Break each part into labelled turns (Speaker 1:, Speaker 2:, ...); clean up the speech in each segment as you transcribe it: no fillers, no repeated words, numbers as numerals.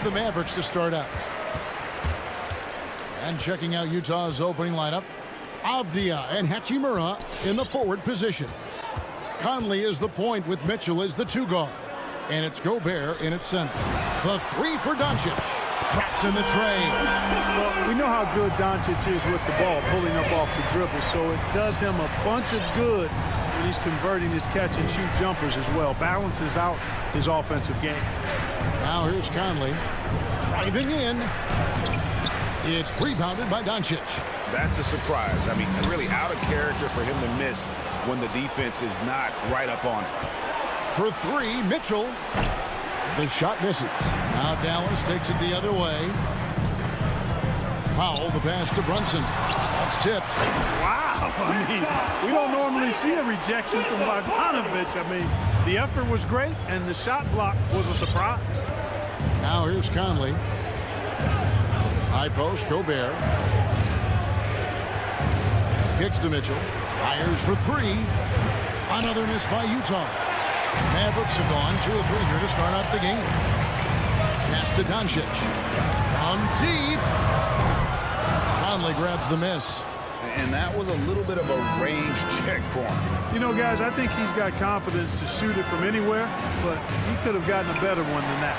Speaker 1: the Mavericks to start out. And checking out Utah's opening lineup, Avdia and Hachimura in the forward positions. Conley is the point with Mitchell as the 2 guard. And it's Gobert in its center. The 3 for Doncic. Traps in the train.
Speaker 2: Well, we know how good Doncic is with the ball, pulling up off the dribble, so it does him a bunch of good when he's converting his catch-and-shoot jumpers as well. Balances out his offensive game.
Speaker 1: Now here's Conley. Driving in. It's rebounded by Doncic.
Speaker 3: That's a surprise. I mean, really out of character for him to miss when the defense is not right up on it.
Speaker 1: For 3, Mitchell. The shot misses. Now Dallas takes it the other way. Powell, the pass to Brunson. That's tipped.
Speaker 2: Wow. I mean, we don't normally see a rejection from Bogdanovic. I mean, the effort was great, and the shot block was a surprise.
Speaker 1: Now here's Conley. High post, Gobert. Kicks to Mitchell. Fires for 3. Another miss by Utah. Mavericks have gone 2 of 3 here to start out the game. Pass to Doncic. From deep. Conley grabs the miss.
Speaker 3: And that was a little bit of a range check for him.
Speaker 2: You know, guys, I think he's got confidence to shoot it from anywhere, but he could have gotten a better one than that.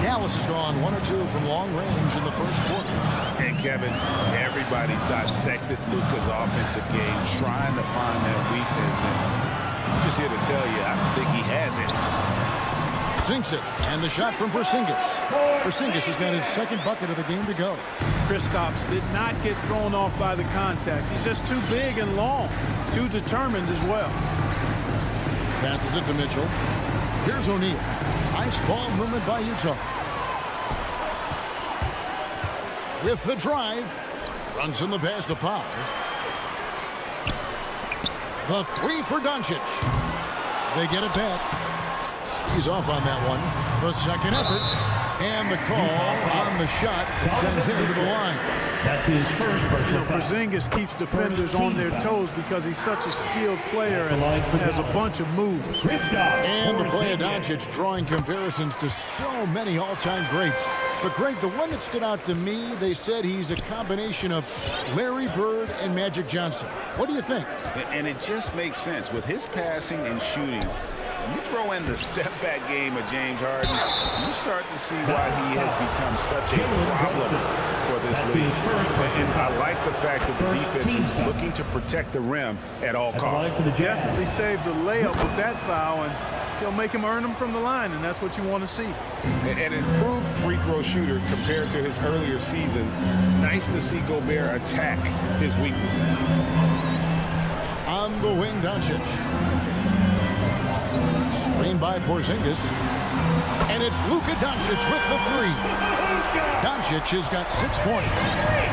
Speaker 1: Dallas has gone 1 or 2 from long range in the first quarter.
Speaker 3: And Kevin, everybody's dissected Luka's offensive game, trying to find that weakness. And I'm just here to tell you, I don't think he has it.
Speaker 1: Sinks it, and the shot from Porzingis. Porzingis has got his 2nd bucket of the game to go.
Speaker 2: Kristaps did not get thrown off by the contact. He's just too big and long, too determined as well.
Speaker 1: Passes it to Mitchell. Here's O'Neal. Nice ball movement by Utah. With the drive, runs in the pass to Powell. The 3 for Doncic. They get it back. He's off on that one. The 2nd effort. And the call on the shot that sends him to the line.
Speaker 4: That's his first personal foul.
Speaker 2: Porzingis keeps defenders on their toes because he's such a skilled player and has a bunch of moves.
Speaker 1: And the play of Doncic drawing comparisons to so many all-time greats. But, Greg, the one that stood out to me, they said he's a combination of Larry Bird and Magic Johnson. What do you think?
Speaker 3: And it just makes sense. With his passing and shooting, you throw in the step-back game of James Harden, you start to see why he has become such a problem for this league. And I like the fact that the defense is looking to protect the rim at all costs.
Speaker 2: Definitely saved the layup with that foul, and he'll make him earn them from the line, and that's what you want to see.
Speaker 3: An improved free throw shooter compared to his earlier seasons. Nice to see Gobert attack his weakness.
Speaker 1: On the wing, Doncic. Screen by Porzingis. And it's Luka Doncic with the 3. Doncic has got 6 points.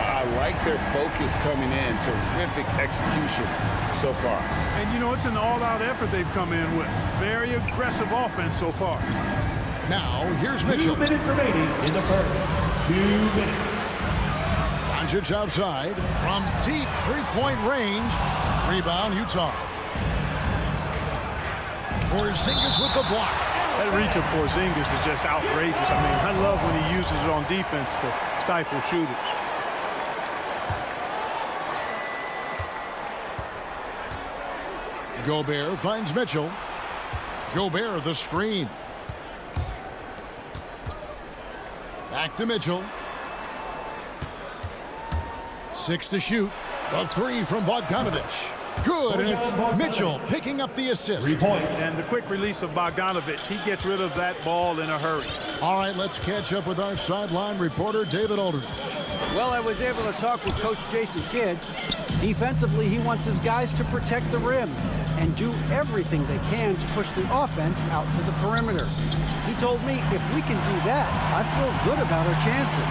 Speaker 3: I like their focus coming in. Terrific execution so far.
Speaker 2: And, you know, it's an all-out effort they've come in with. Very aggressive offense so far.
Speaker 1: Now, here's Mitchell.
Speaker 4: 2 minutes remaining in the first. 2 minutes.
Speaker 1: Doncic outside from deep 3-point range. Rebound, Utah. Porzingis with the block.
Speaker 2: That reach of Porzingis is just outrageous. I mean, I love when he uses it on defense to stifle shooters.
Speaker 1: Gobert finds Mitchell. Gobert the screen. Back to Mitchell. 6 to shoot. The 3 from Bogdanovic. Good, and it's Mitchell picking up the assist.
Speaker 4: 3 points.
Speaker 2: And the quick release of Bogdanovic, he gets rid of that ball in a hurry.
Speaker 1: All right, let's catch up with our sideline reporter, David Aldridge.
Speaker 5: Well, I was able to talk with Coach Jason Kidd. Defensively, he wants his guys to protect the rim and do everything they can to push the offense out to the perimeter. He told me if we can do that, I feel good about our chances.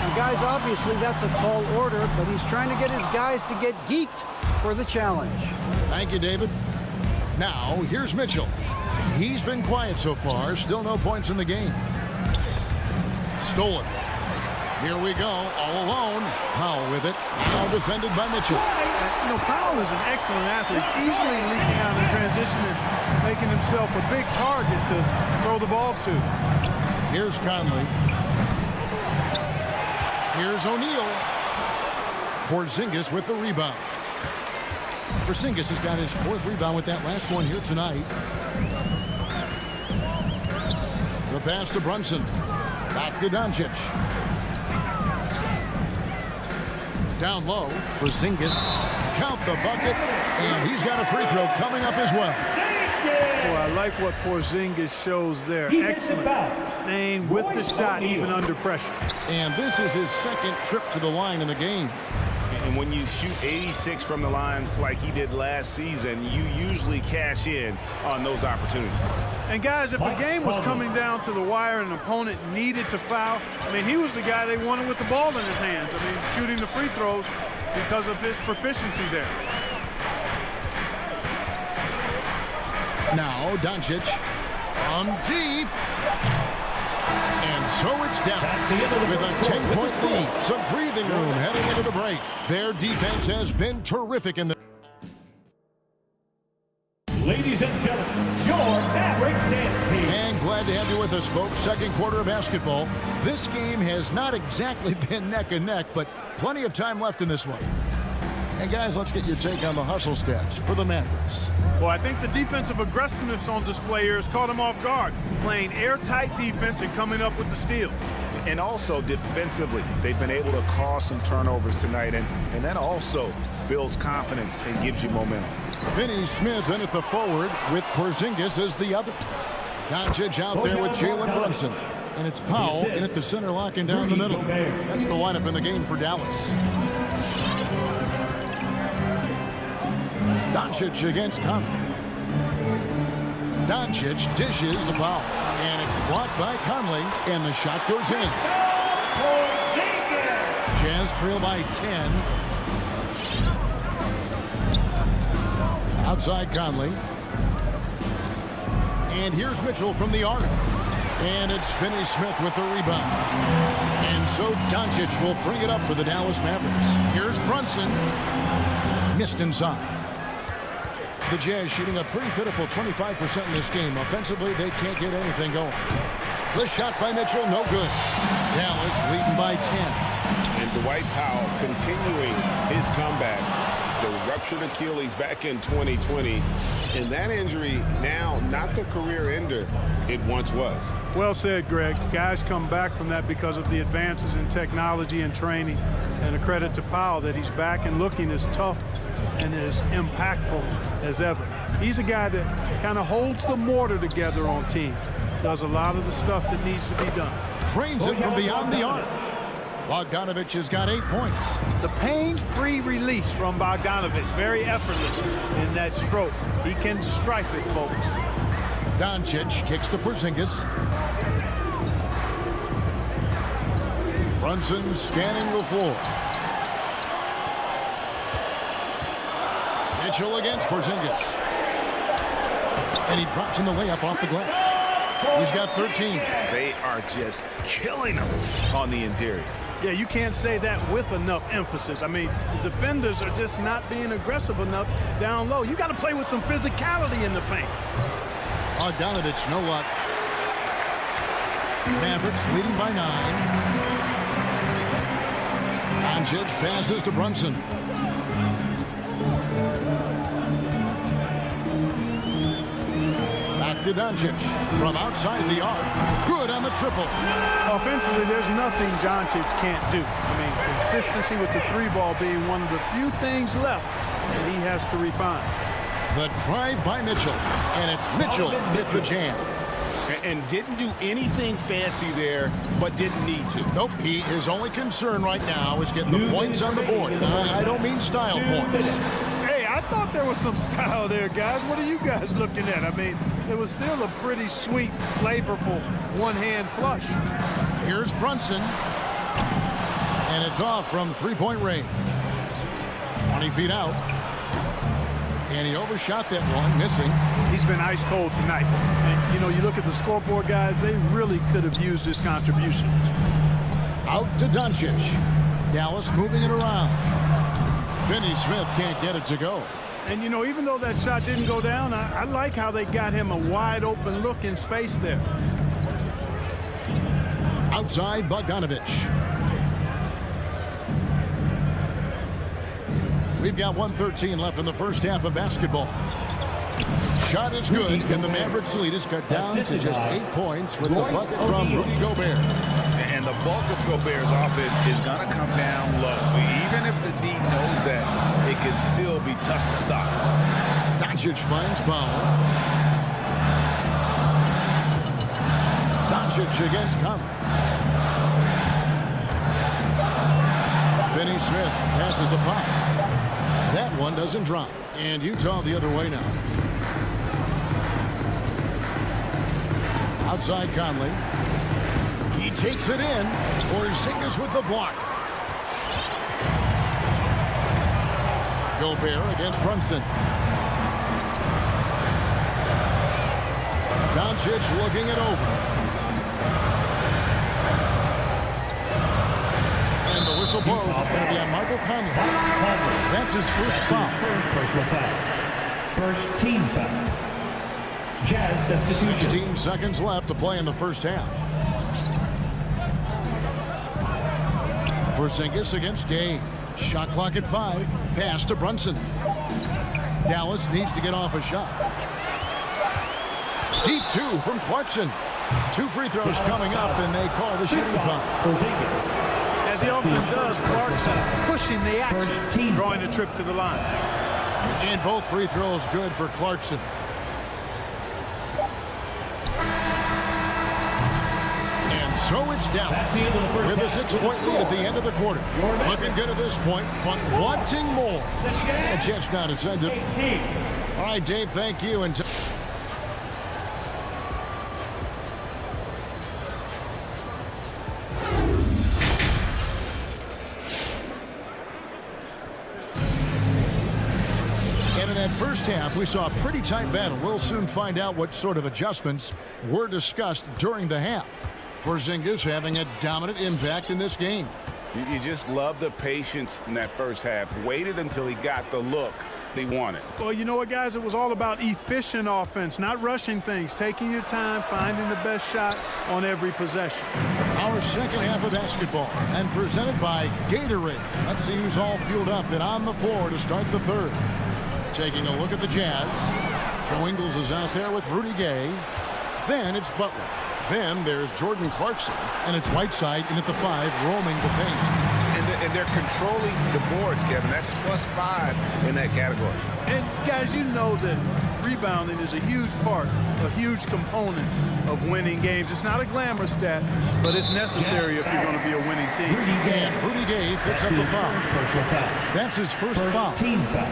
Speaker 5: Now, guys, obviously that's a tall order, but he's trying to get his guys to get geeked for the challenge.
Speaker 1: Thank you, David. Now, here's Mitchell. He's been quiet so far. Still no points in the game. Stolen. Here we go, all alone. Powell with it. Now defended by Mitchell.
Speaker 2: You know, Powell is an excellent athlete, easily leaking out in transition and making himself a big target to throw the ball to.
Speaker 1: Here's Conley. Here's O'Neal. Porzingis with the rebound. Porzingis has got his 4th rebound with that last one here tonight. The pass to Brunson. Back to Doncic. Down low. Porzingis. Count the bucket. And he's got a free throw coming up as well.
Speaker 2: Boy, I like what Porzingis shows there. Excellent. Staying with the shot even under pressure.
Speaker 1: And this is his 2nd trip to the line in the game.
Speaker 3: And when you shoot 86 from the line like he did last season, you usually cash in on those opportunities.
Speaker 2: And guys, if the game was coming down to the wire and an opponent needed to foul, I mean, he was the guy they wanted with the ball in his hands. I mean, shooting the free throws because of his proficiency there.
Speaker 1: Now Doncic on deep. And so it's Dallas with a 10-point lead. Some breathing room heading into the break. Their defense has been terrific in the...
Speaker 4: Ladies and gentlemen, your Mavericks dance team.
Speaker 1: And glad to have you with us, folks. 2nd quarter of basketball. This game has not exactly been neck and neck, but plenty of time left in this one. And guys, let's get your take on the hustle stats for the Mavericks.
Speaker 2: Well, I think the defensive aggressiveness on display here has caught them off guard. Playing airtight defense and coming up with the steal.
Speaker 3: And also defensively, they've been able to cause some turnovers tonight, and that also builds confidence and gives you momentum.
Speaker 1: Finney Smith in at the forward with Porzingis as the other. Doncic out there with Jalen Brunson. And it's Powell in at the center, locking down the middle. That's the lineup in the game for Dallas. Doncic against Conley. Doncic dishes the Powell. And it's blocked by Conley, and the shot goes in. Jazz trail by 10. Outside Conley. And here's Mitchell from the arc. And it's Finney Smith with the rebound. And so Doncic will bring it up for the Dallas Mavericks. Here's Brunson. Missed inside. The Jazz shooting a pretty pitiful 25% in this game. Offensively, they can't get anything going. The shot by Mitchell, no good. Dallas leading by 10.
Speaker 3: And Dwight Powell continuing his comeback. The ruptured Achilles back in 2020. And that injury now not the career ender it once was.
Speaker 2: Well said, Greg. Guys come back from that because of the advances in technology and training. And a credit to Powell that he's back and looking as tough and as impactful as ever. He's a guy that kind of holds the mortar together on teams. Does a lot of the stuff that needs to be done.
Speaker 1: Trains it from beyond the arc. Bogdanovic has got 8 points.
Speaker 2: The pain-free release from Bogdanovic, very effortless in that stroke. He can stripe it, folks.
Speaker 1: Doncic kicks to Porzingis. Brunson scanning the floor. Mitchell against Porzingis. And he drops in the layup off the glass. He's got 13.
Speaker 3: They are just killing him on the interior.
Speaker 2: Yeah, you can't say that with enough emphasis. I mean, the defenders are just not being aggressive enough down low. You got to play with some physicality in the paint.
Speaker 1: Bogdanovic, no luck. Mavericks leading by 9. Doncic passes to Brunson. Back to Doncic from outside the arc. Good on the triple.
Speaker 2: Offensively, there's nothing Doncic can't do. I mean, consistency with the 3-ball being one of the few things left that he has to refine.
Speaker 1: The drive by Mitchell, and it's Mitchell with the jam.
Speaker 3: And didn't do anything fancy there, but didn't need to.
Speaker 1: Nope, his only concern right now is getting the points on the board. I don't mean style points.
Speaker 2: Hey, I thought there was some style there, guys. What are you guys looking at? I mean, it was still a pretty sweet, flavorful one-hand flush.
Speaker 1: Here's Brunson. And it's off from 3-point range. 20 feet out. And he overshot that one, missing.
Speaker 2: He's been ice cold tonight. And, you know, you look at the scoreboard, guys, they really could have used his contributions.
Speaker 1: Out to Doncic. Dallas moving it around. Finney Smith can't get it to go.
Speaker 2: And, you know, even though that shot didn't go down, I like how they got him a wide open look in space there.
Speaker 1: Outside, Bogdanovich. We've got 1:13 left in the first half of basketball. Shot is good, and the Mavericks' lead is cut down to just 8 points with the bucket from Rudy Gobert.
Speaker 3: And the bulk of Gobert's offense is going to come down low. Even if the D knows that, it can still be tough to stop.
Speaker 1: Doncic finds Powell. Doncic against Conley. Finney Smith passes to Pop. That one doesn't drop. And Utah the other way now. Outside Conley. He takes it in. Porzingis with the block. Gobert against Brunson. Doncic looking it over. And the whistle blows. It's going to be on Michael Conley. That's his first foul.
Speaker 4: First team foul. Jazz substitution.
Speaker 1: 16 seconds left to play in the first half. Porzingis against Gay. Shot clock at 5. Pass to Brunson. Dallas needs to get off a shot. Deep 2 from Clarkson. 2 free throws coming up, and they call the shooting foul.
Speaker 2: As he often does, Clarkson pushing the action, drawing a trip to the line.
Speaker 1: And both free throws good for Clarkson. And so it's Dallas with a 6-point lead at the end of the quarter. Looking good at this point, but wanting more. And Jets now to send it. All right, Dave, thank you. And in that first half, we saw a pretty tight battle. We'll soon find out what sort of adjustments were discussed during the half. Porzingis having a dominant impact in this game.
Speaker 3: You just love the patience in that first half. Waited until he got the look they wanted.
Speaker 2: Well, you know what, guys? It was all about efficient offense, not rushing things, taking your time, finding the best shot on every possession.
Speaker 1: Our second half of basketball, and presented by Gatorade. Let's see who's all fueled up and on the floor to start the third. Taking a look at the Jazz. Joe Ingles is out there with Rudy Gay. Then it's Butler. Then there's Jordan Clarkson, and it's Whiteside in at the 5, roaming the paint.
Speaker 3: And they're controlling the boards, Kevin. That's +5 in that category.
Speaker 2: And, guys, you know that rebounding is a huge part, a huge component of winning games. It's not a glamour stat, but it's necessary if you're going to be a winning team.
Speaker 1: And Rudy Gay picks up the foul. That's his first foul.
Speaker 4: Team foul.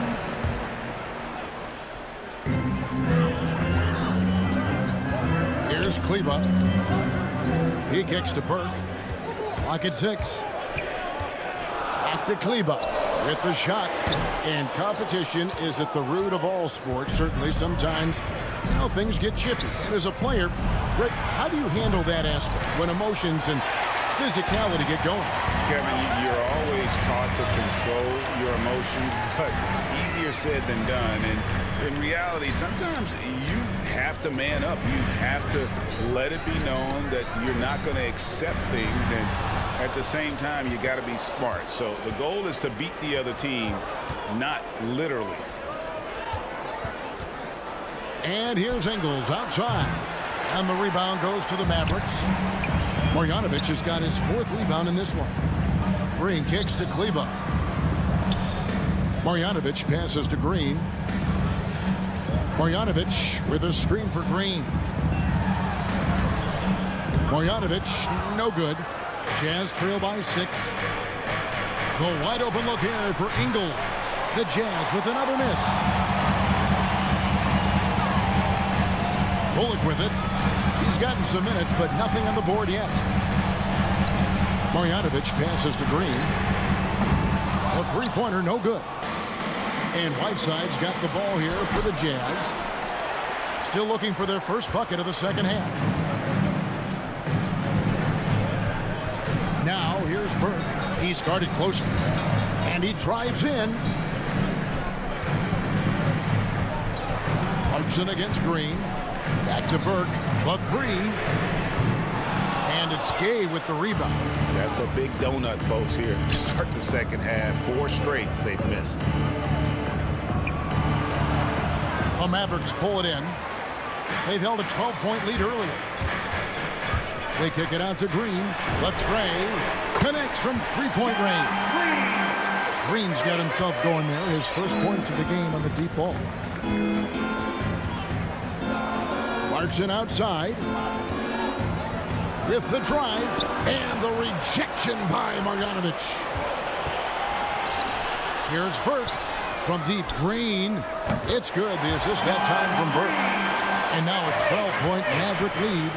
Speaker 1: Here's Kleba. He kicks to Burke. Clock at 6. Back to Kleba with the shot. And competition is at the root of all sports. Certainly sometimes, you know, things get chippy. And as a player, Rick, how do you handle that aspect when emotions and physicality get going?
Speaker 3: Kevin, you're always taught to control your emotions, but easier said than done. And in reality, sometimes you have to man up. You have to let it be known that you're not going to accept things, and at the same time, you got to be smart. So the goal is to beat the other team, not literally.
Speaker 1: And here's Ingles outside. And the rebound goes to the Mavericks. Marjanovic has got his 4th rebound in this one. Green kicks to Kleba. Marjanovic passes to Green. Marjanovic with a screen for Green. Marjanovic, no good. Jazz trail by 6. The wide open look here for Ingles. The Jazz with another miss. Bullock with it. He's gotten some minutes, but nothing on the board yet. Marjanovic passes to Green. A three-pointer, no good. And Whiteside's got the ball here for the Jazz. Still looking for their first bucket of the second half. Now here's Burke. He's guarded closely. And he drives in. Clarkson against Green. Back to Burke. The 3. And And it's Gay with the rebound.
Speaker 3: That's a big donut, folks, here to start the second half. 4 straight they've missed.
Speaker 1: The Mavericks pull it in. They've held a 12-point lead earlier. They kick it out to Green. Latrey connects from three-point range. Green's got himself going there. His first points of the game on the deep ball. Clarkson outside. With the drive. And the rejection by Marjanovic. Here's Burke. From deep, Green. It's good. The assist that time from Burke. And now a 12-point Maverick lead.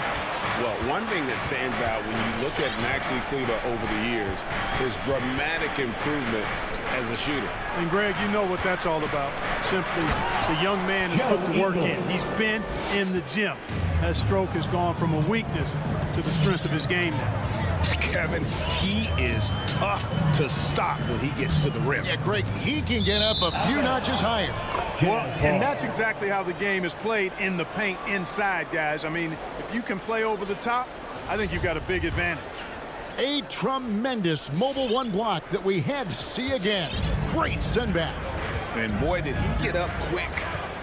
Speaker 3: Well, one thing that stands out when you look at Maxi Kleber over the years is dramatic improvement as a shooter.
Speaker 2: And, Greg, you know what that's all about. Simply, the young man has put the work in. He's been in the gym. That stroke has gone from a weakness to the strength of his game now.
Speaker 3: Kevin, he is tough to stop when he gets to the rim.
Speaker 1: Yeah, Greg, he can get up a few notches higher.
Speaker 2: Well, and that's exactly how the game is played in the paint inside, guys. I mean, if you can play over the top, I think you've got a big advantage.
Speaker 1: A tremendous mobile one block that we had to see again. Great send back.
Speaker 3: And boy, did he get up quick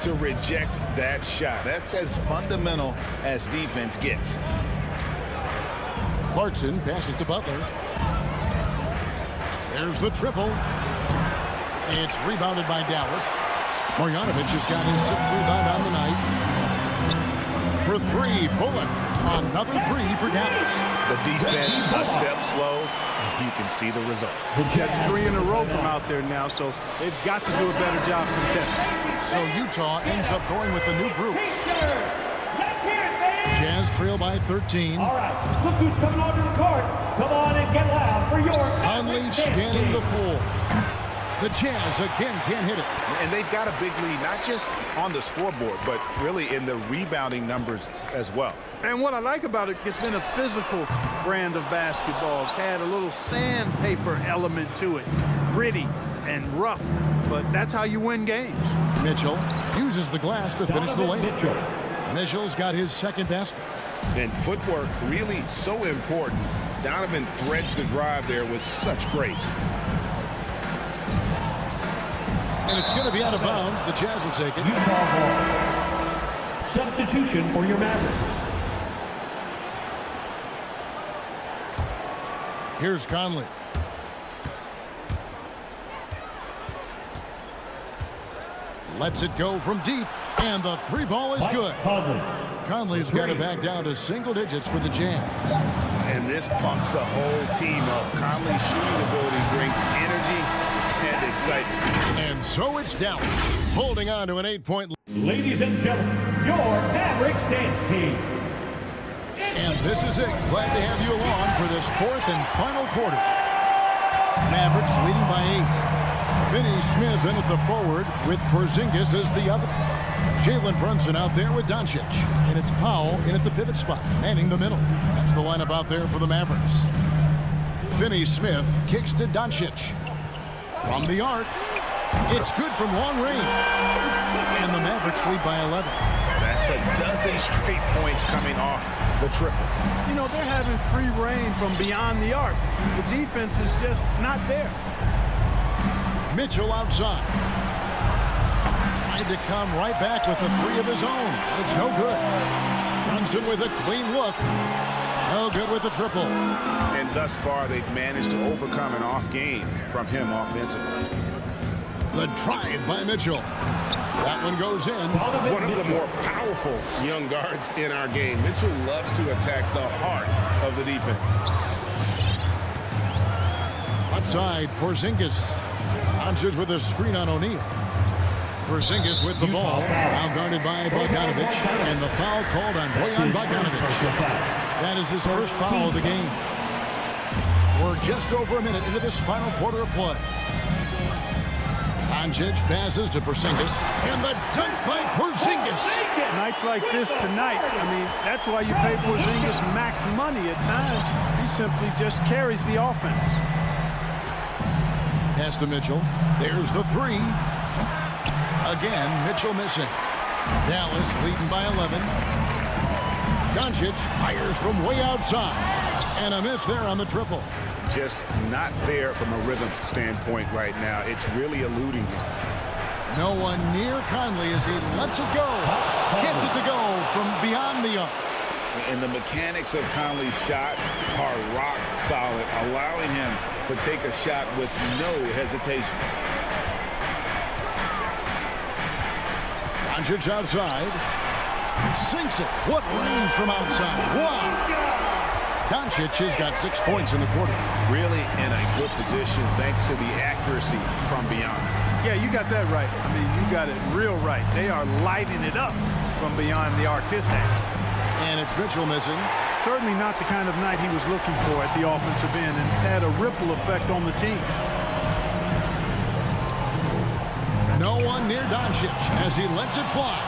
Speaker 3: to reject that shot. That's as fundamental as defense gets.
Speaker 1: Clarkson passes to Butler. There's the triple. It's rebounded by Dallas. Marjanovic has got his 6th rebound on the night. For 3, Bullock. Another 3 for Dallas.
Speaker 3: The defense a step slow. You can see the result.
Speaker 2: That's 3 in a row from out there now, so they've got to do a better job contesting.
Speaker 1: So Utah ends up going with the new group. Jazz trail by 13.
Speaker 4: All right, look who's coming onto the court. Come on and get loud for your
Speaker 1: Conley scanning the floor. The Jazz again can't hit it.
Speaker 3: And they've got a big lead, not just on the scoreboard, but really in the rebounding numbers as well.
Speaker 2: And what I like about it, it's been a physical brand of basketball. It's had a little sandpaper element to it. Gritty and rough, but that's how you win games.
Speaker 1: Mitchell uses the glass to finish the lane. Mitchell's got his 2nd basket.
Speaker 3: And footwork really so important. Donovan threads the drive there with such grace.
Speaker 1: And it's going to be out of bounds. The Jazz will take it.
Speaker 4: Utah ball. Substitution for your Mavericks.
Speaker 1: Here's Conley. Lets it go from deep. And the 3 ball is good. Conley's got it back down to single digits for the Jazz.
Speaker 3: And this pumps the whole team up. Conley's shooting ability brings energy and excitement.
Speaker 1: And so it's Dallas holding on to an 8-point lead.
Speaker 4: Ladies and gentlemen, your Mavericks dance team.
Speaker 1: And this is it. Glad to have you along for this 4th and final quarter. Mavericks leading by 8. Finney Smith in at the forward with Porzingis as the other. Jalen Brunson out there with Doncic. And it's Powell in at the pivot spot, manning the middle. That's the lineup out there for the Mavericks. Finney Smith kicks to Doncic. From the arc, it's good from long range. And the Mavericks lead by 11.
Speaker 3: That's a dozen straight points coming off the triple.
Speaker 2: You know, they're having free reign from beyond the arc. The defense is just not there.
Speaker 1: Mitchell outside. Tried to come right back with the 3 of his own. It's no good. Brunson with a clean look. No good with the triple.
Speaker 3: And thus far, they've managed to overcome an off game from him offensively.
Speaker 1: The drive by Mitchell. That one goes in.
Speaker 3: One of the more powerful young guards in our game. Mitchell loves to attack the heart of the defense.
Speaker 1: Left side, Porzingis. Doncic with a screen on O'Neal. Porzingis with the ball. Now guarded by Bogdanovic. And the foul called on Bojan Bogdanovic. That is his first foul of the game. We're just over a minute into this final quarter of play. Doncic passes to Porzingis. And the dunk by Porzingis.
Speaker 2: Nights like this tonight, I mean, that's why you pay Porzingis max money at times. He simply just carries the offense.
Speaker 1: Pass to Mitchell. There's the 3. Again, Mitchell missing. Dallas leading by 11. Doncic fires from way outside. And a miss there on the triple.
Speaker 3: Just not there from a rhythm standpoint right now. It's really eluding him.
Speaker 1: No one near Conley as he lets it go. Gets it to go from beyond the arc.
Speaker 3: And the mechanics of Conley's shot are rock solid, allowing him to take a shot with no hesitation.
Speaker 1: Doncic outside. Sinks it. What range from outside. Wow. Doncic has got 6 points in the quarter.
Speaker 3: Really in a good position thanks to the accuracy from beyond.
Speaker 2: Yeah, you got that right. I mean, you got it real right. They are lighting it up from beyond the arc this half.
Speaker 1: And it's Mitchell missing.
Speaker 2: Certainly not the kind of night he was looking for at the offensive end, and it's had a ripple effect on the team.
Speaker 1: No one near Doncic as he lets it fly.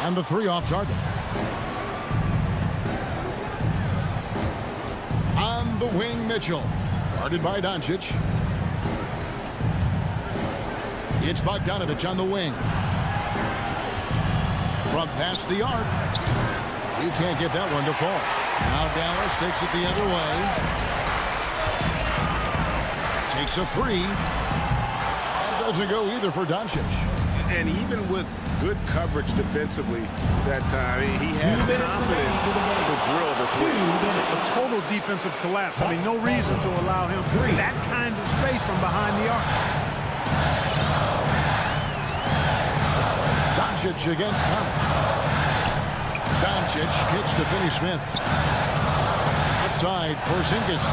Speaker 1: And the three off target. On the wing, Mitchell. Guarded by Doncic. It's Bogdanovich on the wing. From past the arc. He can't get that one to fall. Now Dallas takes it the other way. Takes a three. That doesn't go either for Doncic.
Speaker 3: And even with good coverage defensively that time, he has confidence to drill the three.
Speaker 2: A total defensive collapse. I mean, no reason to allow him that kind of space from behind the arc.
Speaker 1: Doncic against Conley. Doncic kicks to Finney-Smith. Outside, Porzingis.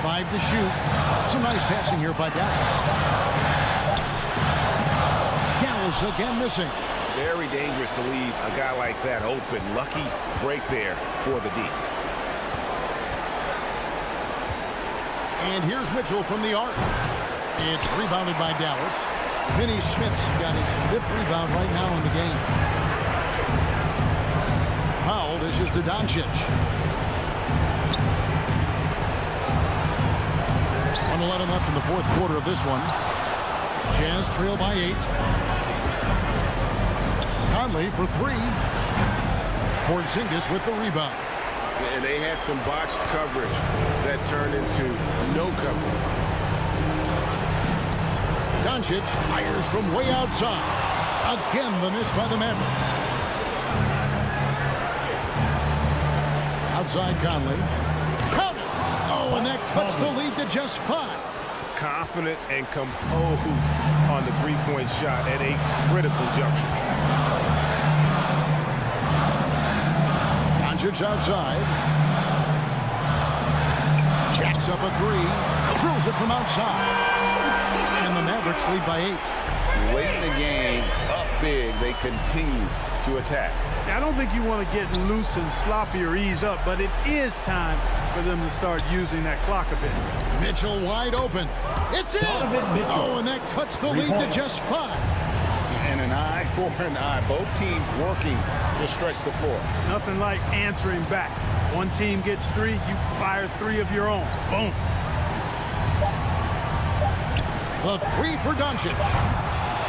Speaker 1: 5 to shoot. Some nice passing here by Dallas. Dallas again missing.
Speaker 3: Very dangerous to leave a guy like that open. Lucky break there for the D.
Speaker 1: And here's Mitchell from the arc. It's rebounded by Dallas. Finney-Smith's got his 5th rebound right now in the game. Powell dishes to Doncic. 1:11 left in the 4th quarter of this one. Jazz trail by 8. Conley for 3. Porzingis with the rebound.
Speaker 3: And they had some botched coverage that turned into no coverage.
Speaker 1: Doncic fires from way outside. Again, the miss by the Mavericks. Outside Conley. Count it! Oh, and that cuts the lead to just 5.
Speaker 3: Confident and composed on the three-point shot at a critical juncture.
Speaker 1: Doncic outside. Jacks up a 3. Throws it from outside. And the Mavericks lead by 8.
Speaker 3: Late in the game, up big, they continue to attack.
Speaker 2: I don't think you want to get loose and sloppy or ease up, but it is time for them to start using that clock a bit.
Speaker 1: Mitchell wide open. It's in! Oh, and that cuts the lead to just 5.
Speaker 3: And an eye for an eye. Both teams working to stretch the floor.
Speaker 2: Nothing like answering back. One team gets 3, you fire 3 of your own. Boom.
Speaker 1: The 3 for Doncic.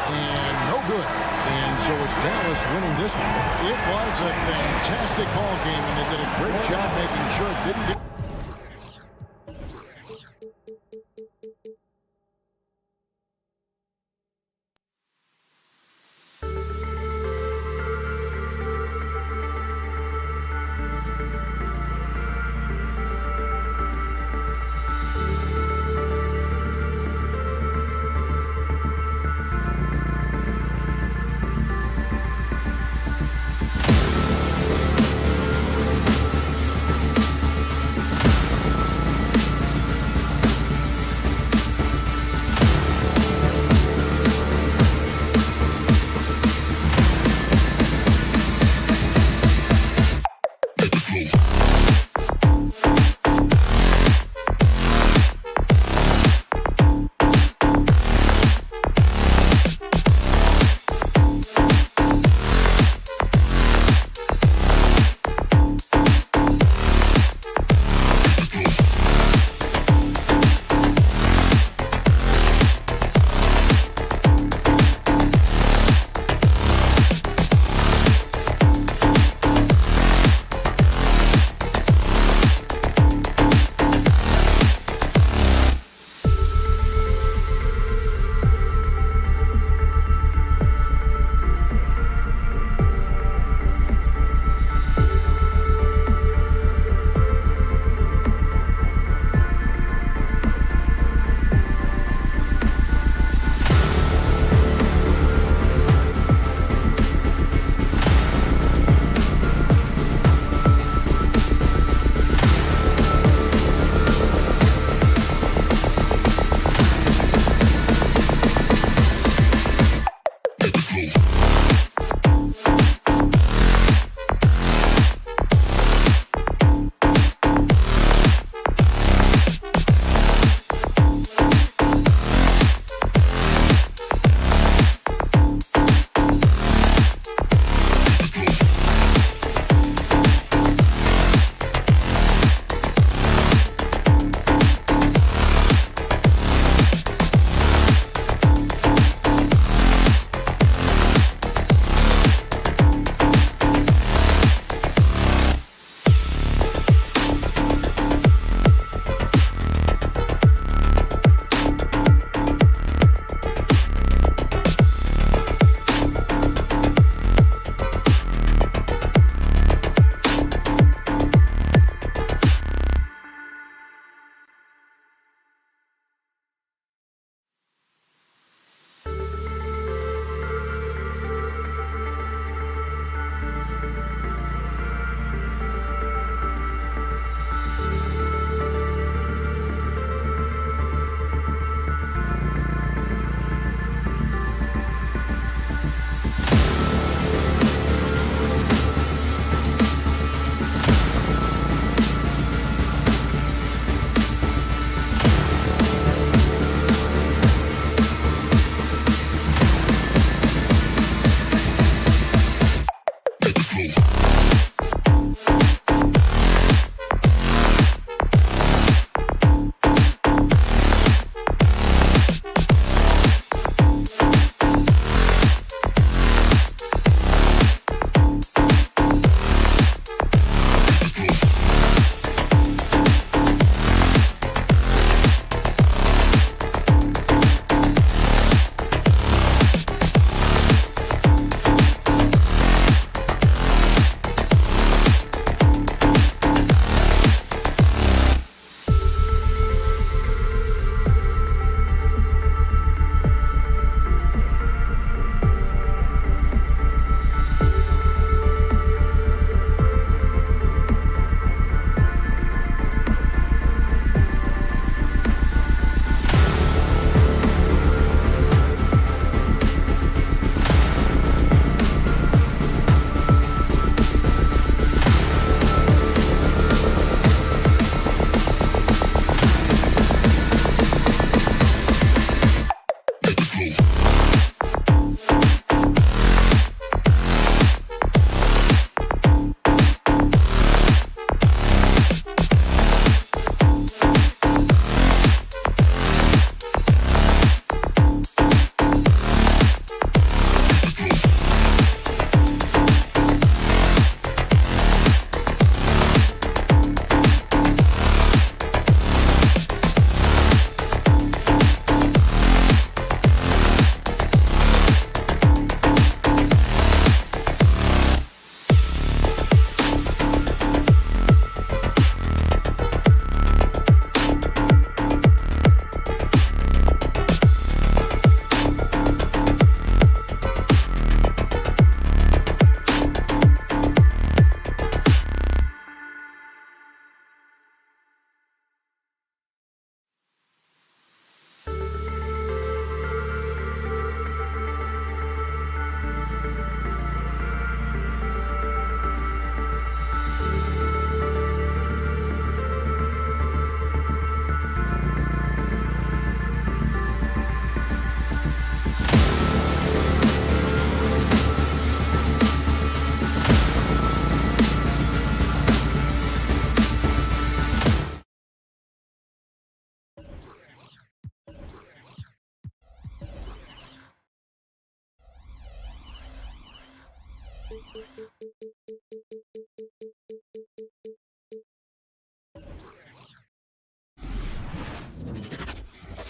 Speaker 1: And no good. And so it's Dallas winning this one. It was a fantastic ball game, and they did a great job making sure it didn't get...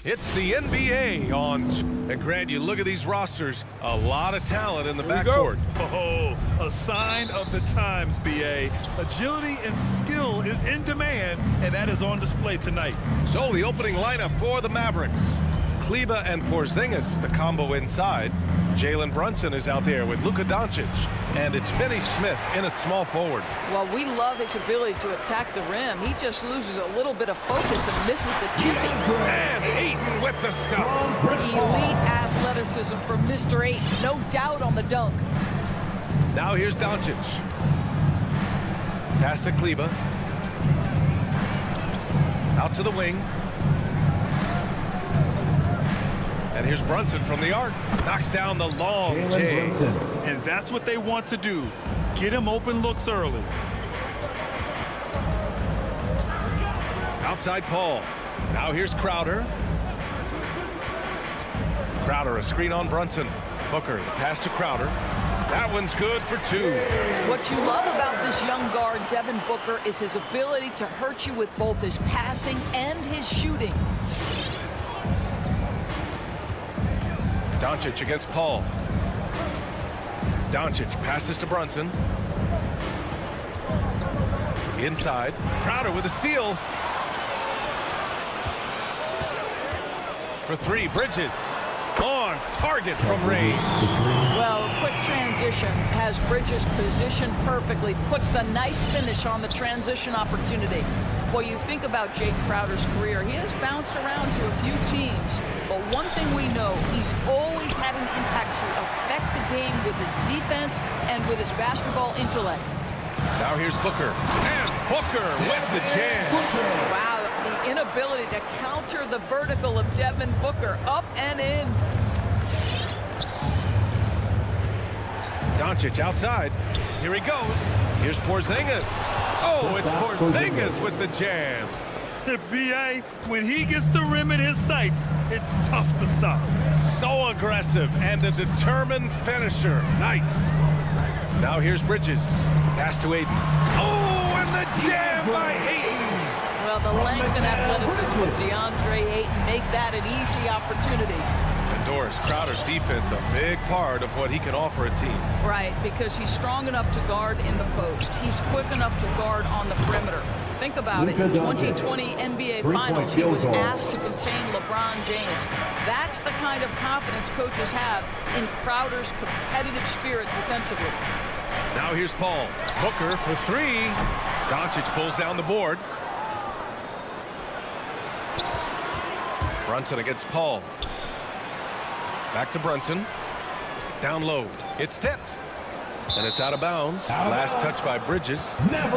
Speaker 6: It's the NBA on. And Grant, you look at these rosters, a lot of talent in the backcourt.
Speaker 7: Oh, a sign of the times, B.A. Agility and skill is in demand, and that is on display tonight.
Speaker 6: So the opening lineup for the Mavericks. Kleber and Porzingis, the combo inside. Jalen Brunson is out there with Luka Doncic. And it's Finney Smith in at small forward.
Speaker 8: Well, we love his ability to attack the rim. He just loses a little bit of focus and misses the chipping.
Speaker 6: And Ayton with the stuff.
Speaker 8: Elite athlete. athleticism from Mr. 8. No doubt on the dunk.
Speaker 6: Now here's Doncic. Pass to Kleber. Out to the wing. And here's Brunson from the arc. Knocks down the long J.
Speaker 7: And that's what they want to do. Get him open looks early.
Speaker 6: Outside Paul. Now here's Crowder. Crowder, a screen on Brunson. Booker, pass to Crowder. That one's good for 2.
Speaker 8: What you love about this young guard, Devin Booker, is his ability to hurt you with both his passing and his shooting.
Speaker 6: Doncic against Paul. Doncic passes to Brunson. Inside. Crowder with a steal. For 3, Bridges. On target from range.
Speaker 8: Well, quick transition has Bridges positioned perfectly, puts the nice finish on the transition opportunity. Well, you think about Jake Crowder's career, he has bounced around to a few teams, but one thing we know, he's always had an impact to affect the game with his defense and with his basketball intellect.
Speaker 6: Now here's Booker. And Booker with the jam.
Speaker 8: Wow, the inability to counter the vertical of Devin Booker, up and in.
Speaker 6: Doncic outside. Here he goes. Here's Porzingis. Oh, it's Porzingis with the jam.
Speaker 7: B.A., when he gets the rim in his sights, it's tough to stop.
Speaker 6: So aggressive and a determined finisher. Nice. Now here's Bridges. Pass to Ayton. Oh, and the jam by Ayton.
Speaker 8: Well, the length and athleticism of DeAndre Ayton make that an easy opportunity.
Speaker 6: And Doris, Crowder's defense, a big part of what he can offer a team.
Speaker 8: Right, because he's strong enough to guard in the post. He's quick enough to guard on the perimeter. Think about it. In 2020 NBA Finals, he was asked to contain LeBron James. That's the kind of confidence coaches have in Crowder's competitive spirit defensively.
Speaker 6: Now here's Paul. Booker for 3. Doncic pulls down the board. Brunson against Paul. Back to Brunson. Down low. It's tipped. And it's out of bounds. Last touch by Bridges.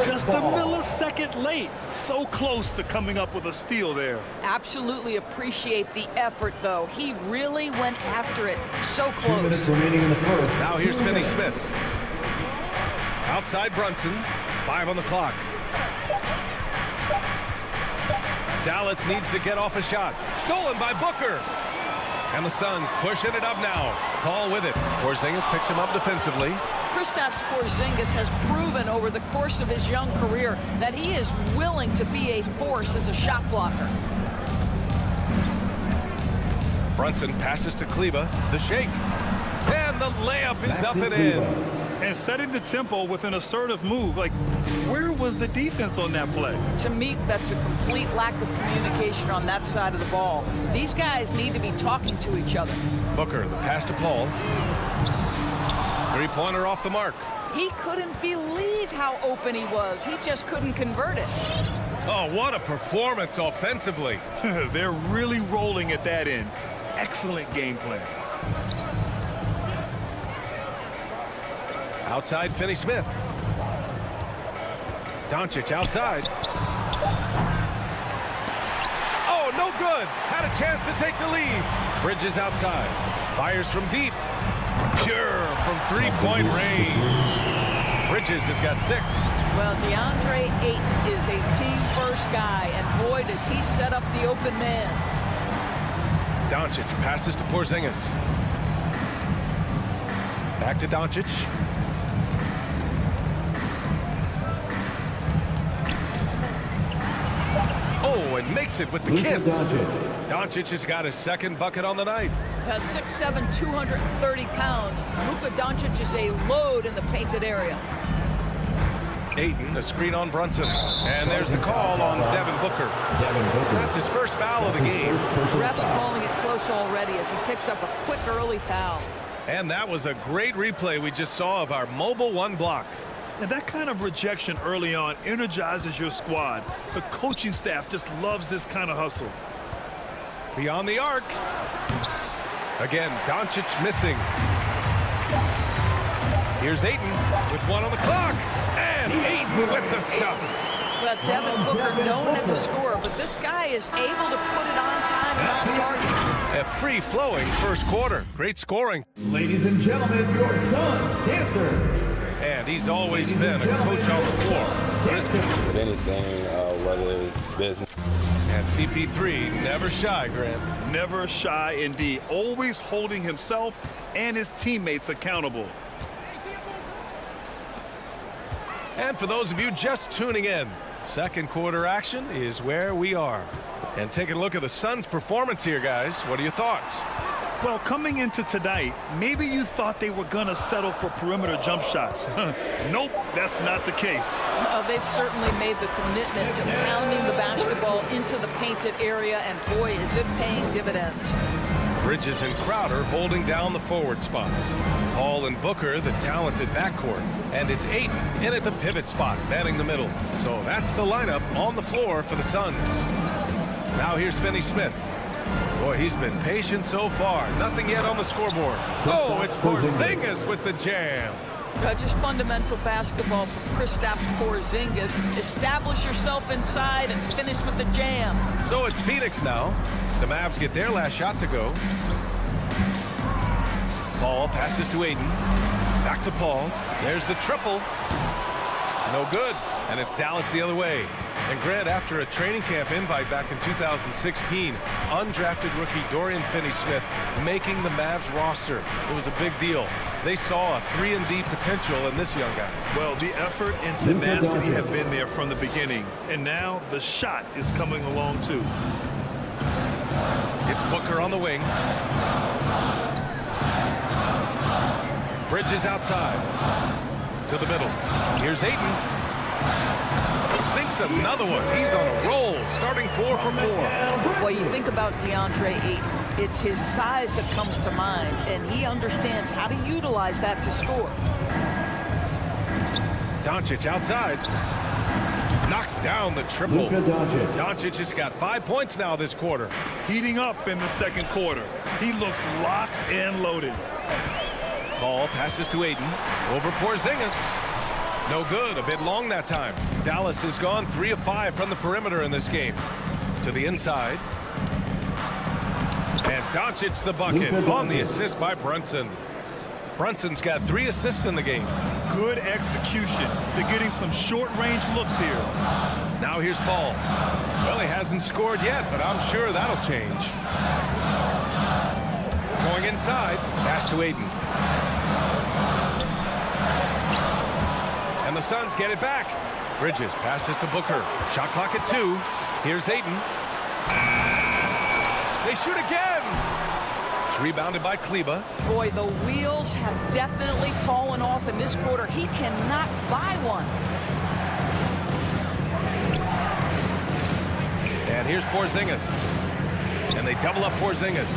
Speaker 7: Just a millisecond late. So close to coming up with a steal there.
Speaker 8: Absolutely appreciate the effort, though. He really went after it. So close.
Speaker 4: 2 minutes remaining in the first.
Speaker 6: Now here's Finney Smith. Outside Brunson. 5 on the clock. Dallas needs to get off a shot. Stolen by Booker. And the Suns pushing it up now. Paul with it. Porzingis picks him up defensively.
Speaker 8: Kristaps Porzingis has proven over the course of his young career that he is willing to be a force as a shot blocker.
Speaker 6: Brunson passes to Kleber. The shake. And the layup is up and in.
Speaker 7: And setting the tempo with an assertive move. Like, where was the defense on that play?
Speaker 8: To me, that's a complete lack of communication on that side of the ball. These guys need to be talking to each other.
Speaker 6: Booker, the pass to Paul. 3-pointer off the mark.
Speaker 8: He couldn't believe how open he was. He just couldn't convert it.
Speaker 6: Oh, what a performance offensively.
Speaker 7: They're really rolling at that end. Excellent game plan.
Speaker 6: Outside, Finney Smith. Doncic outside. Oh, no good. Had a chance to take the lead. Bridges outside. Fires from deep. Pure from 3-point range. Bridges has got 6.
Speaker 8: Well, DeAndre Ayton is a team-first guy, and boy, does he set up the open man.
Speaker 6: Doncic passes to Porzingis. Back to Doncic. Oh, and makes it with the kiss. Doncic has got his second bucket on the night.
Speaker 8: 6'7", 230 pounds. Luka Doncic is a load in the painted area.
Speaker 6: Ayton, the screen on Brunson. And there's the call on Devin Booker. That's his first foul of the game.
Speaker 8: Refs calling it close already as he picks up a quick early foul.
Speaker 6: And that was a great replay we just saw of our mobile 1 block.
Speaker 7: And that kind of rejection early on energizes your squad. The coaching staff just loves this kind of hustle.
Speaker 6: Beyond the arc. Again, Doncic missing. Here's Ayton with one on the clock. And Ayton with the stuff.
Speaker 8: Well, Devin Booker known as a scorer, but this guy is able to put it on time and on target.
Speaker 6: A free-flowing first quarter. Great scoring.
Speaker 4: Ladies and gentlemen, your son's dancer.
Speaker 6: And he's always been a coach on the floor.
Speaker 9: With anything, whether it's business.
Speaker 6: And CP3 never shy, Grant.
Speaker 7: Never shy indeed. Always holding himself and his teammates accountable.
Speaker 6: And for those of you just tuning in, second quarter action is where we are. And taking a look at the Suns' performance here, guys. What are your thoughts?
Speaker 7: Well, coming into tonight, maybe you thought they were going to settle for perimeter jump shots. Nope, that's not the case.
Speaker 8: They've certainly made the commitment to pounding the basketball into the painted area, and boy, is it paying dividends.
Speaker 6: Bridges and Crowder holding down the forward spots. Paul and Booker, the talented backcourt. And it's Ayton in at the pivot spot, manning the middle. So that's the lineup on the floor for the Suns. Now here's Finney Smith. Boy, he's been patient so far. Nothing yet on the scoreboard. Oh, it's Porzingis with the jam.
Speaker 8: Just fundamental basketball for Kristaps Porzingis. Establish yourself inside and finish with the jam.
Speaker 6: So it's Phoenix now. The Mavs get their last shot to go. Paul passes to Ayton. Back to Paul. There's the triple. No good. And it's Dallas the other way. And Grant, after a training camp invite back in 2016, undrafted rookie Dorian Finney-Smith making the Mavs roster. It was a big deal. They saw a 3-and-D potential in this young guy.
Speaker 7: Well, the effort and tenacity have been there from the beginning. And now the shot is coming along too.
Speaker 6: It's Booker on the wing. Bridges outside. To the middle. Here's Ayton. Sinks another one. He's on a roll, starting 4 for 4.
Speaker 8: Well, you think about DeAndre Ayton. It's his size that comes to mind, and he understands how to utilize that to score.
Speaker 6: Doncic outside. Knocks down the triple. Doncic has got 5 points now this quarter.
Speaker 7: Heating up in the second quarter. He looks locked and loaded.
Speaker 6: Ball passes to Ayton. Over Porzingis. No good. A bit long that time. Dallas has gone 3 of 5 from the perimeter in this game. To the inside. And Doncic the bucket on the assist by Brunson. Brunson's got 3 assists in the game.
Speaker 7: Good execution. They're getting some short-range looks here.
Speaker 6: Now here's Paul. Well, he hasn't scored yet, but I'm sure that'll change. Going inside. Pass to Ayton. And the Suns get it back. Bridges passes to Booker. Shot clock at 2. Here's Ayton. They shoot again. It's rebounded by Kleber.
Speaker 8: Boy, the wheels have definitely fallen off in this quarter. He cannot buy one.
Speaker 6: And here's Porzingis. And they double up Porzingis.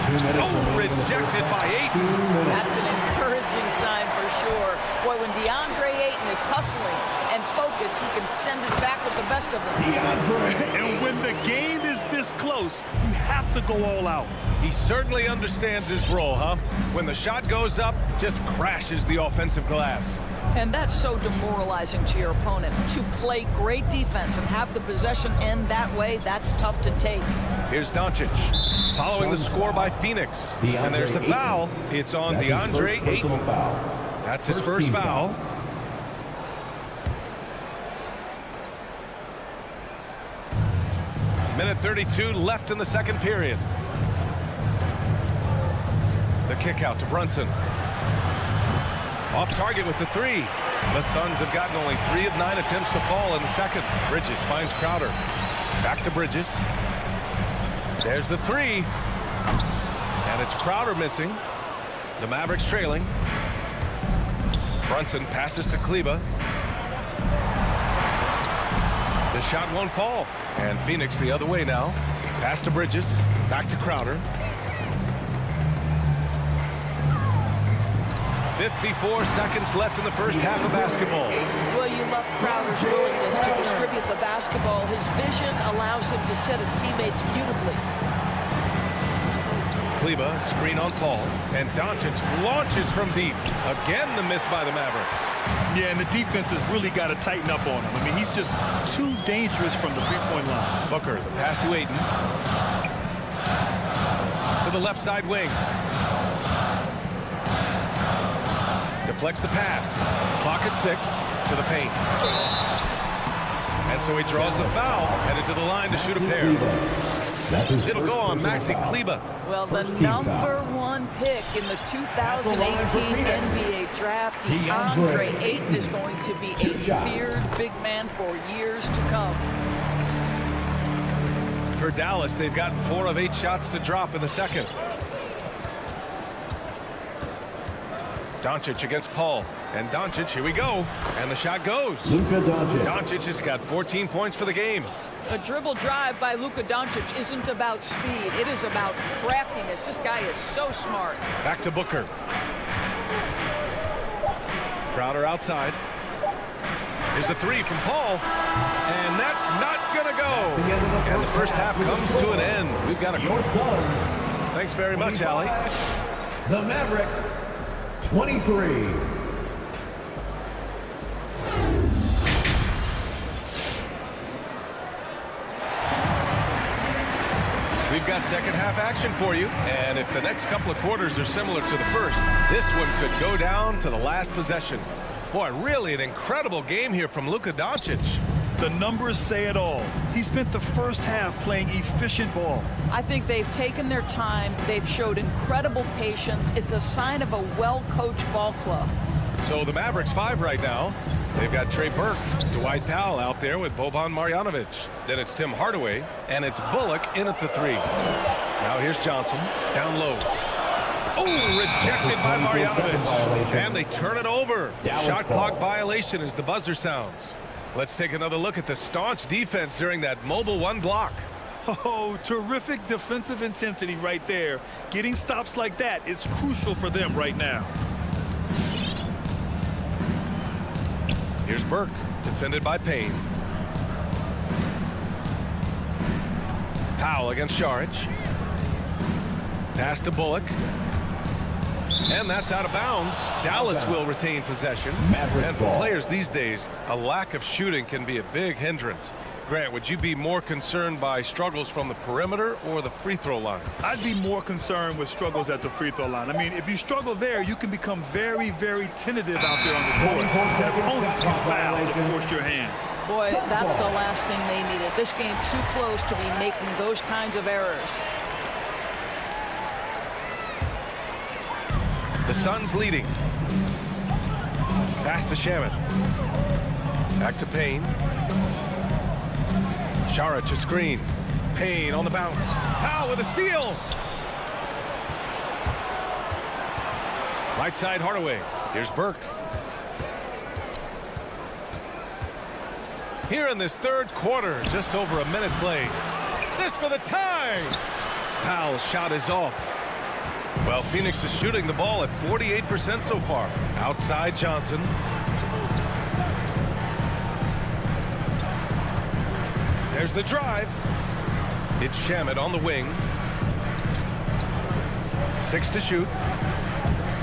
Speaker 6: Oh, rejected by Ayton.
Speaker 8: That's an encouraging sign for sure. Boy, when DeAndre Ayton is hustling and focused, he can send it back with the best of them.
Speaker 7: And when the game is this close, you have to go all out.
Speaker 6: He certainly understands his role, huh? When the shot goes up, just crashes the offensive glass.
Speaker 8: And that's so demoralizing to your opponent. To play great defense and have the possession end that way, that's tough to take.
Speaker 6: Here's Doncic. Following the score by Phoenix. And there's the foul. It's on DeAndre Ayton. That's his first foul. Minute 32 left in the second period. The kick out to Brunson. Off target with the 3. The Suns have gotten only 3 of 9 attempts to fall in the second. Bridges finds Crowder. Back to Bridges. There's the 3. And it's Crowder missing. The Mavericks trailing. Brunson passes to Kleber. The shot won't fall. And Phoenix the other way now. Pass to Bridges. Back to Crowder. 54 seconds left in the first half of basketball.
Speaker 8: Well, you love Crowder's willingness to distribute the basketball. His vision allows him to set his teammates beautifully.
Speaker 6: Kleber, screen on Paul, and Doncic launches from deep. Again, the miss by the Mavericks.
Speaker 7: Yeah, and the defense has really got to tighten up on him. I mean, he's just too dangerous from the three-point line.
Speaker 6: Booker, the pass to Ayton. To the left side wing. Deflects the pass. Clock at 6 to the paint. And so he draws the foul, headed to the line to shoot a pair. It'll go on Maxi Kleber.
Speaker 8: Well, the number 1 pick in the 2018 NBA draft, DeAndre Ayton, is going to be a feared big man for years to come.
Speaker 6: For Dallas, they've gotten 4 of 8 shots to drop in the second. Doncic against Paul. And Doncic, here we go. And the shot goes.
Speaker 4: Luka Doncic.
Speaker 6: Doncic has got 14 points for the game.
Speaker 8: A dribble drive by Luka Doncic isn't about speed. It is about craftiness. This guy is so smart.
Speaker 6: Back to Booker. Crowder outside. Here's a 3 from Paul. And that's not going to go. And the first half comes to an end. We've got a...
Speaker 4: Your Suns.
Speaker 6: Thanks very much, Allie.
Speaker 4: The Mavericks, 23.
Speaker 6: We've got second half action for you. And if the next couple of quarters are similar to the first, this one could go down to the last possession. Boy, really an incredible game here from Luka Doncic.
Speaker 7: The numbers say it all. He spent the first half playing efficient ball.
Speaker 8: I think they've taken their time. They've showed incredible patience. It's a sign of a well-coached ball club.
Speaker 6: So the Mavericks 5 right now. They've got Trey Burke, Dwight Powell out there with Boban Marjanovic. Then it's Tim Hardaway, and it's Bullock in at the 3. Now here's Johnson, down low. Oh, rejected by Marjanovic. And they turn it over. Shot clock violation as the buzzer sounds. Let's take another look at the staunch defense during that mobile 1 block.
Speaker 7: Oh, terrific defensive intensity right there. Getting stops like that is crucial for them right now.
Speaker 6: Here's Burke, defended by Payne. Powell against Šarić. Pass to Bullock. And that's out of bounds. Dallas will retain possession. And for players these days, a lack of shooting can be a big hindrance. Grant, would you be more concerned by struggles from the perimeter or the free throw line?
Speaker 7: I'd be more concerned with struggles at the free throw line. I mean, if you struggle there, you can become very, very tentative out there on the court. And opponents can foul to force your hand.
Speaker 8: Boy, that's the last thing they needed. This game too close to be making those kinds of errors.
Speaker 6: The Suns leading. Pass to Shamet. Back to Payne. Šarić a screen. Payne on the bounce. Powell with a steal. Right side Hardaway. Here's Burke. Here in this third quarter, just over a minute played. This for the tie. Powell's shot is off. Well, Phoenix is shooting the ball at 48% so far. Outside Johnson. There's the drive. It's Shamet on the wing. 6 to shoot.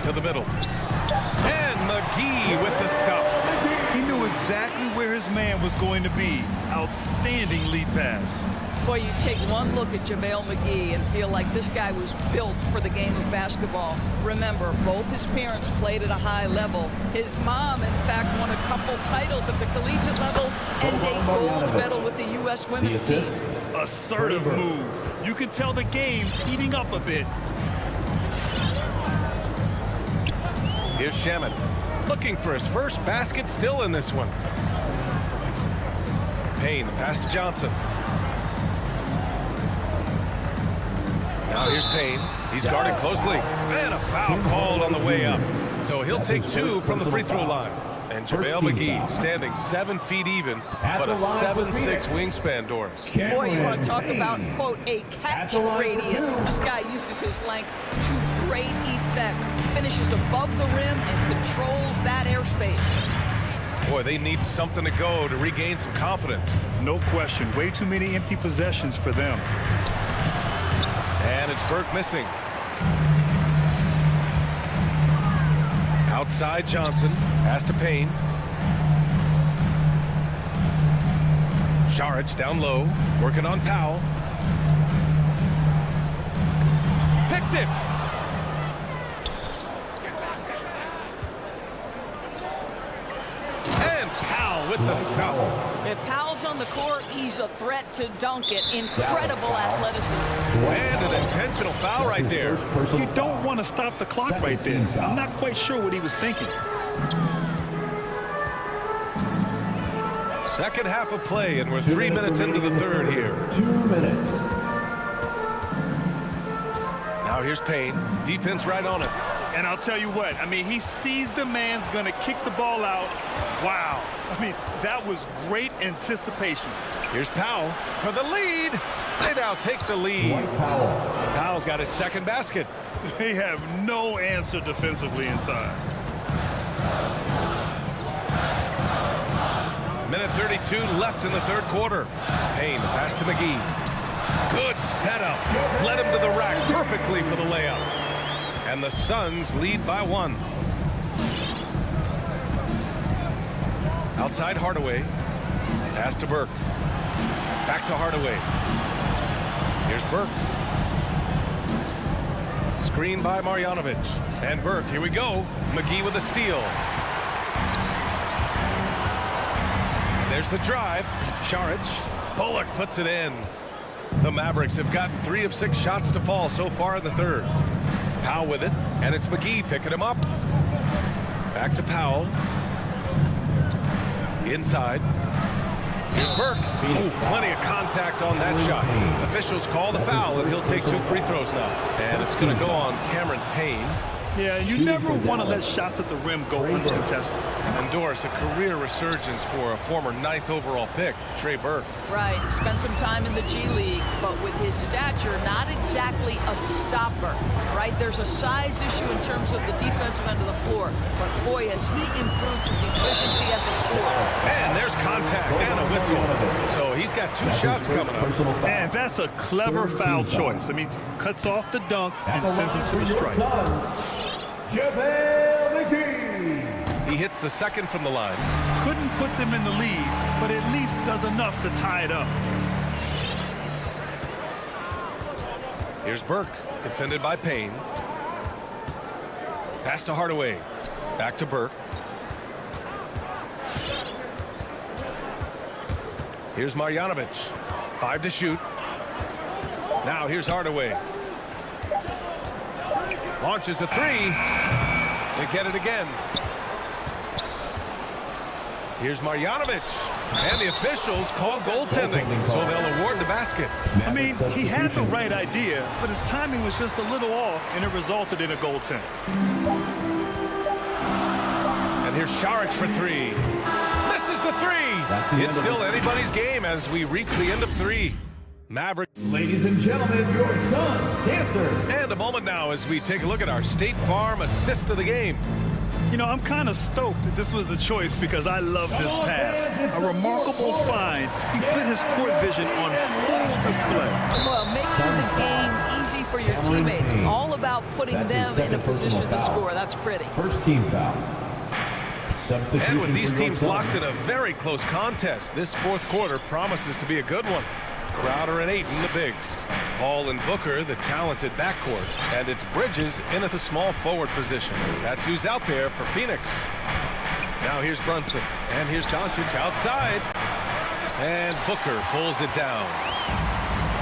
Speaker 6: To the middle. And McGee with the stuff.
Speaker 7: He knew exactly where his man was going to be. Outstanding lead pass.
Speaker 8: Boy, you take one look at JaVale McGee and feel like this guy was built for the game of basketball. Remember, both his parents played at a high level. His mom, in fact, won a couple titles at the collegiate level and a gold medal with the U.S. women's team.
Speaker 7: Assertive move. You can tell the game's heating up a bit.
Speaker 6: Here's Shamet, looking for his first basket, still in this one. Payne, the pass to Johnson. Now here's Payne. He's guarded closely. And a foul called on the way up. So he'll take 2 from the free throw line. And JaVale McGee standing 7 feet even, but a 7'6" wingspan, Doris.
Speaker 8: Boy, you want to talk about, quote, a catch radius. This guy uses his length to great effect. Finishes above the rim and controls that airspace.
Speaker 6: Boy, they need something to go to regain some confidence.
Speaker 7: No question. Way too many empty possessions for them.
Speaker 6: And it's Burke missing. Outside Johnson. Pass to Payne. Saric down low. Working on Powell. Picked it. And Powell with the stuff.
Speaker 8: If Powell's on the court, he's a threat to dunk it. Incredible athleticism.
Speaker 6: And an intentional foul right there.
Speaker 7: You don't want to stop the clock right there. I'm not quite sure what he was thinking.
Speaker 6: Second half of play, and we're 3 minutes into the third here.
Speaker 4: 2 minutes.
Speaker 6: Now here's Payne. Defense right on it.
Speaker 7: And I'll tell you what, I mean, he sees the man's going to kick the ball out. Wow. I mean, that was great anticipation.
Speaker 6: Here's Powell for the lead. They now take the lead. Powell's got his second basket.
Speaker 7: They have no answer defensively inside.
Speaker 6: Minute 32 left in the third quarter. Payne, pass to McGee. Good setup. Led him to the rack perfectly for the layup. And the Suns lead by 1. Outside Hardaway. Pass to Burke. Back to Hardaway. Here's Burke. Screen by Marjanovic. And Burke, here we go. McGee with a steal. There's the drive. Saric. Bullock puts it in. The Mavericks have gotten 3 of 6 shots to fall so far in the third. Powell with it, and it's McGee picking him up. Back to Powell. Inside. Here's Burke. Ooh, plenty of contact on that shot. Officials call the foul, and he'll take 2 free throws now. And it's going to go on Cameron Payne.
Speaker 7: Yeah, you never want to let shots at the rim go uncontested.
Speaker 6: And Doris, a career resurgence for a former 9th overall pick, Trey Burke.
Speaker 8: Right, spent some time in the G League, but with his stature, not exactly a stopper, right? There's a size issue in terms of the defensive end of the floor, but boy, has he improved his efficiency as a scorer.
Speaker 6: And there's contact and a whistle. So he's got 2 shots coming up.
Speaker 7: And that's a clever foul choice. I mean, cuts off the dunk and sends him to the strike.
Speaker 4: JaVale McGee.
Speaker 6: He hits the second from the line.
Speaker 7: Couldn't put them in the lead, but at least does enough to tie it up.
Speaker 6: Here's Burke, defended by Payne. Pass to Hardaway. Back to Burke. Here's Marjanovic. 5 to shoot. Now here's Hardaway. Launches a 3. They get it again. Here's Marjanovic. And the officials call goaltending, so they'll award the basket.
Speaker 7: I mean, he had the right idea, but his timing was just a little off, and it resulted in a goaltend.
Speaker 6: And here's Saric for 3. Misses the 3. It's still anybody's game as we reach the end of 3. Maverick.
Speaker 4: Ladies and gentlemen, your Suns dancer.
Speaker 6: And a moment now as we take a look at our State Farm assist of the game.
Speaker 7: You know, I'm kind of stoked that this was a choice because I love this pass. A remarkable find. He put his court vision on full display.
Speaker 8: Well, making the game easy for your teammates. All about putting them in a position to score. That's pretty.
Speaker 4: First team foul.
Speaker 6: And with these teams locked in a very close contest, this fourth quarter promises to be a good one. Crowder and Ayton, the bigs. Paul and Booker, the talented backcourt. And it's Bridges in at the small forward position. That's who's out there for Phoenix. Now here's Brunson. And here's Doncic outside. And Booker pulls it down.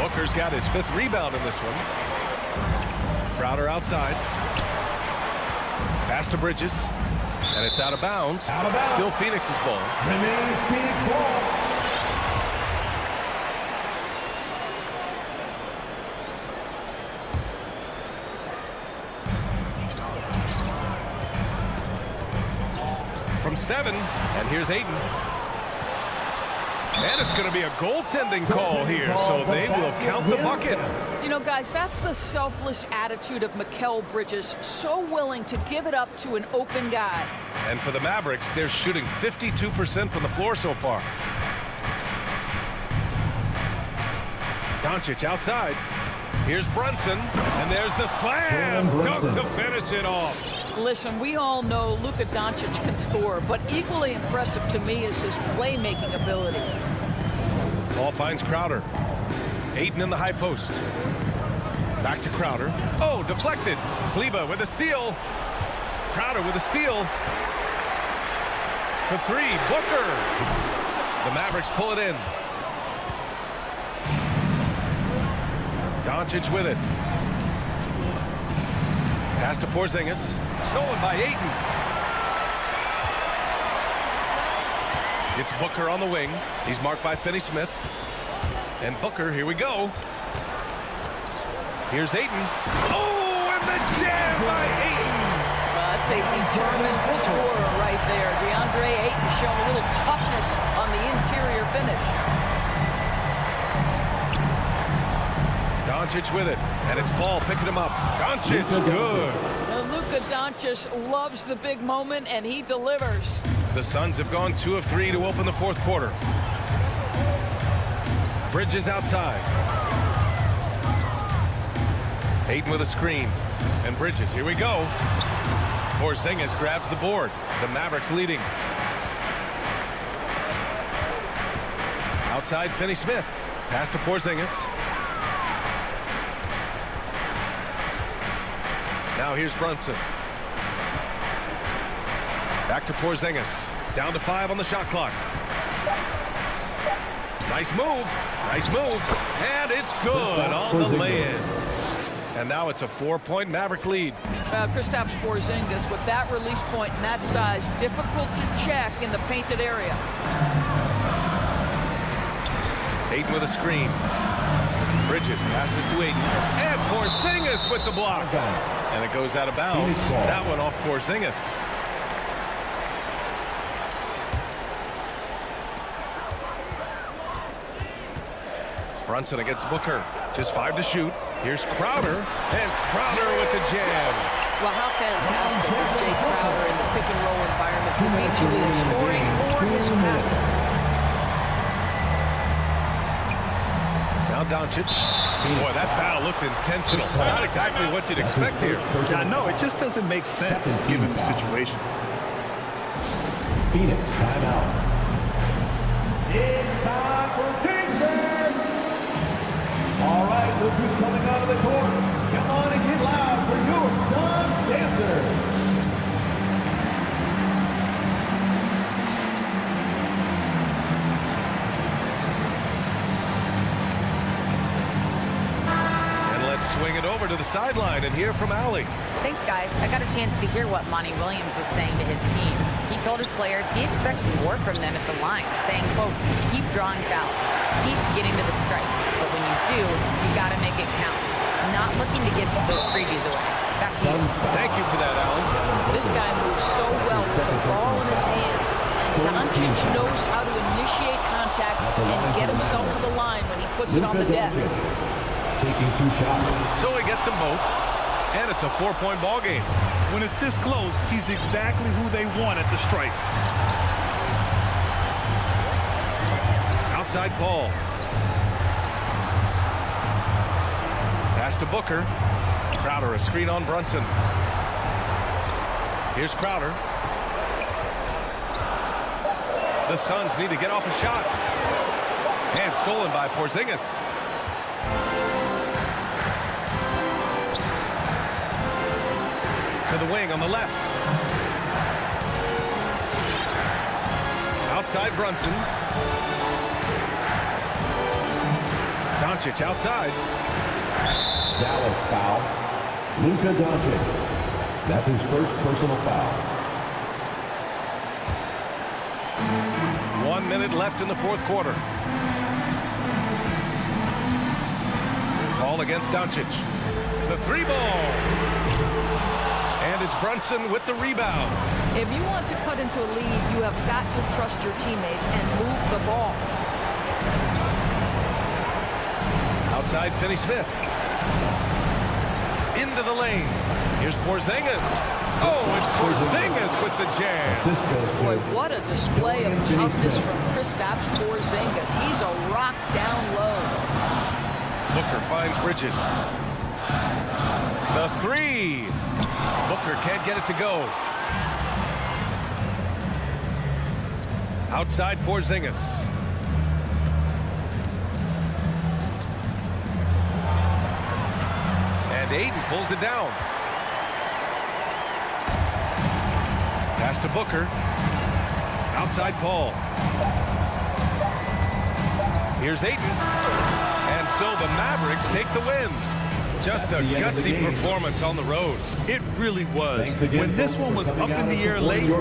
Speaker 6: Booker's got his 5th rebound in this one. Crowder outside. Pass to Bridges. And it's out of bounds. Still Phoenix's ball.
Speaker 4: Remains Phoenix ball.
Speaker 6: From 7, and here's Ayton. And it's going to be a goaltending call here, so they will count the bucket.
Speaker 8: You know, guys, that's the selfless attitude of Mikal Bridges, so willing to give it up to an open guy.
Speaker 6: And for the Mavericks, they're shooting 52% from the floor so far. Doncic outside. Here's Brunson, and there's the slam dunk to finish it off.
Speaker 8: Listen, we all know Luka Doncic can score, but equally impressive to me is his playmaking ability.
Speaker 6: Ball finds Crowder. Ayton in the high post. Back to Crowder. Oh, deflected. Kleber with a steal. Crowder with a steal. For three, Booker. The Mavericks pull it in. Doncic with it. Pass to Porzingis. Stolen by Ayton. It's Booker on the wing. He's marked by Finney-Smith. And Booker, here we go. Here's Ayton. Oh, and the jam by Ayton.
Speaker 8: That's a determined scorer right there. DeAndre Ayton showing a little toughness on the interior finish.
Speaker 6: Doncic with it, and it's Paul picking him up. Doncic, good.
Speaker 8: Luka Doncic loves the big moment, and he delivers.
Speaker 6: The Suns have gone 2 of 3 to open the fourth quarter. Bridges outside. Ayton with a screen, and Bridges, here we go. Porzingis grabs the board. The Mavericks leading. Outside, Finney-Smith. Pass to Porzingis. Now here's Brunson. Back to Porzingis. Down to 5 on the shot clock. Nice move. Nice move. And it's good on the lay-in. And now it's a 4-point Maverick lead.
Speaker 8: Kristaps Porzingis with that release point and that size, difficult to check in the painted area.
Speaker 6: Ayton with a screen. Bridges passes to Ayton. And Porzingis with the block. And it goes out of bounds. That one off Porzingis. Brunson against Booker. Just 5 to shoot. Here's Crowder. And Crowder with the jam.
Speaker 8: Well, how fantastic is Jay Crowder in the pick and roll environment to be either scoring or his passing.
Speaker 6: Now Doncic. Boy, that foul looked intentional. Not exactly what you'd expect here.
Speaker 7: Yeah, no, it just doesn't make sense given the situation.
Speaker 4: Phoenix timeout. It's time for Jason. All right, look who's coming out of the court. Come on and get loud for your Suns dancer.
Speaker 6: Swing it over to the sideline and hear from Allie.
Speaker 10: Thanks, guys. I got a chance to hear what Monty Williams was saying to his team. He told his players he expects more from them at the line, saying, quote, keep drawing fouls, keep getting to the stripe. But when you do, you got to make it count. Not looking to give those freebies away. Back to you.
Speaker 6: Thank you for that, Allie.
Speaker 8: This guy moves so well with the ball in his hands. Doncic knows how to initiate contact and get himself to the line when he puts it on the deck.
Speaker 4: Taking 2 shots.
Speaker 6: So he gets them both, and it's a 4-point ball game.
Speaker 7: When it's this close, he's exactly who they want at the stripe.
Speaker 6: Outside Paul. Pass to Booker. Crowder, a screen on Brunson. Here's Crowder. The Suns need to get off a shot. And stolen by Porzingis. To the wing on the left. Outside Brunson. Doncic outside.
Speaker 4: Dallas foul. Luka Doncic. That's his first personal foul.
Speaker 6: 1 minute left in the fourth quarter. Ball against Doncic. The 3-ball. And it's Brunson with the rebound.
Speaker 8: If you want to cut into a lead, you have got to trust your teammates and move the ball.
Speaker 6: Outside Finney-Smith. Into the lane. Here's Porzingis. Oh, it's Porzingis with the jam.
Speaker 8: Boy, what a display of toughness from Kristaps Porzingis. He's a rock down low.
Speaker 6: Booker finds Bridges. The three. Booker can't get it to go. Outside Porzingis. And Ayton pulls it down. Pass to Booker. Outside Paul. Here's Ayton. And so the Mavericks take the win. Just a gutsy performance on the road.
Speaker 7: It really was. When this one was up in the air late,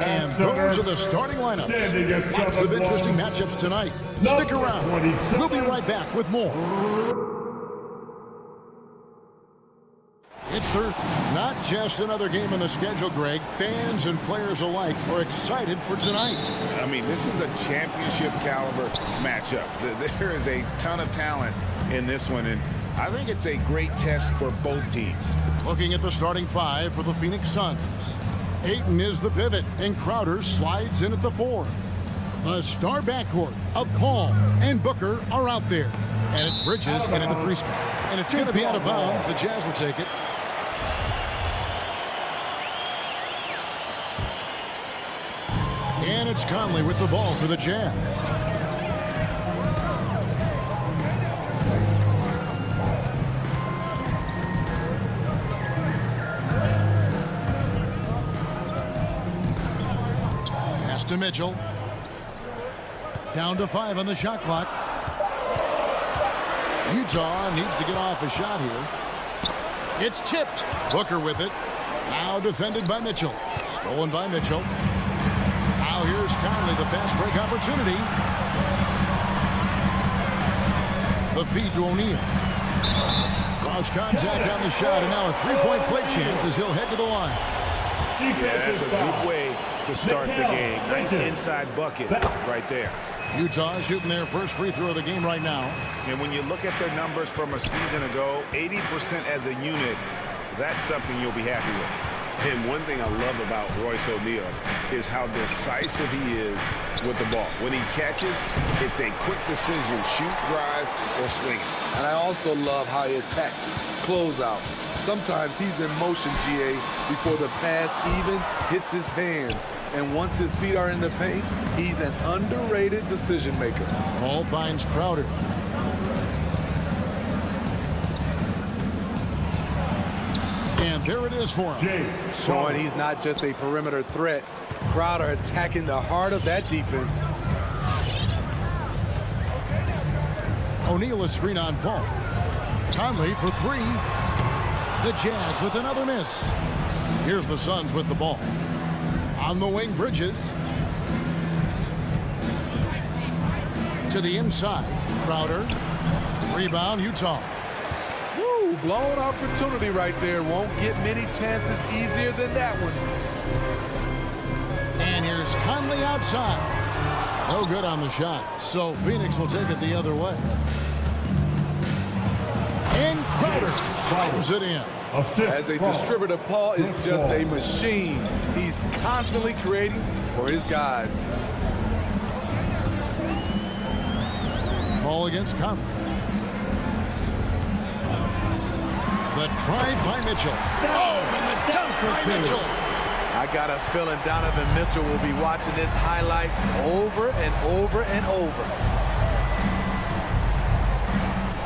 Speaker 1: And those are the starting lineups. Lots of interesting matchups tonight. Stick around. We'll be right back with more. It's Thursday. Not just another game on the schedule, Greg. Fans and players alike are excited for tonight.
Speaker 3: I mean, this is a championship caliber matchup. There is a ton of talent in this one, and I think it's a great test for both teams.
Speaker 1: Looking at the starting five for the Phoenix Suns. Ayton is the pivot, and Crowder slides in at the 4. A star backcourt of Paul and Booker are out there. And it's Bridges in at the 3 spot. And it's going to be out of bounds. The Jazz will take it. And it's Conley with the ball for the Jazz. Pass to Mitchell. Down to 5 on the shot clock. Utah needs to get off a shot here. It's tipped. Booker with it. Now defended by Mitchell. Stolen by Mitchell. Now here's Conley, the fast break opportunity. The feed to O'Neal. Cross contact on the shot, and now a 3-point play chance as he'll head to the line.
Speaker 3: Yeah, that's a good way to start the game. Nice inside bucket right there.
Speaker 1: Utah shooting their first free throw of the game right now.
Speaker 3: And when you look at their numbers from a season ago, 80% as a unit, that's something you'll be happy with.
Speaker 11: And one thing I love about Royce O'Neal is how decisive he is with the ball. When he catches, it's a quick decision, shoot, drive, or swing.
Speaker 12: And I also love how he attacks closeout. Sometimes he's in motion, GA, before the pass even hits his hands. And once his feet are in the paint, he's an underrated decision maker.
Speaker 1: Paul finds Crowder. And there it is for him.
Speaker 12: Showing he's not just a perimeter threat. Crowder attacking the heart of that defense.
Speaker 1: O'Neal a screen on Paul. Conley for 3. The Jazz with another miss. Here's the Suns with the ball. On the wing, Bridges. To the inside. Crowder. Rebound, Utah.
Speaker 12: Woo, blown opportunity right there. Won't get many chances easier than that one.
Speaker 1: And here's Conley outside. No good on the shot. So Phoenix will take it the other way. And Crowder fires it in.
Speaker 12: As a distributor, Paul is just a machine. He's constantly creating for his guys.
Speaker 1: Paul against Conley. The drive by Mitchell. Oh, and the dunk by Mitchell.
Speaker 12: I got a feeling Donovan Mitchell will be watching this highlight over and over and over.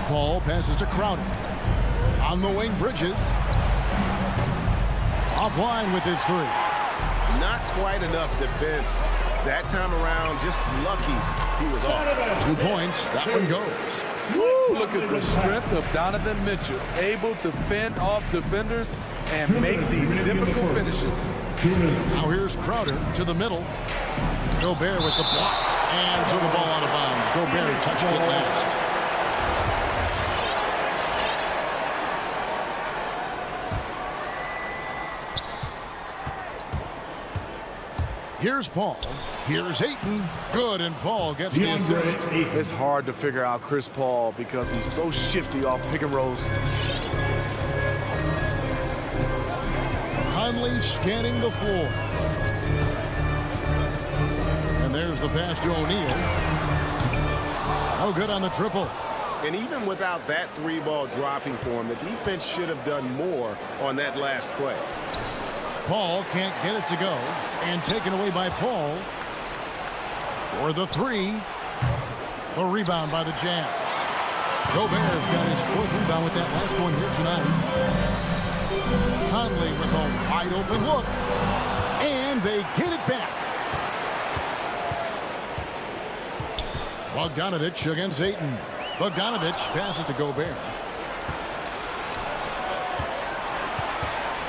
Speaker 1: Paul passes to Crowder. On the wing, Bridges. Offline with his 3.
Speaker 11: Not quite enough defense. That time around, just lucky he was off.
Speaker 1: 2 points. That one goes.
Speaker 12: Woo, look at the strength of Donovan Mitchell. Able to fend off defenders and make these difficult finishes.
Speaker 1: Now here's Crowder to the middle. Gobert with the block. And so the ball out of bounds. Gobert touched it last. Here's Paul. Here's Ayton. Good, and Paul gets the assist.
Speaker 12: It's hard to figure out Chris Paul because he's so shifty off pick and rolls.
Speaker 1: Conley scanning the floor. And there's the pass to O'Neal. No good on the triple.
Speaker 11: And even without that 3-ball dropping for him, the defense should have done more on that last play.
Speaker 1: Paul can't get it to go. And taken away by Paul. For the 3. The rebound by the Jazz. Gobert's got his 4th rebound with that last one here tonight. Conley with a wide open look. And they get it back. Bogdanovich against Ayton. Bogdanovich passes to Gobert.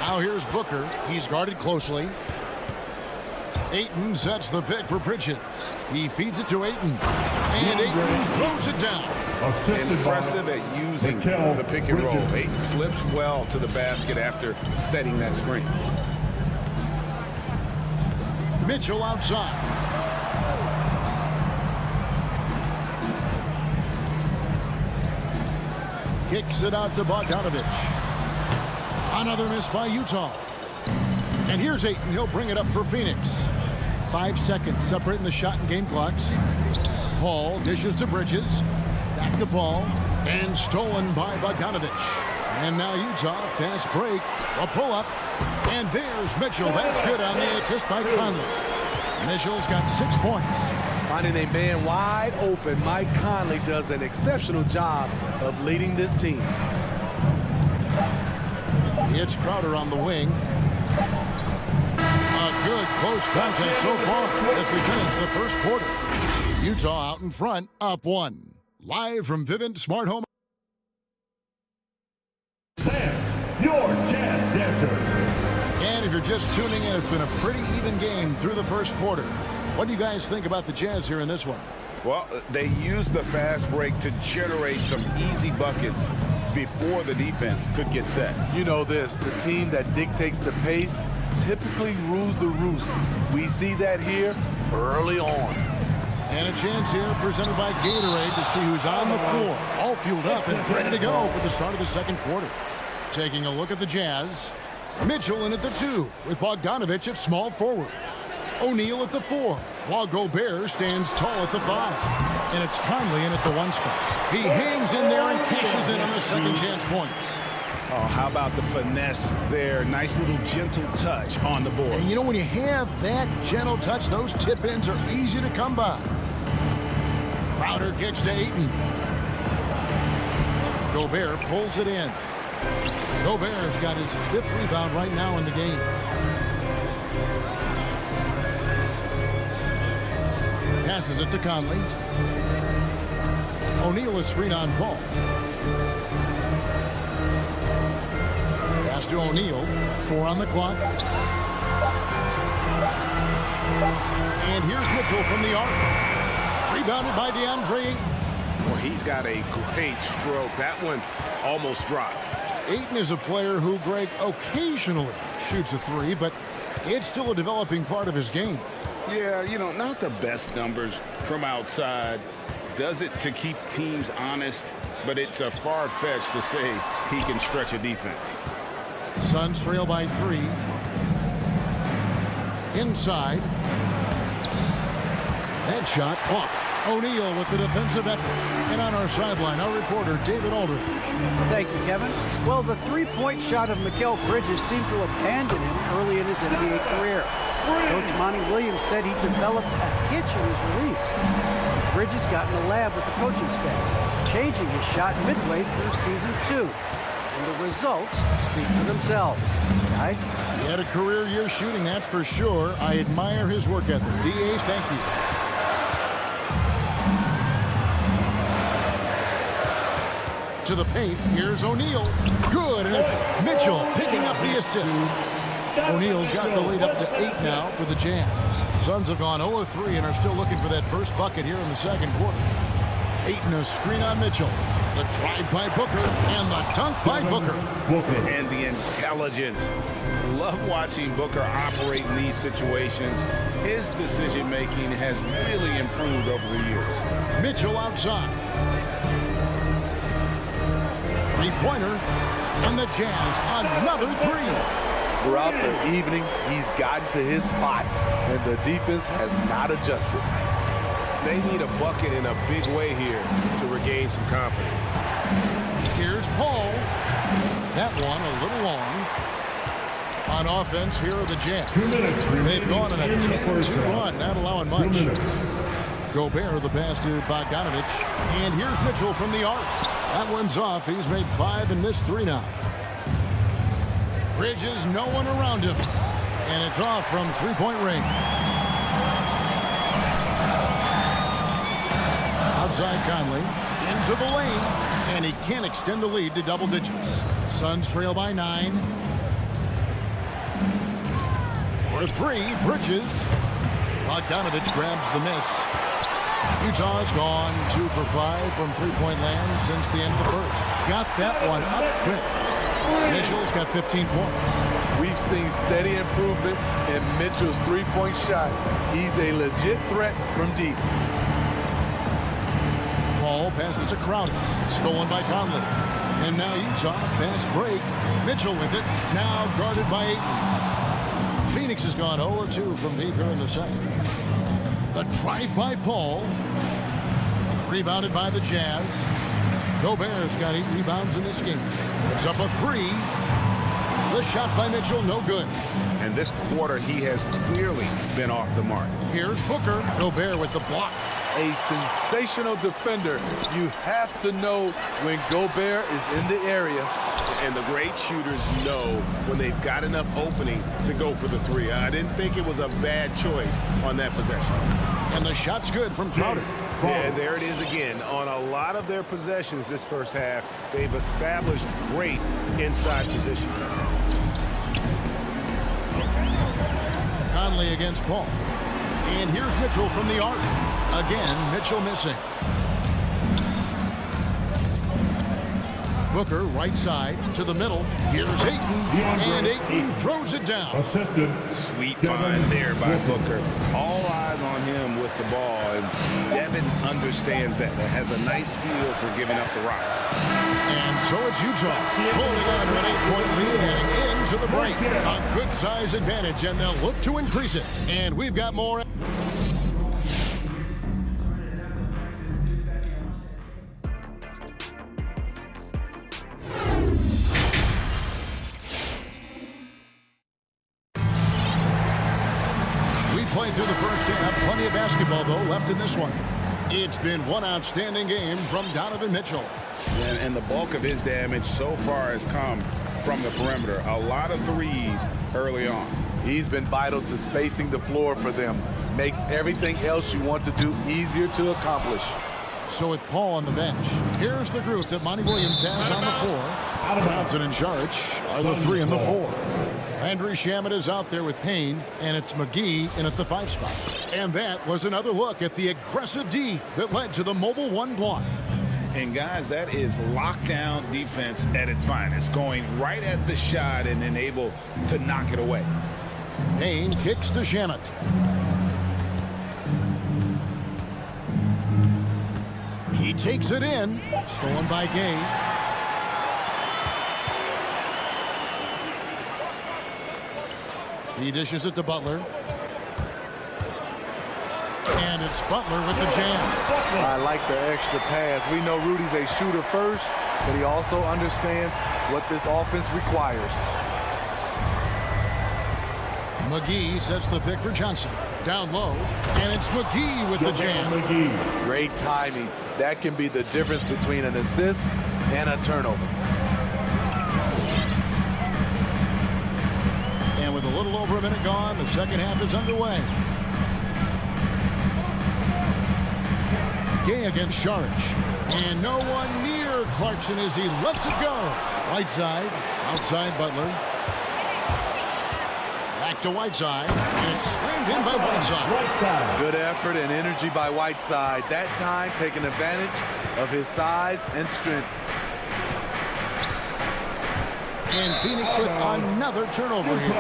Speaker 1: Now here's Booker. He's guarded closely. Ayton sets the pick for Bridges. He feeds it to Ayton. And Ayton throws it down.
Speaker 3: Impressive at using the pick and roll. Ayton slips well to the basket after setting that screen.
Speaker 1: Mitchell outside. Kicks it out to Bogdanovich. Another miss by Utah. And here's Ayton. He'll bring it up for Phoenix. 5 seconds separating the shot and game clocks. Paul dishes to Bridges. Back to Paul. And stolen by Bogdanovich. And now Utah, fast break. A pull-up. And there's Mitchell. That's good on the assist by Conley. Mitchell's got 6 points.
Speaker 12: Finding a man wide open, Mike Conley does an exceptional job of leading this team.
Speaker 1: It's Crowder on the wing. A good close contest so far as we finish the first quarter. Utah out in front, up 1. Live from Vivint Smart Home.
Speaker 4: Your Jazz Dancer.
Speaker 1: And if you're just tuning in, it's been a pretty even game through the first quarter. What do you guys think about the Jazz here in this one?
Speaker 11: Well, they used the fast break to generate some easy buckets before the defense could get set.
Speaker 12: You know this, the team that dictates the pace typically rules the roost. We see that here early on.
Speaker 1: And a chance here presented by Gatorade to see who's on the floor. All fueled up and ready to go for the start of the second quarter. Taking a look at the Jazz. Mitchell in at the 2 with Bogdanovich at small forward. O'Neal at the 4, while Gobert stands tall at the 5. And it's Conley in at the 1 spot. He hangs in there and cashes in on the second chance points.
Speaker 11: Oh, how about the finesse there? Nice little gentle touch on the board.
Speaker 1: And you know, when you have that gentle touch, those tip-ins are easy to come by. Crowder kicks to Ayton. Gobert pulls it in. Gobert's got his 5th rebound right now in the game. Passes it to Conley. O'Neal is screen on Paul. Pass to O'Neal. 4 on the clock. And here's Mitchell from the arc. Rebounded by DeAndre Ayton.
Speaker 11: Well, he's got a great stroke. That one almost dropped.
Speaker 1: Ayton is a player who, Greg, occasionally shoots a 3, but it's still a developing part of his game.
Speaker 11: Yeah, you know, not the best numbers from outside. Does it to keep teams honest, but it's a far-fetched to say he can stretch a defense.
Speaker 1: Suns trail by 3. Inside. That shot off. O'Neal with the defensive effort. And on our sideline, our reporter, David Aldridge.
Speaker 5: Thank you, Kevin. Well, the three-point shot of Mikal Bridges seemed to abandon him early in his NBA career. Coach Monty Williams said he developed a hitch in his release. Bridges got in the lab with the coaching staff, changing his shot midway through season 2. And the results speak for themselves. Guys?
Speaker 1: He had a career year shooting, that's for sure. I admire his work ethic. D.A., thank you. To the paint, here's O'Neal. Good, and it's Mitchell picking up the assist. O'Neal's got the lead up to 8 now for the Jazz. Suns have gone 0-3 and are still looking for that first bucket here in the second quarter. Ayton a screen on Mitchell. The drive by Booker and the dunk by Booker.
Speaker 11: And the intelligence. Love watching Booker operate in these situations. His decision-making has really improved over the years.
Speaker 1: Mitchell outside. Three-pointer, and the Jazz another 3.
Speaker 12: Throughout the evening, he's gotten to his spots, and the defense has not adjusted.
Speaker 11: They need a bucket in a big way here to regain some confidence.
Speaker 1: Here's Paul. That one a little long. On offense, here are the Jazz. They've gone on a 10-2 run, not allowing much. Gobert, the pass to Bogdanovich. And here's Mitchell from the arc. That one's off. He's made 5 and missed 3 now. Bridges, no one around him. And it's off from three-point range. Outside Conley. Into the lane. And he can't extend the lead to double digits. Suns trail by 9. For 3, Bridges. Bogdanovich grabs the miss. Utah's gone 2 for 5 from three-point land since the end of the first. Got that one up quick. Mitchell's got 15 points.
Speaker 12: We've seen steady improvement in Mitchell's three-point shot. He's a legit threat from deep.
Speaker 1: Paul passes to Crowder. Stolen by Conley. And now Utah, fast break. Mitchell with it. Now guarded by Ayton. Phoenix has gone 0-2 from deep here in the second. The drive by Paul. Rebounded by the Jazz. Gobert's got 8 rebounds in this game. It's up a 3. The shot by Mitchell, no good.
Speaker 11: And this quarter, he has clearly been off the mark.
Speaker 1: Here's Booker. Gobert with the block.
Speaker 12: A sensational defender. You have to know when Gobert is in the area.
Speaker 11: And the great shooters know when they've got enough opening to go for the 3. I didn't think it was a bad choice on that possession.
Speaker 1: And the shot's good from Crowder.
Speaker 11: Yeah, there it is again. On a lot of their possessions this first half, they've established great inside position.
Speaker 1: Conley against Paul. And here's Mitchell from the arc. Again, Mitchell missing. Booker, right side, to the middle. Here's Ayton, and Ayton throws it down.
Speaker 11: Sweet find there by Booker. All eyes on him with the ball, and Devin understands that. Has a nice feel for giving up the rock.
Speaker 1: And so it's Utah, holding on to an 8-point lead heading into the break. A good size advantage, and they'll look to increase it. And we've got more. Played through the first half. Plenty of basketball, though, left in this one. It's been one outstanding game from Donovan Mitchell.
Speaker 11: And the bulk of his damage so far has come from the perimeter. A lot of threes early on.
Speaker 12: He's been vital to spacing the floor for them. Makes everything else you want to do easier to accomplish.
Speaker 1: So with Paul on the bench, here's the group that Monty Williams has on the floor. Brownson and Saric are the 3 and the 4. Landry Shamet is out there with Payne, and it's McGee in at the 5 spot. And that was another look at the aggressive D that led to the mobile 1 block.
Speaker 11: And guys, that is lockdown defense at its finest, going right at the shot and then able to knock it away.
Speaker 1: Payne kicks to Shamet. He takes it in, stolen by Gay. He dishes it to Butler. And it's Butler with the jam.
Speaker 12: I like the extra pass. We know Rudy's a shooter first, but he also understands what this offense requires.
Speaker 1: McGee sets the pick for Johnson. Down low, and it's McGee with the jam.
Speaker 12: Great timing. That can be the difference between an assist and a turnover.
Speaker 1: And with a little over a minute gone, the second half is underway. Gay against Saric. And no one near Clarkson as he lets it go. Whiteside, outside Butler. Back to Whiteside, and it's slammed in by Whiteside.
Speaker 12: Good effort and energy by Whiteside. That time taking advantage of his size and strength.
Speaker 1: And Phoenix with another turnover here.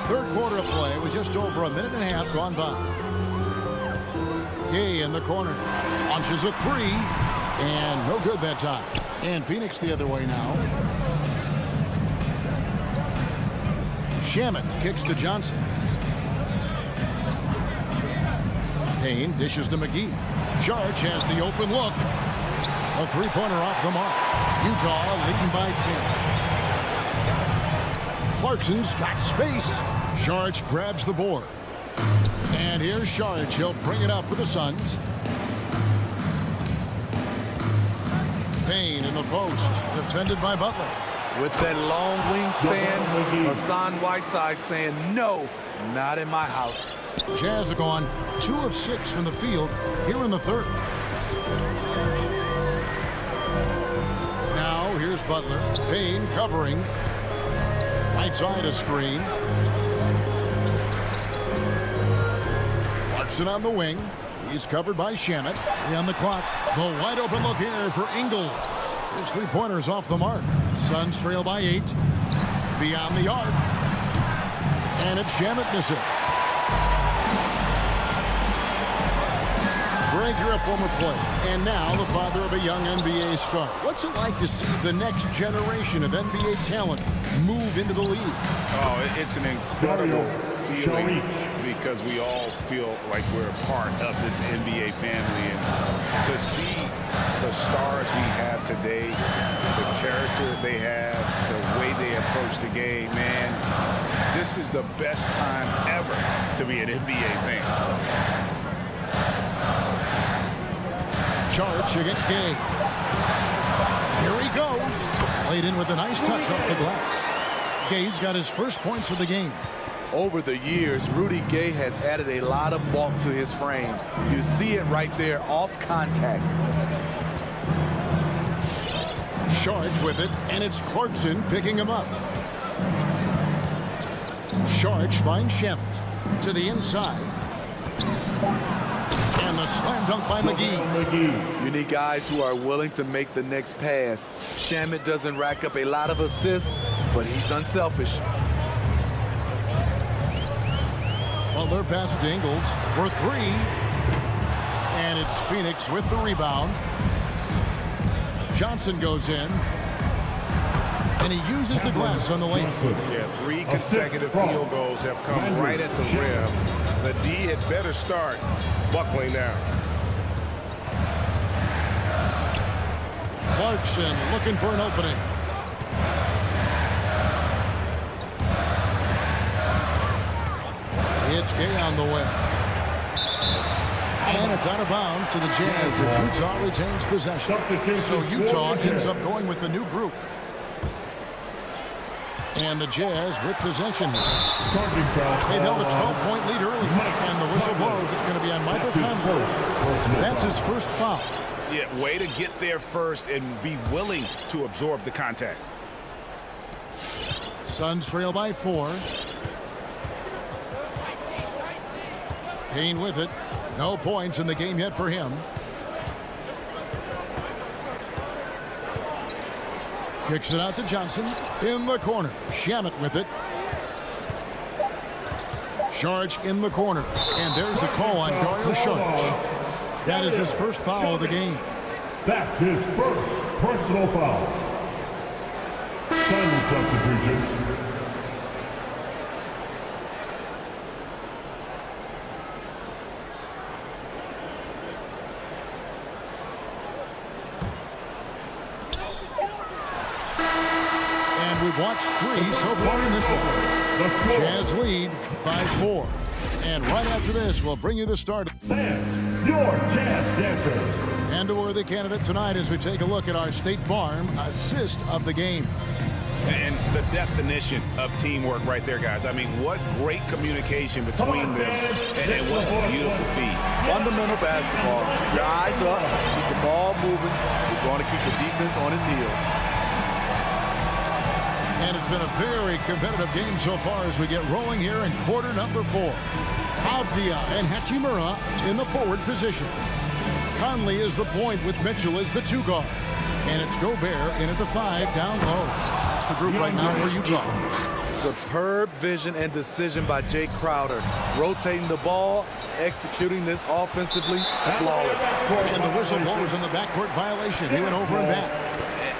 Speaker 1: Third quarter of play with just over a minute and a half gone by. Gay in the corner. Launches a 3. And no good that time. And Phoenix the other way now. Shamet kicks to Johnson. Payne dishes to McGee. Saric has the open look. A 3-pointer off the mark. Utah leading by 10. Clarkson's got space. Saric grabs the board. And here's Saric. He'll bring it up for the Suns. Payne in the post, defended by Butler.
Speaker 12: With that long wingspan, Hassan Whiteside saying, no, not in my house.
Speaker 1: Jazz have gone 2 of 6 from the field here in the third. Now here's Butler. Payne covering. Right side a screen. Clarkson on the wing. He's covered by Shamet. 3 on the clock. The wide open look here for Ingles. His 3-pointer's off the mark. Suns trail by 8. Beyond the arc. And it's Shamet missing. Greg, you're a former player. And now the father of a young NBA star. What's it like to see the next generation of NBA talent move into the league?
Speaker 11: Oh, it's an incredible feeling because we all feel like we're a part of this NBA family. And to see the stars we have today, the character they have, the way they approach the game, man, this is the best time ever to be an NBA fan.
Speaker 1: Charge against Gay. Here he goes. Played in with a nice touch off the glass. Gay's got his first points of the game.
Speaker 12: Over the years, Rudy Gay has added a lot of bulk to his frame. You see it right there off contact.
Speaker 1: Sharge with it, and it's Clarkson picking him up. Sharge finds Shamet to the inside. And the slam dunk by McGee.
Speaker 12: You need guys who are willing to make the next pass. Shamet doesn't rack up a lot of assists, but he's unselfish.
Speaker 1: Butler passes to Ingles for three. And it's Phoenix with the rebound. Johnson goes in. And he uses the glass on the lane.
Speaker 11: Yeah, 3 consecutive field goals have come right at the rim. The D had better start buckling down.
Speaker 1: Clarkson looking for an opening. It's Gay on the way. And it's out of bounds to the Jazz as Utah retains possession. So Utah ends up going with the new group. And the Jazz with possession. They've held a 12-point lead early. And the whistle blows. It's going to be on Michael Conley. That's his first foul.
Speaker 11: Yeah, way to get there first and be willing to absorb the contact.
Speaker 1: Suns trail by 4. Payne with it. No points in the game yet for him. Kicks it out to Johnson in the corner. Shamet with it. Sharge in the corner. And there's the call on Dario Sharge. That is his first foul of the game.
Speaker 4: That's his first personal foul. Sun substitutions.
Speaker 1: We've watched 3 so far in this one. Jazz lead by 4. And right after this, we'll bring you the start.
Speaker 4: Your Jazz Dancer.
Speaker 1: And a worthy candidate tonight as we take a look at our State Farm assist of the game.
Speaker 11: And the definition of teamwork right there, guys. I mean, what great communication between them and what a beautiful feed.
Speaker 12: Fundamental basketball. Your eyes up, keep the ball moving. You're going to keep the defense on its heels.
Speaker 1: And it's been a very competitive game so far as we get rolling here in quarter number 4. Avdia and Hachimura in the forward positions. Conley is the point with Mitchell as the 2 guard. And it's Gobert in at the 5 down low. That's the group right now for Utah.
Speaker 12: Superb vision and decision by Jay Crowder. Rotating the ball, executing this offensively, flawless.
Speaker 1: And the whistle blows in the backcourt violation. He went over and back.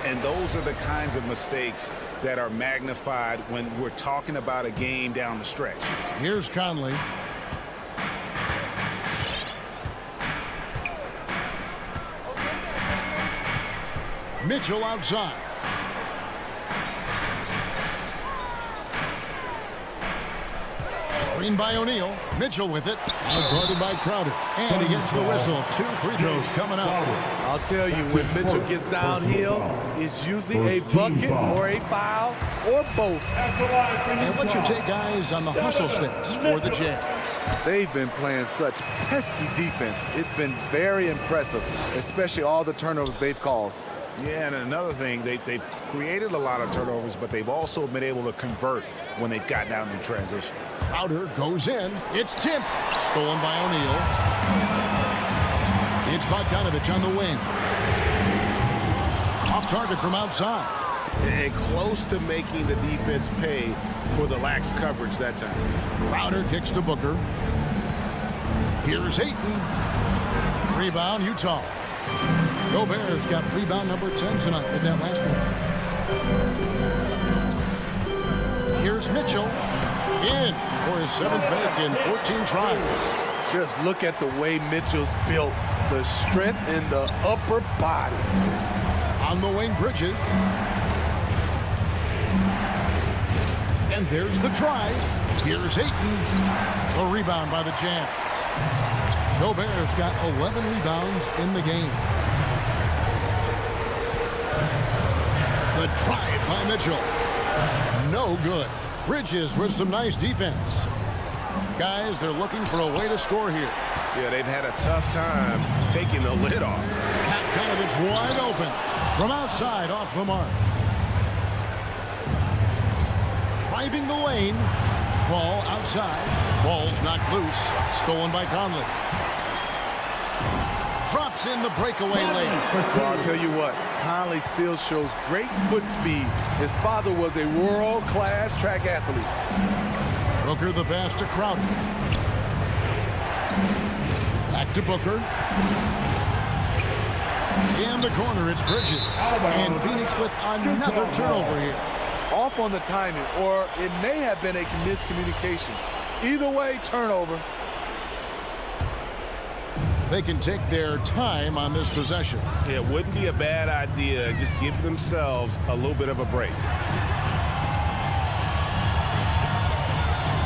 Speaker 11: And those are the kinds of mistakes that are magnified when we're talking about a game down the stretch.
Speaker 1: Here's Conley. Mitchell outside. Screen by O'Neal. Mitchell with it. Guarded by Crowder. And he gets the whistle. 2 free throws coming up.
Speaker 12: I'll tell you, when Mitchell gets downhill, it's usually a bucket or a foul or both.
Speaker 1: And what's your take, guys, on the hustle stats for the Jazz?
Speaker 12: They've been playing such pesky defense. It's been very impressive, especially all the turnovers they've caused.
Speaker 11: Yeah, and another thing, they've created a lot of turnovers, but they've also been able to convert when they've gotten out in transition.
Speaker 1: Crowder goes in. It's tipped. Stolen by O'Neal. It's Bogdanovich on the wing. Off target from outside.
Speaker 11: And close to making the defense pay for the lax coverage that time.
Speaker 1: Crowder kicks to Booker. Here's Ayton. Rebound, Utah. Gobert's got rebound number 10 tonight with that last one. Here's Mitchell in for his 7th make in 14 tries.
Speaker 12: Just look at the way Mitchell's built. The strength in the upper body.
Speaker 1: On the wing, Bridges. And there's the drive. Here's Ayton. A rebound by the Jazz. Gobert's got 11 rebounds in the game. The drive by Mitchell. No good. Bridges with some nice defense. Guys, they're looking for a way to score here.
Speaker 3: Yeah, they've had a tough time taking the lid off.
Speaker 1: Bogdanovich wide open from outside off the mark. Driving the lane. Ball outside. Ball's knocked loose. Stolen by Conley. Drops in the breakaway lane.
Speaker 12: Well, I'll tell you what, Conley still shows great foot speed. His father was a world-class track athlete.
Speaker 1: Booker the pass to Crowder. Back to Booker. In the corner, it's Bridges. And Phoenix with another turnover here.
Speaker 12: Off on the timing, or it may have been a miscommunication. Either way, turnover.
Speaker 1: They can take their time on this possession.
Speaker 3: It wouldn't be a bad idea. Just give themselves a little bit of a break.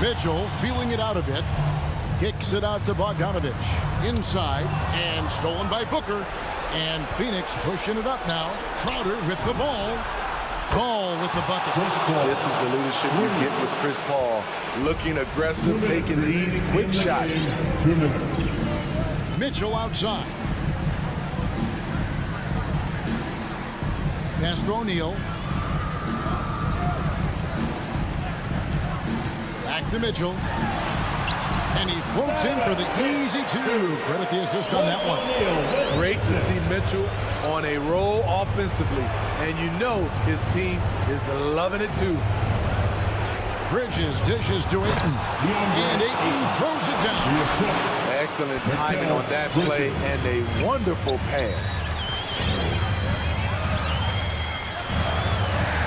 Speaker 1: Mitchell feeling it out a bit. Kicks it out to Bogdanovich. Inside and stolen by Booker. And Phoenix pushing it up now. Crowder with the ball. Paul with the bucket.
Speaker 12: This is the leadership you get with Chris Paul. Looking aggressive, taking these quick shots.
Speaker 1: Mitchell outside. Pass to O'Neal. Back to Mitchell. And he floats in for the easy two. Credit the assist on that one.
Speaker 12: Great to see Mitchell on a roll offensively. And you know his team is loving it too.
Speaker 1: Bridges dishes to Ayton. And Ayton throws it down.
Speaker 12: Excellent timing on that play and a wonderful pass.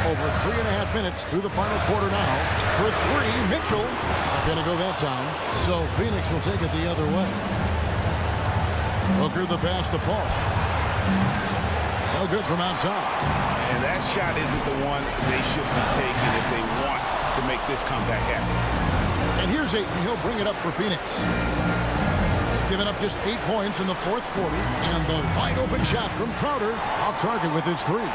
Speaker 1: Over 3.5 minutes through the final quarter now. For three, Mitchell. Not going to go that time. So Phoenix will take it the other way. Booker the pass to Paul. No good from outside.
Speaker 3: And that shot isn't the one they should be taking if they want to make this comeback happen.
Speaker 1: And here's Ayton. He'll bring it up for Phoenix. Giving up just 8 points in the fourth quarter. And the wide open shot from Crowder off target with his three.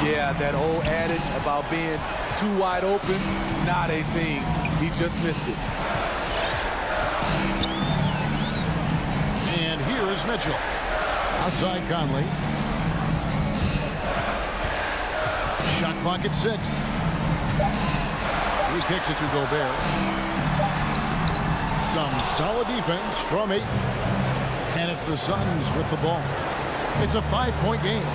Speaker 12: Yeah, that old adage about being too wide open, not a thing. He just missed it.
Speaker 1: And here is Mitchell. Outside Conley. Shot clock at 6. He kicks it to Gobert. Some solid defense from Ayton. And it's the Suns with the ball. It's a 5-point game.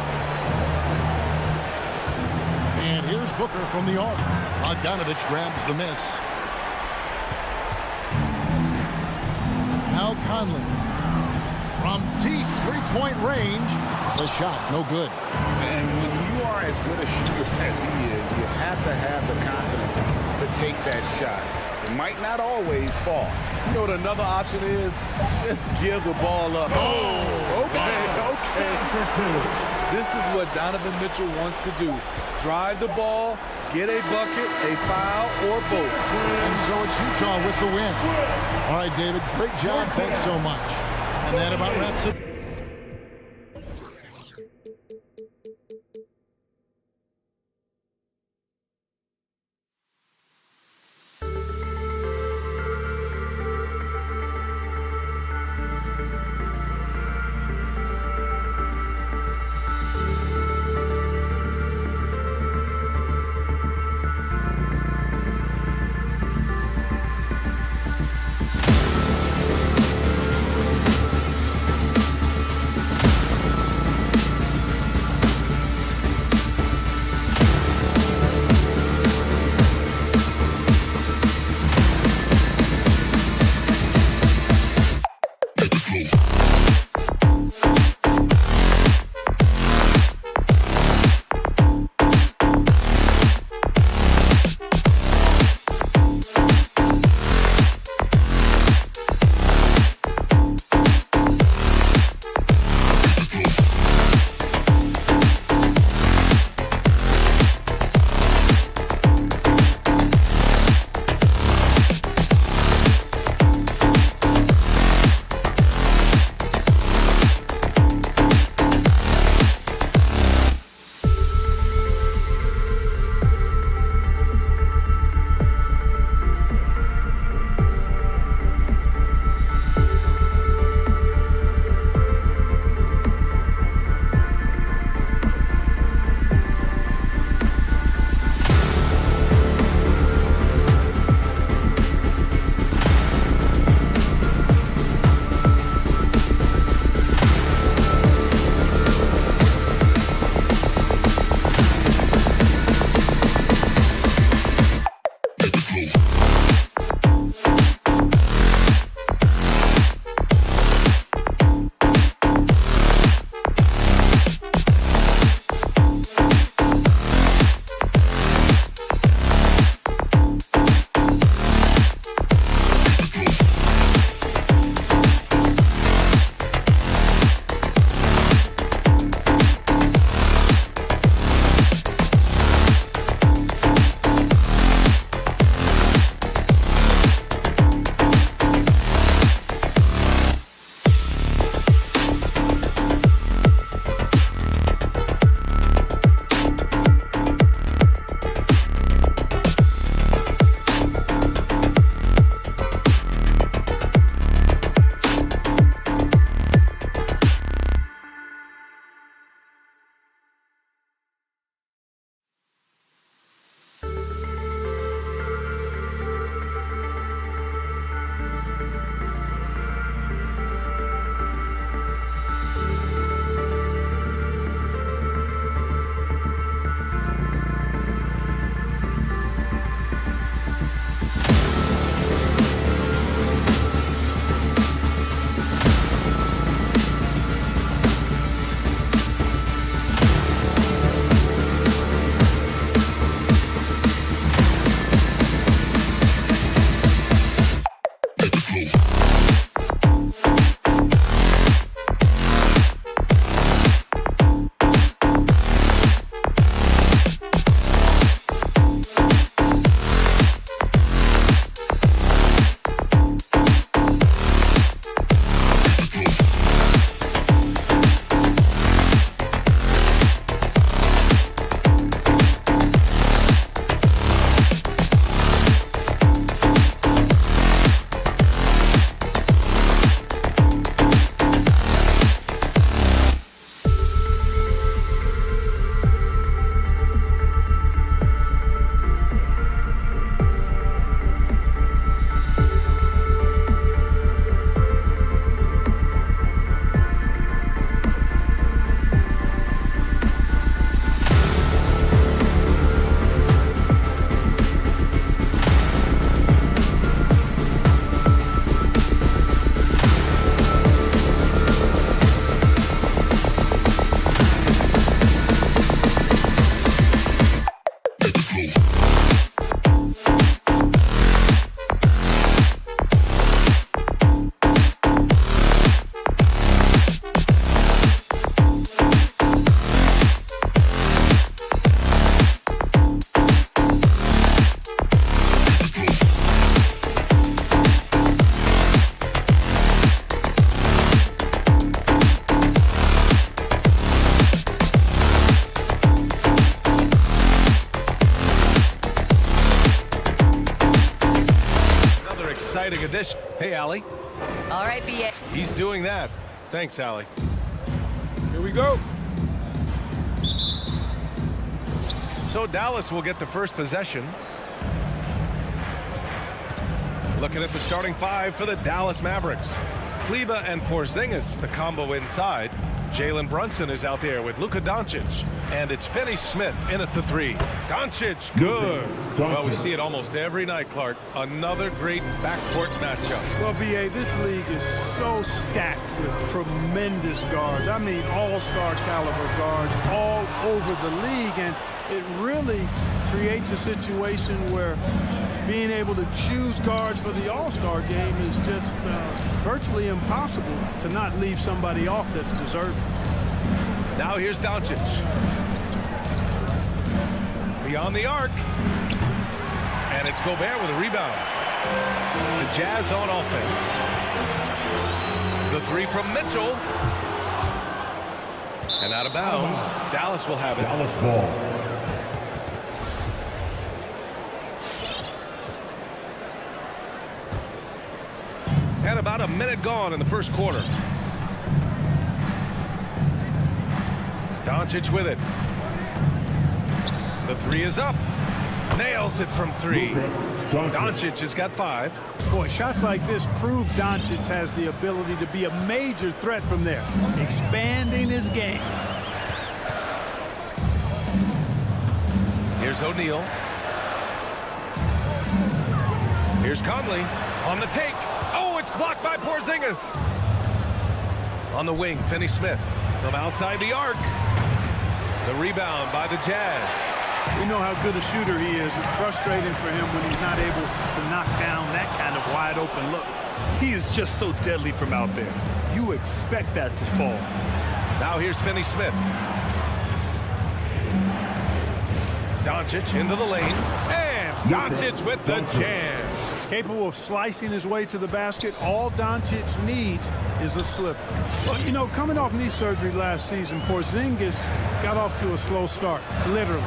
Speaker 1: And here's Booker from the arc. Bogdanovich grabs the miss. Now Conley. From deep three-point range. The shot, no good.
Speaker 3: And when you are as good a shooter as he is, you have to have the confidence to take that shot. It might not always fall.
Speaker 12: You know what another option is? Just give the ball up. Oh, okay. This is what Donovan Mitchell wants to do. Drive the ball, get a bucket, a foul, or both.
Speaker 1: And so it's Utah with the win. All right, David, great job. Thanks so much. And that about wraps it.
Speaker 6: a dish. Hey, Allie.
Speaker 10: All right, B.A.
Speaker 6: He's doing that. Thanks, Allie.
Speaker 12: Here we go.
Speaker 6: So Dallas will get the first possession. Looking at the starting five for the Dallas Mavericks. Kleber and Porzingis, the combo inside. Jalen Brunson is out there with Luka Doncic. And it's Finney Smith in at the three. Doncic, good. Well, we see it almost every night, Clark. Another great backcourt matchup.
Speaker 2: Well, B.A., this league is so stacked with tremendous guards. I mean, all-star caliber guards all over the league. And it really creates a situation where being able to choose guards for the all-star game is just virtually impossible to not leave somebody off that's deserving.
Speaker 6: Now here's Doncic. Beyond the arc. And it's Gobert with a rebound. The Jazz on offense. The three from Mitchell. And out of bounds. Dallas will have it.
Speaker 4: Dallas ball.
Speaker 6: And about a minute gone in the first quarter. Doncic with it. The three is up. Nails it from three. Doncic has got 5.
Speaker 2: Boy, shots like this prove Doncic has the ability to be a major threat from there, expanding his game.
Speaker 6: Here's O'Neal. Here's Conley on the take. Oh, it's blocked by Porzingis. On the wing, Finney Smith from outside the arc. The rebound by the Jazz.
Speaker 2: We know how good a shooter he is. It's frustrating for him when he's not able to knock down that kind of wide open look.
Speaker 7: He is just so deadly from out there. You expect that to fall.
Speaker 6: Now here's Finney Smith. Doncic into the lane. And Doncic with the jam.
Speaker 2: Capable of slicing his way to the basket, all Doncic needs is a sliver. Well, you know, coming off knee surgery last season, Porzingis got off to a slow start, literally.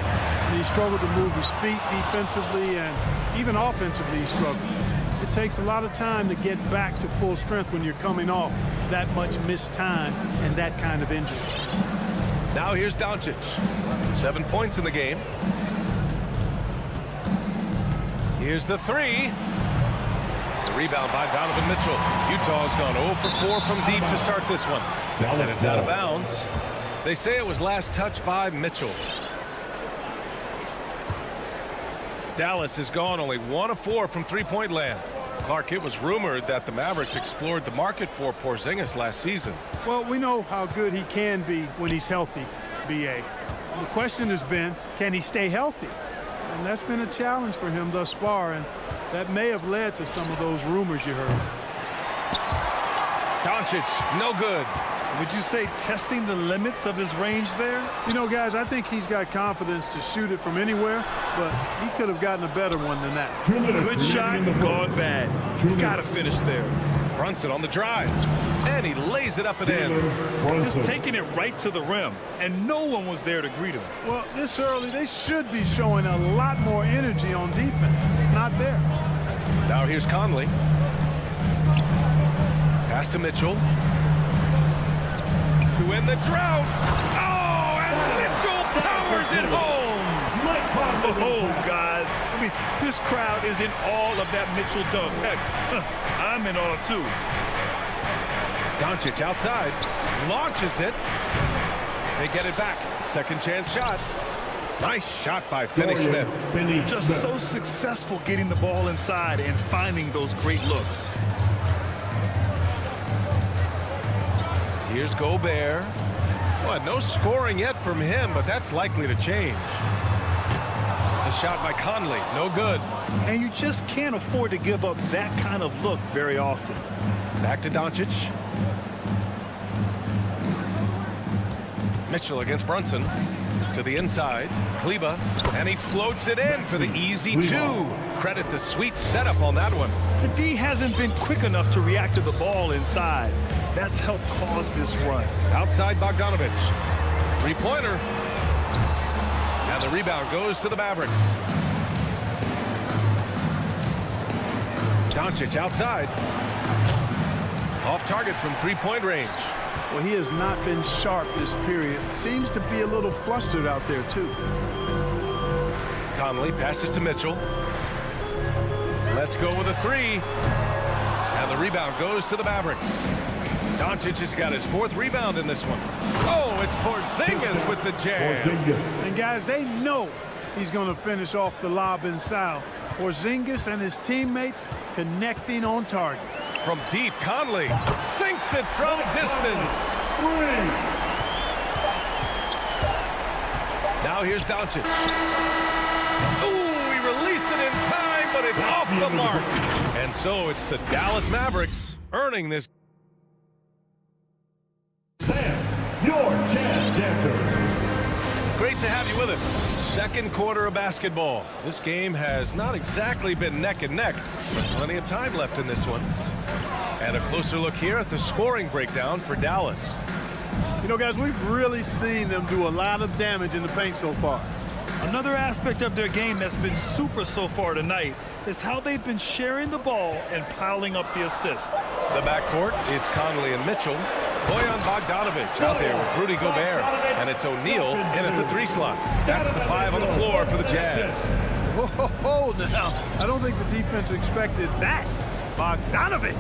Speaker 2: He struggled to move his feet defensively and even offensively he struggled. It takes a lot of time to get back to full strength when you're coming off that much missed time and that kind of injury.
Speaker 6: Now here's Doncic. 7 points in the game. Here's the three. The rebound by Donovan Mitchell. Utah's gone 0 for 4 from deep to start this one. And it's out of bounds. They say it was last touched by Mitchell. Dallas has gone only 1 of 4 from three-point land. Clark, it was rumored that the Mavericks explored the market for Porzingis last season.
Speaker 2: Well, we know how good he can be when he's healthy, B.A. The question has been, can he stay healthy? And that's been a challenge for him thus far, and that may have led to some of those rumors you heard.
Speaker 6: Doncic, no good.
Speaker 7: Would you say testing the limits of his range there?
Speaker 2: You know, guys, I think he's got confidence to shoot it from anywhere, but he could have gotten a better one than that.
Speaker 7: Good shot, gone bad. Gotta finish there.
Speaker 6: Brunson on the drive, and he lays it up and in.
Speaker 7: Just taking it right to the rim, and no one was there to greet him.
Speaker 2: Well, this early, they should be showing a lot more energy on defense. It's not there.
Speaker 6: Now here's Conley. Pass to Mitchell. To end the drought. Oh, and Mitchell powers it home.
Speaker 7: Oh, guys. I mean, this crowd is in all of that Mitchell dunk. Heck, I'm in all, too.
Speaker 6: Doncic outside. Launches it. They get it back. Second chance shot. Nice shot by Finney Smith.
Speaker 7: Just so successful getting the ball inside and finding those great looks.
Speaker 6: Here's Gobert. Well, no scoring yet from him, but that's likely to change. The shot by Conley, no good.
Speaker 7: And you just can't afford to give up that kind of look very often.
Speaker 6: Back to Doncic. Mitchell against Brunson. To the inside. Kleber. And he floats it in for the easy 2. Credit the sweet setup on that one.
Speaker 7: The D hasn't been quick enough to react to the ball inside. That's helped cause this run.
Speaker 6: Outside Bogdanovic. Three-pointer. And the rebound goes to the Mavericks. Doncic outside. Off target from three-point range.
Speaker 2: Well, he has not been sharp this period. Seems to be a little flustered out there, too.
Speaker 6: Conley passes to Mitchell. Let's go with a three. And the rebound goes to the Mavericks. Doncic has got his 4th rebound in this one. Oh, it's Porzingis with the jam.
Speaker 2: And guys, they know he's going to finish off the lob in style. Porzingis and his teammates connecting on target.
Speaker 6: From deep, Conley sinks it from distance. Now here's Doncic. Ooh, he released it in time, but it's off the mark. And so it's the Dallas Mavericks earning this.
Speaker 4: Your chance dancer.
Speaker 6: Great to have you with us. Second quarter of basketball. This game has not exactly been neck and neck, but plenty of time left in this one. And a closer look here at the scoring breakdown for Dallas.
Speaker 2: You know, guys, we've really seen them do a lot of damage in the paint so far.
Speaker 7: Another aspect of their game that's been super so far tonight is how they've been sharing the ball and piling up the assist.
Speaker 6: The backcourt is Conley and Mitchell. Bojan Bogdanovic out there with Rudy Gobert. And it's O'Neal in at the 3 slot. That's the 5 on the floor for the Jazz.
Speaker 2: Whoa, now, I don't think the defense expected that. Bogdanovic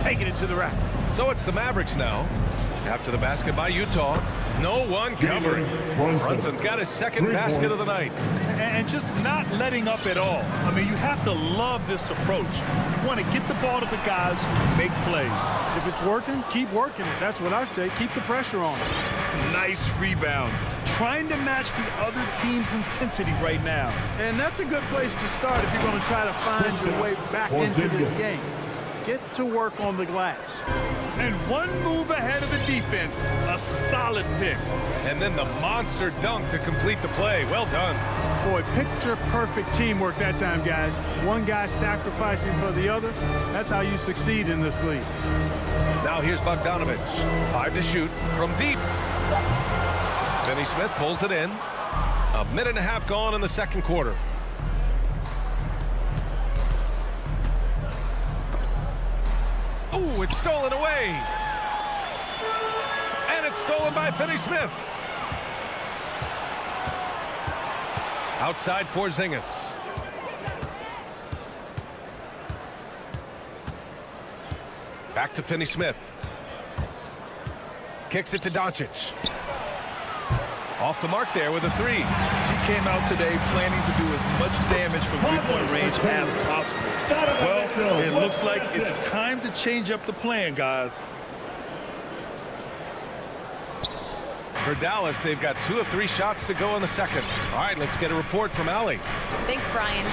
Speaker 2: taking it to the rack.
Speaker 6: So it's the Mavericks now. After the basket by Utah, no one covering. Brunson's got his 2nd basket of the night.
Speaker 7: And just not letting up at all. I mean, you have to love this approach. You want to get the ball to the guys who make plays.
Speaker 2: If it's working, keep working it. That's what I say. Keep the pressure on.
Speaker 7: Nice rebound. Trying to match the other team's intensity right now.
Speaker 2: And that's a good place to start if you're going to try to find your way back into this game. Get to work on the glass.
Speaker 7: And one move ahead of the defense, a solid pick.
Speaker 6: And then the monster dunk to complete the play. Well done.
Speaker 2: Boy, picture-perfect teamwork that time, guys. One guy sacrificing for the other. That's how you succeed in this league.
Speaker 6: Now here's Bogdanovic. 5 to shoot from deep. Finney Smith pulls it in. A minute and a half gone in the second quarter. Oh, it's stolen away. And it's stolen by Finney Smith. Outside Porzingis. Back to Finney Smith. Kicks it to Doncic. Off the mark there with a 3.
Speaker 7: He came out today planning to do as much damage from three-point range as possible. Well, it looks like it's time to change up the plan, guys.
Speaker 6: For Dallas, they've got 2 of 3 shots to go in the second. All right, let's get a report from Allie.
Speaker 10: Thanks, Brian.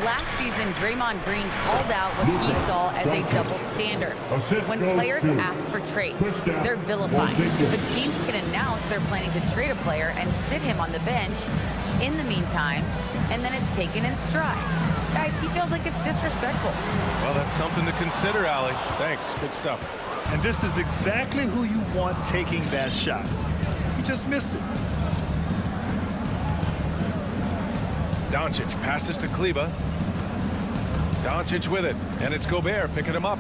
Speaker 10: Last season, Draymond Green called out what he saw as a double standard. When players ask for trades, they're vilified. But teams can announce they're planning to trade a player and sit him on the bench in the meantime, and then it's taken in stride. Guys, he feels like it's disrespectful.
Speaker 6: Well, that's something to consider, Allie. Thanks. Good stuff.
Speaker 7: And this is exactly who you want taking that shot. He just missed it.
Speaker 6: Doncic passes to Kleber. Doncic with it, and it's Gobert picking him up.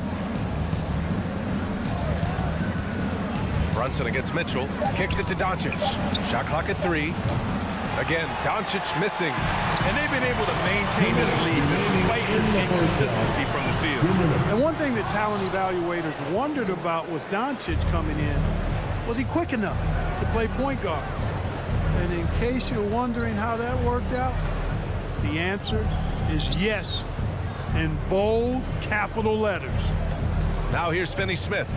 Speaker 6: Brunson against Mitchell. Kicks it to Doncic. Shot clock at 3. Again, Doncic missing.
Speaker 7: And they've been able to maintain this lead despite his inconsistency from the field.
Speaker 2: And one thing that talent evaluators wondered about with Doncic coming in, was he quick enough to play point guard? And in case you're wondering how that worked out, the answer is yes, in bold capital letters.
Speaker 6: Now here's Finney Smith.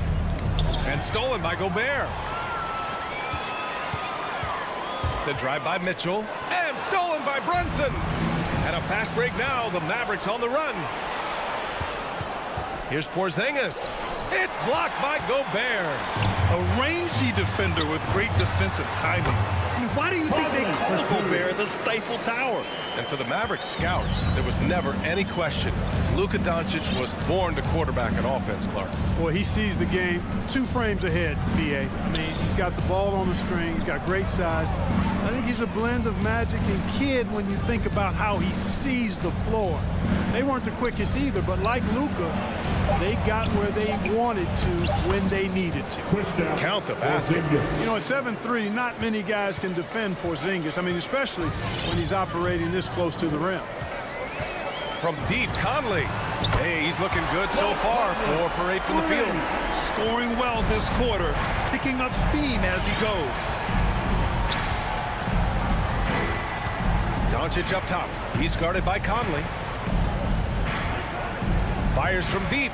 Speaker 6: And stolen by Gobert. The drive by Mitchell. And stolen by Brunson. And a fast break now. The Mavericks on the run. Here's Porzingis. It's blocked by Gobert.
Speaker 7: A rangy defender with great defensive timing. I mean, why do you think they call repair the Stifle Tower.
Speaker 6: And for the Mavericks scouts, there was never any question. Luka Doncic was born to quarterback an offense, Clark.
Speaker 2: Boy, he sees the game 2 frames ahead, B.A. I mean, he's got the ball on the string. He's got great size. I think he's a blend of Magic and Kidd when you think about how he sees the floor. They weren't the quickest either, but like Luka, they got where they wanted to when they needed to.
Speaker 6: Count the basket.
Speaker 2: You know, at 7'3", not many guys can defend Porzingis. I mean, especially when he's operating this close to the rim.
Speaker 6: From deep, Conley. Hey, he's looking good so far. 4 for 8 from the field.
Speaker 7: Scoring well this quarter, picking up steam as he goes.
Speaker 6: Doncic up top. He's guarded by Conley. Fires from deep.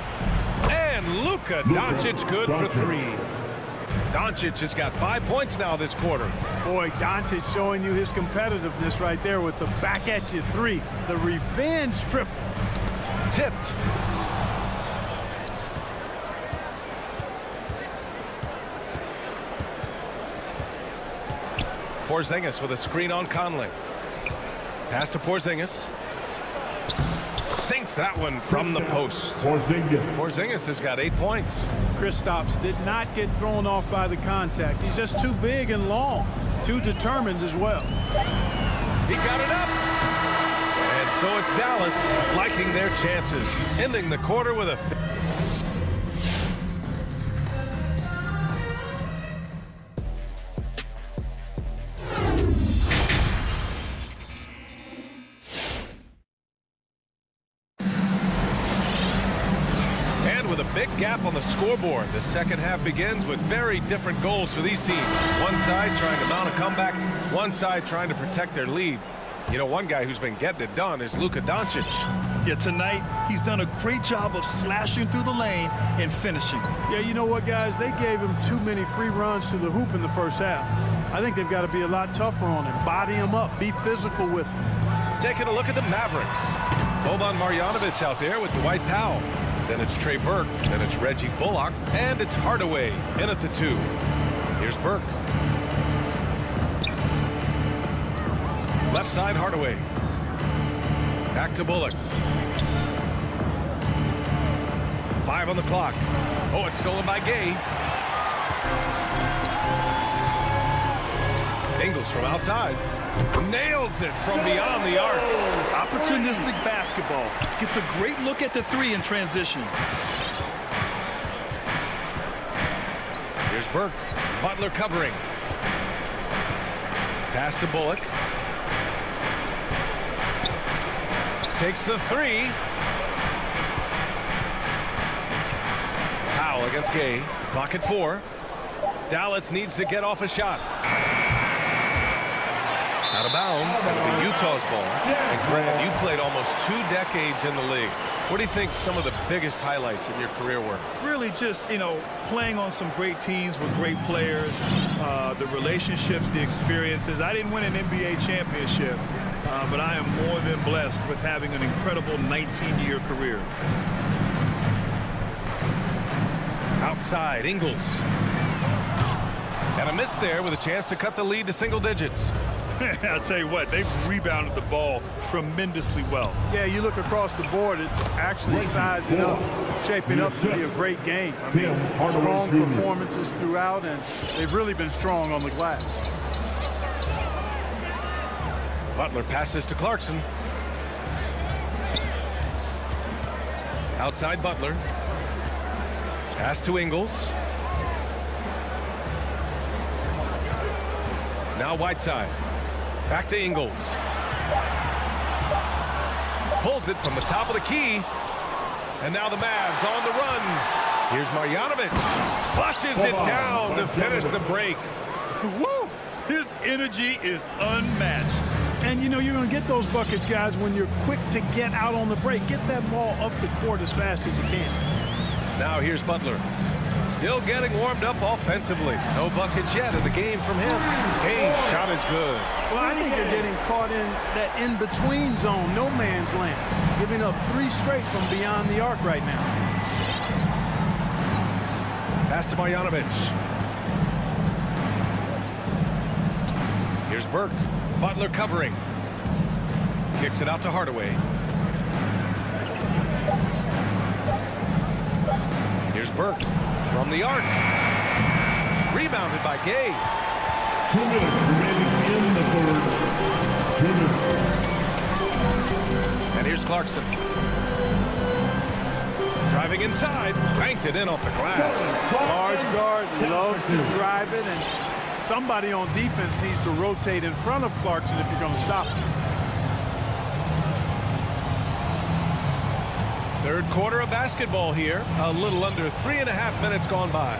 Speaker 6: And Luka Doncic good for 3. Doncic has got 5 points now this quarter.
Speaker 2: Boy, Doncic showing you his competitiveness right there with the back at you 3. The revenge triple.
Speaker 6: Tipped. Porzingis with a screen on Conley. Pass to Porzingis. Sinks that one from the post. Porzingis has got 8 points.
Speaker 2: Kristaps did not get thrown off by the contact. He's just too big and long. Too determined as well.
Speaker 6: He got it up. And so it's Dallas liking their chances. Ending the quarter with a... big gap on the scoreboard. The second half begins with very different goals for these teams. One side trying to mount a comeback, one side trying to protect their lead. You know, one guy who's been getting it done is Luka Doncic.
Speaker 7: Yeah, tonight he's done a great job of slashing through the lane and finishing.
Speaker 2: Yeah, you know what, guys? They gave him too many free runs to the hoop in the first half. I think they've got to be a lot tougher on him. Body him up. Be physical with him.
Speaker 6: Taking a look at the Mavericks. Boban Marjanovic out there with Dwight Powell. Then it's Trey Burke, then it's Reggie Bullock, and it's Hardaway in at the 2. Here's Burke. Left side, Hardaway. Back to Bullock. 5 on the clock. Oh, it's stolen by Gay. Ingles from outside. Nails it from beyond the arc.
Speaker 7: Opportunistic basketball. Gets a great look at the 3 in transition.
Speaker 6: Here's Burke. Butler covering. Pass to Bullock. Takes the 3. Powell against Gay. Clock at 4. Dallas needs to get off a shot. Out of bounds. That'll be Utah's ball. And Grant, you played almost 2 decades in the league. What do you think some of the biggest highlights in your career were?
Speaker 7: Really just, you know, playing on some great teams with great players, the relationships, the experiences. I didn't win an NBA championship, but I am more than blessed with having an incredible 19-year career.
Speaker 6: Outside, Ingles. And a miss there with a chance to cut the lead to single digits.
Speaker 7: I'll tell you what, they've rebounded the ball tremendously well.
Speaker 2: Yeah, you look across the board, it's actually sizing up, shaping up to be a great game. I mean, strong performances throughout, and they've really been strong on the glass.
Speaker 6: Butler passes to Clarkson. Outside Butler. Pass to Ingles. Now Whiteside. Back to Ingles. Pulls it from the top of the key. And now the Mavs on the run. Here's Marjanovic. Flushes it down to finish the break.
Speaker 7: Woo! His energy is unmatched.
Speaker 2: And, you know, you're going to get those buckets, guys, when you're quick to get out on the break. Get that ball up the court as fast as you can.
Speaker 6: Now here's Butler. Still getting warmed up offensively. No buckets yet in the game from him. Game's shot is good.
Speaker 2: Well, I think they're getting caught in that in-between zone, no man's land. Giving up 3 straight from beyond the arc right now. Pass
Speaker 6: to Marjanovic. Here's Here's Burke. Butler covering. Kicks it out to Hardaway. Here's Burke from the arc. Rebounded by Gay.
Speaker 4: 2 minutes remaining in the third. 2 minutes.
Speaker 6: And here's Clarkson. Driving inside. Banked it in off the glass.
Speaker 2: Large guard loves to drive it, and somebody on defense needs to rotate in front of Clarkson if you're going to stop him.
Speaker 6: Third quarter of basketball here. A little under 3.5 minutes gone by.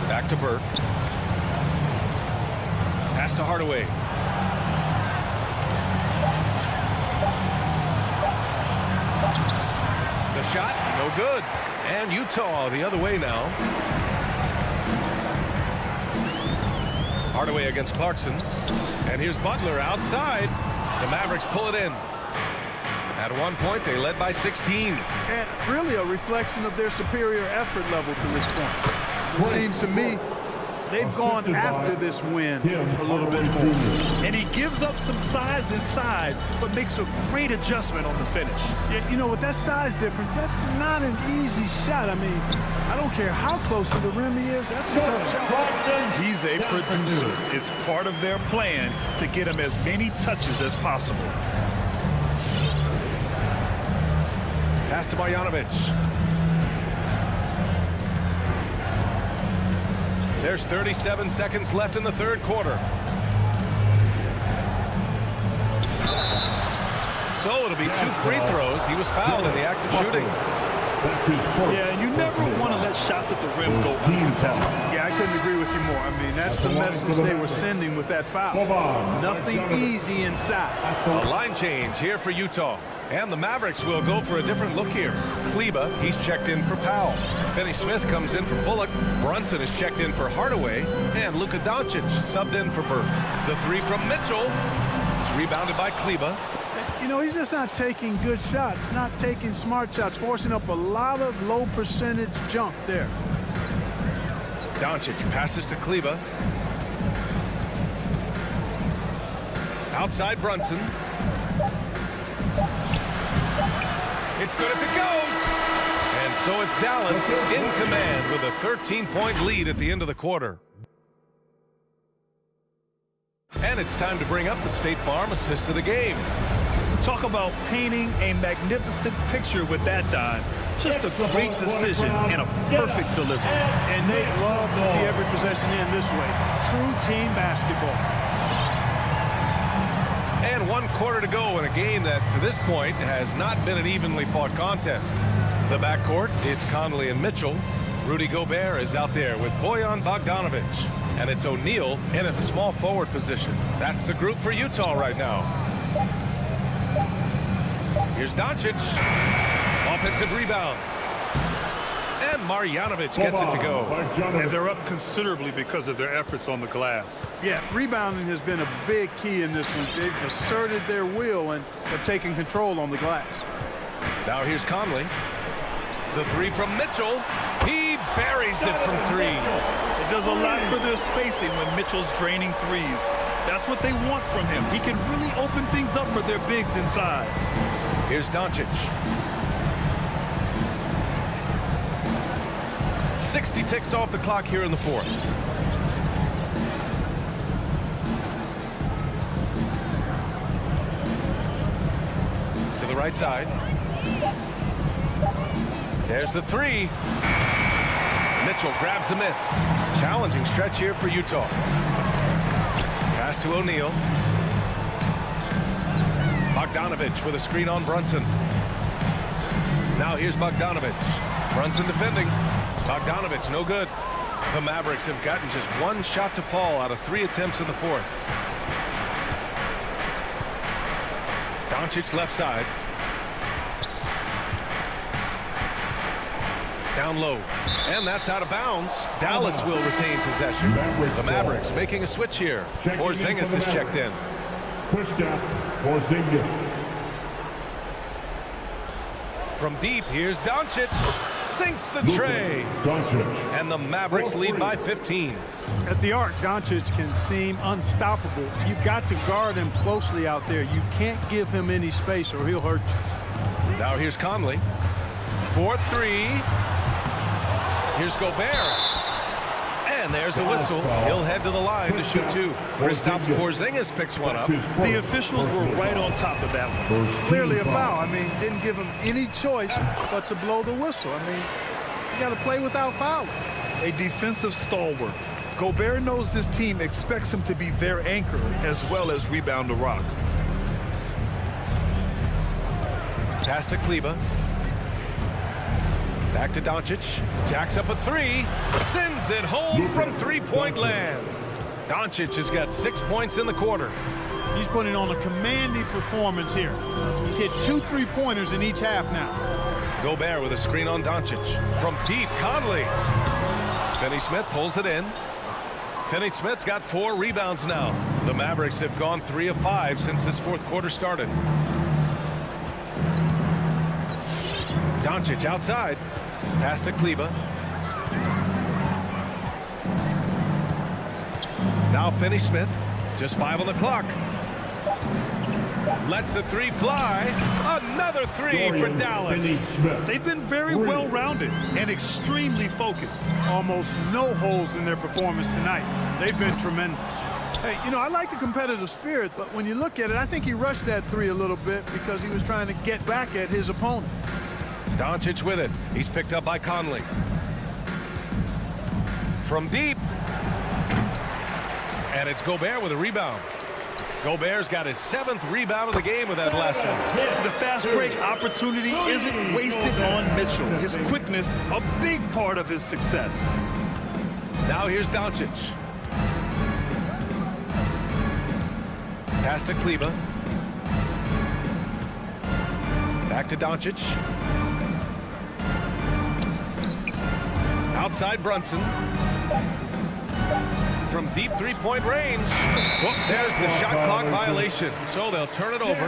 Speaker 6: Back to Burke. Pass to Hardaway. The shot, no good. And Utah the other way now. Hardaway against Clarkson. And here's Butler outside. The Mavericks pull it in. At one point, they led by 16.
Speaker 2: And really a reflection of their superior effort level to this point. It seems to me they've gone after this win a little bit more.
Speaker 7: And he gives up some size inside, but makes a great adjustment on the finish.
Speaker 2: Yeah, you know, with that size difference, that's not an easy shot. I mean, I don't care how close to the rim he is. That's a tough shot.
Speaker 7: He's a producer. It's part of their plan to get him as many touches as possible.
Speaker 6: Pass to Marjanovic. There's 37 seconds left in the third quarter. So it'll be 2 free throws. He was fouled in the act of shooting.
Speaker 7: Yeah, you never want to let shots at the rim go uncontested.
Speaker 2: Yeah, I couldn't agree with you more. I mean, that's the message they were sending with that foul. Nothing easy inside.
Speaker 6: A line change here for Utah. And the Mavericks will go for a different look here. Kleba, he's checked in for Powell. Finney-Smith comes in for Bullock. Brunson is checked in for Hardaway. And Luka Doncic subbed in for Burke. The three from Mitchell. It's rebounded by Kleba.
Speaker 2: You know, he's just not taking good shots, not taking smart shots, forcing up a lot of low percentage jump there.
Speaker 6: Doncic passes to Kleba. Outside Brunson. It's good if it goes. And so it's Dallas in command with a 13-point lead at the end of the quarter. And it's time to bring up the State Farm assist of the game.
Speaker 7: Talk about painting a magnificent picture with that dive. Just a great decision and a perfect delivery.
Speaker 2: And they love to see every possession end this way. True team basketball.
Speaker 6: And 1 quarter to go in a game that, to this point, has not been an evenly fought contest. The backcourt, it's Conley and Mitchell. Rudy Gobert is out there with Bojan Bogdanovic. And it's O'Neal in at the small forward position. That's the group for Utah right now. Here's Doncic. Offensive rebound. And Marjanovic gets it to go.
Speaker 7: And they're up considerably because of their efforts on the glass.
Speaker 2: Yeah, rebounding has been a big key in this one. They've asserted their will and have taken control on the glass.
Speaker 6: Now here's Conley. The three from Mitchell. He buries it from 3.
Speaker 7: It does a lot for their spacing when Mitchell's draining threes. That's what they want from him. He can really open things up for their bigs inside.
Speaker 6: Here's Doncic. 60 ticks off the clock here in the fourth. To the right side. There's the 3. Mitchell grabs the miss. Challenging stretch here for Utah. Pass to O'Neal. Bogdanovic with a screen on Brunson. Now here's Bogdanovic. Brunson defending. Bogdanovic, no good. The Mavericks have gotten just 1 shot to fall out of 3 attempts in the fourth. Doncic left side. Down low. And that's out of bounds. Dallas will retain possession. The Mavericks making a switch here. Porzingis is checked in.
Speaker 4: Kristaps Porzingis.
Speaker 6: From deep, here's Doncic. sinks the tray. And the Mavericks lead by 15.
Speaker 2: At the arc, Doncic can seem unstoppable. You've got to guard him closely out there. You can't give him any space or he'll hurt you.
Speaker 6: Now here's Conley. 4-3. Here's Gobert. And there's a whistle. He'll head to the line to shoot two. Kristaps Porzingis picks one up.
Speaker 7: The officials were right on top of that one.
Speaker 2: Clearly a foul. I mean, didn't give him any choice but to blow the whistle. I mean, you got to play without fouling.
Speaker 7: A defensive stalwart. Gobert knows this team expects him to be their anchor as well as rebound the rock.
Speaker 6: Pass to Kleber. Back to Doncic. Jacks up a three. Sends it home from three-point land. Doncic has got 6 points in the quarter.
Speaker 2: He's putting on a commanding performance here. He's hit 2 3-pointers in each half now.
Speaker 6: Gobert with a screen on Doncic. From deep, Conley. Finney-Smith pulls it in. Finney-Smith's got 4 rebounds now. The Mavericks have gone 3 of 5 since this fourth quarter started. Doncic outside. Pass to Kleber. Now Finney-Smith. Just 5 on the clock. Lets the three fly. Another three for Dallas.
Speaker 7: They've been very well-rounded and extremely focused.
Speaker 2: Almost no holes in their performance tonight. They've been tremendous. Hey, you know, I like the competitive spirit, but when you look at it, I think he rushed that three a little bit because he was trying to get back at his opponent.
Speaker 6: Doncic with it. He's picked up by Conley. From deep. And it's Gobert with a rebound. Gobert's got his 7th rebound of the game with that last one.
Speaker 7: The fast break opportunity isn't wasted on Mitchell. His quickness, a big part of his success.
Speaker 6: Now here's Doncic. Pass to Kleber. Back to Doncic. Outside Brunson. From deep three-point range. Well, there's the shot clock violation. So they'll turn it over.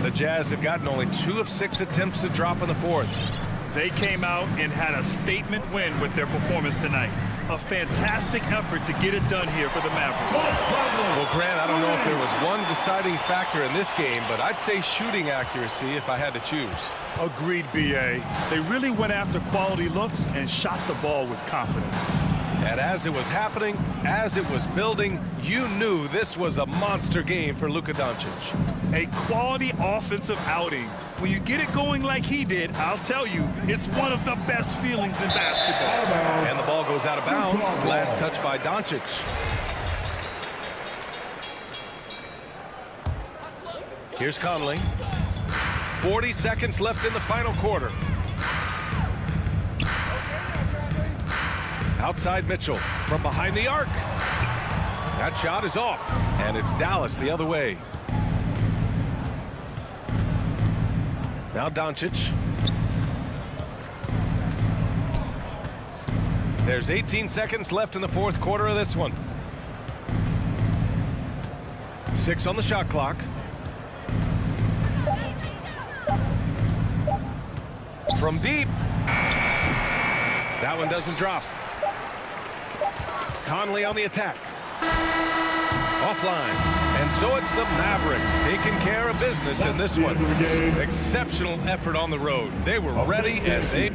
Speaker 6: The Jazz have gotten only 2 of 6 attempts to drop in the fourth.
Speaker 7: They came out and had a statement win with their performance tonight. A fantastic effort to get it done here for the Mavericks.
Speaker 6: Well, Grant, I don't know if there was one deciding factor in this game, but I'd say shooting accuracy if I had to choose.
Speaker 7: Agreed, B.A. They really went after quality looks and shot the ball with confidence.
Speaker 6: And as it was happening, as it was building, you knew this was a monster game for Luka Doncic.
Speaker 7: A quality offensive outing. When you get it going like he did, I'll tell you, it's one of the best feelings in basketball.
Speaker 6: And the ball goes out of bounds. Last touch by Doncic. Here's Conley. 40 seconds left in the final quarter. Outside Mitchell from behind the arc. That shot is off, and it's Dallas the other way. Now Doncic. There's 18 seconds left in the fourth quarter of this one. 6 on the shot clock. From deep. That one doesn't drop. Conley on the attack. Offline. And so it's the Mavericks taking care of business in this one. Exceptional effort on the road. They were ready and they...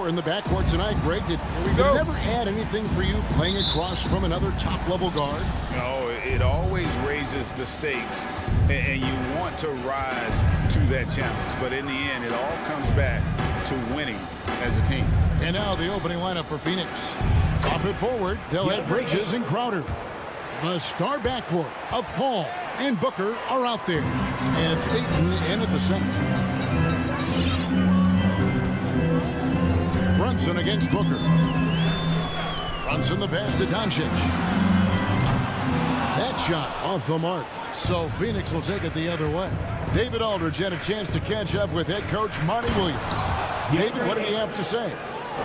Speaker 1: score in the backcourt tonight, Greg. Did it never add anything for you playing across from another top-level guard?
Speaker 3: No, it always raises the stakes, and you want to rise to that challenge. But in the end, it all comes back to winning as a team.
Speaker 1: And now the opening lineup for Phoenix. Top it forward, they'll have Bridges and Crowder. The star backcourt of Paul and Booker are out there. And it's Ayton in at the center. Brunson against Booker. Brunson the pass to Doncic. That shot off the mark. So Phoenix will take it the other way. David Aldridge had a chance to catch up with head coach Monty Williams. David, what did he have to say?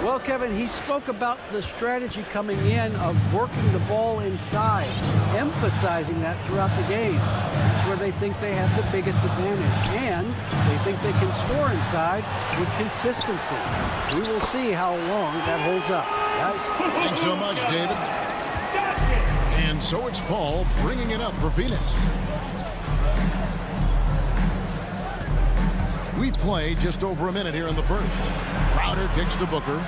Speaker 5: Well, Kevin, he spoke about the strategy coming in of working the ball inside, emphasizing that throughout the game. That's where they think they have the biggest advantage, and they think they can score inside with consistency. We will see how long that holds up, guys.
Speaker 1: Thanks so much, David. And so it's Paul bringing it up for Phoenix. We play just over a minute here in the first. Crowder kicks to Booker.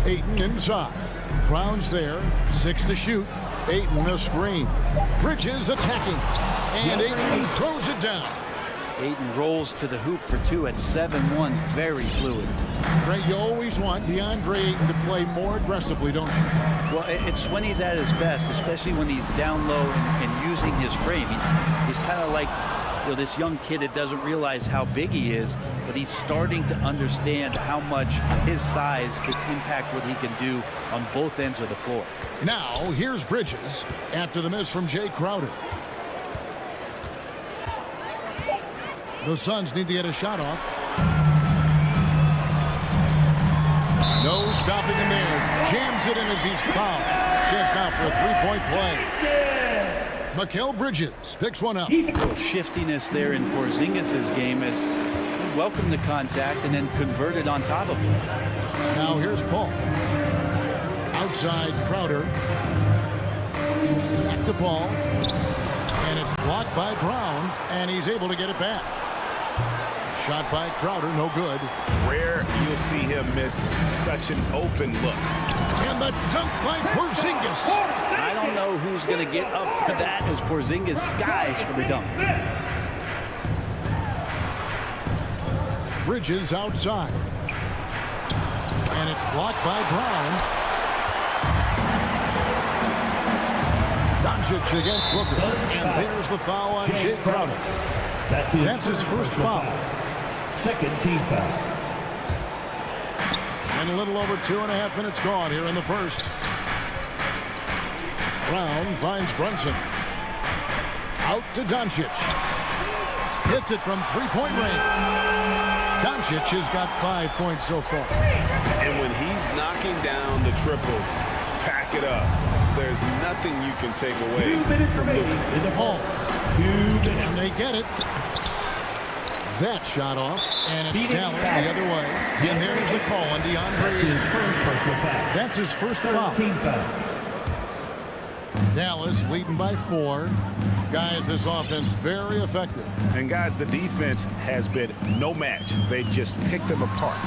Speaker 1: Ayton inside. Brown's there. 6 to shoot. Ayton a screen. Bridges attacking. And Ayton throws it down.
Speaker 13: Ayton rolls to the hoop for 2 at 7-1. Very fluid.
Speaker 1: Greg, you always want DeAndre Ayton to play more aggressively, don't you?
Speaker 13: Well, it's when he's at his best, especially when he's down low and using his frame. He's kind of like, you know, this young kid that doesn't realize how big he is, but he's starting to understand how much his size can impact what he can do on both ends of the floor.
Speaker 1: Now, here's Bridges after the miss from Jay Crowder. The Suns need to get a shot off. No stopping him there. Jams it in as he's fouled. Chance now for a three-point play. Mikal Bridges picks one up.
Speaker 13: A little shiftiness there in Porzingis' game as he welcomed the contact and then converted on top of it.
Speaker 1: Now here's Paul. Outside Crowder. Back to Paul. And it's blocked by Brown. And he's able to get it back. Shot by Crowder, no good.
Speaker 3: Rare you'll see him miss such an open look.
Speaker 1: And the dunk by Porzingis.
Speaker 13: I don't know who's going to get up for that as Porzingis skies for the dunk.
Speaker 1: Bridges outside. And it's blocked by Brown. Doncic against Booker. And there's the foul on Jay Crowder. That's his first foul.
Speaker 4: Second team foul.
Speaker 1: And a little over 2.5 minutes gone here in the first. Brown finds Brunson. Out to Doncic. Hits it from three-point range. Doncic has got 5 points so far.
Speaker 3: And when he's knocking down the triple, pack it up. There's nothing you can take away.
Speaker 4: 2 minutes remaining in the ball. 2 minutes.
Speaker 1: And they get it. That shot off, and it's Dallas the other way. And there's the call on DeAndre Ayton. That's his first foul. Dallas leading by 4. Guys, this offense very effective.
Speaker 3: And guys, the defense has been no match. They've just picked them apart.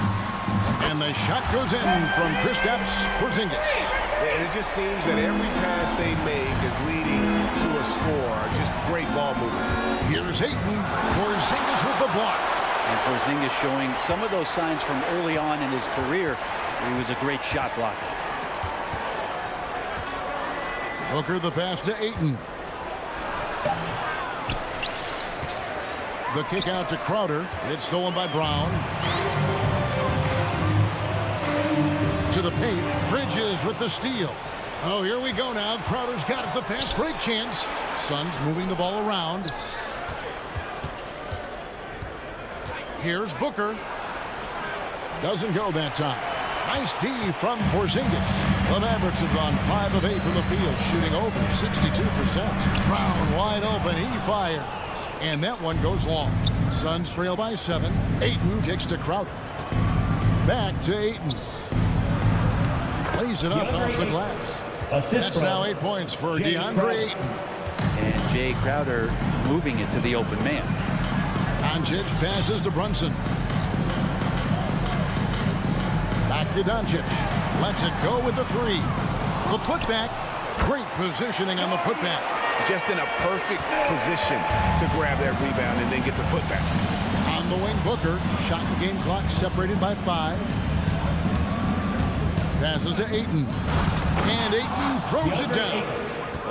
Speaker 1: And the shot goes in from Kristaps Porzingis.
Speaker 3: And it just seems that every pass they make is leading to a score. Just great ball movement.
Speaker 1: Here's Ayton. Porzingis with the block.
Speaker 13: And Porzingis showing some of those signs from early on in his career where he was a great shot blocker.
Speaker 1: Booker the pass to Ayton. The kick out to Crowder. It's stolen by Brown. To the paint. Bridges with the steal. Oh, here we go now. Crowder's got it. The fast break chance. Suns moving the ball around. Here's Booker. Doesn't go that time. Nice D from Porzingis. The Mavericks have gone 5 of 8 from the field, shooting over 62%. Brown wide open. He fires. And that one goes long. Suns trail by 7. Ayton kicks to Crowder. Back to Ayton. Lays it up off the glass. That's now 8 points for DeAndre Ayton.
Speaker 13: And Jay Crowder moving it to the open man.
Speaker 1: Doncic passes to Brunson. Back to Doncic. Lets it go with the three. The putback. Great positioning on the putback.
Speaker 3: Just in a perfect position to grab that rebound and then get the putback.
Speaker 1: On the wing, Booker. Shot and game clock separated by 5. Passes to Ayton. And Ayton throws it down.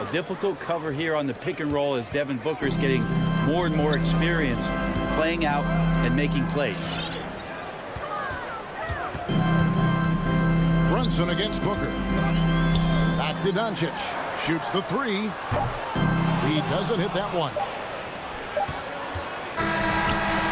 Speaker 13: A difficult cover here on the pick and roll as Devin Booker's getting more and more experience playing out and making plays.
Speaker 1: Brunson against Booker. Back to Doncic. Shoots the three. He doesn't hit that one.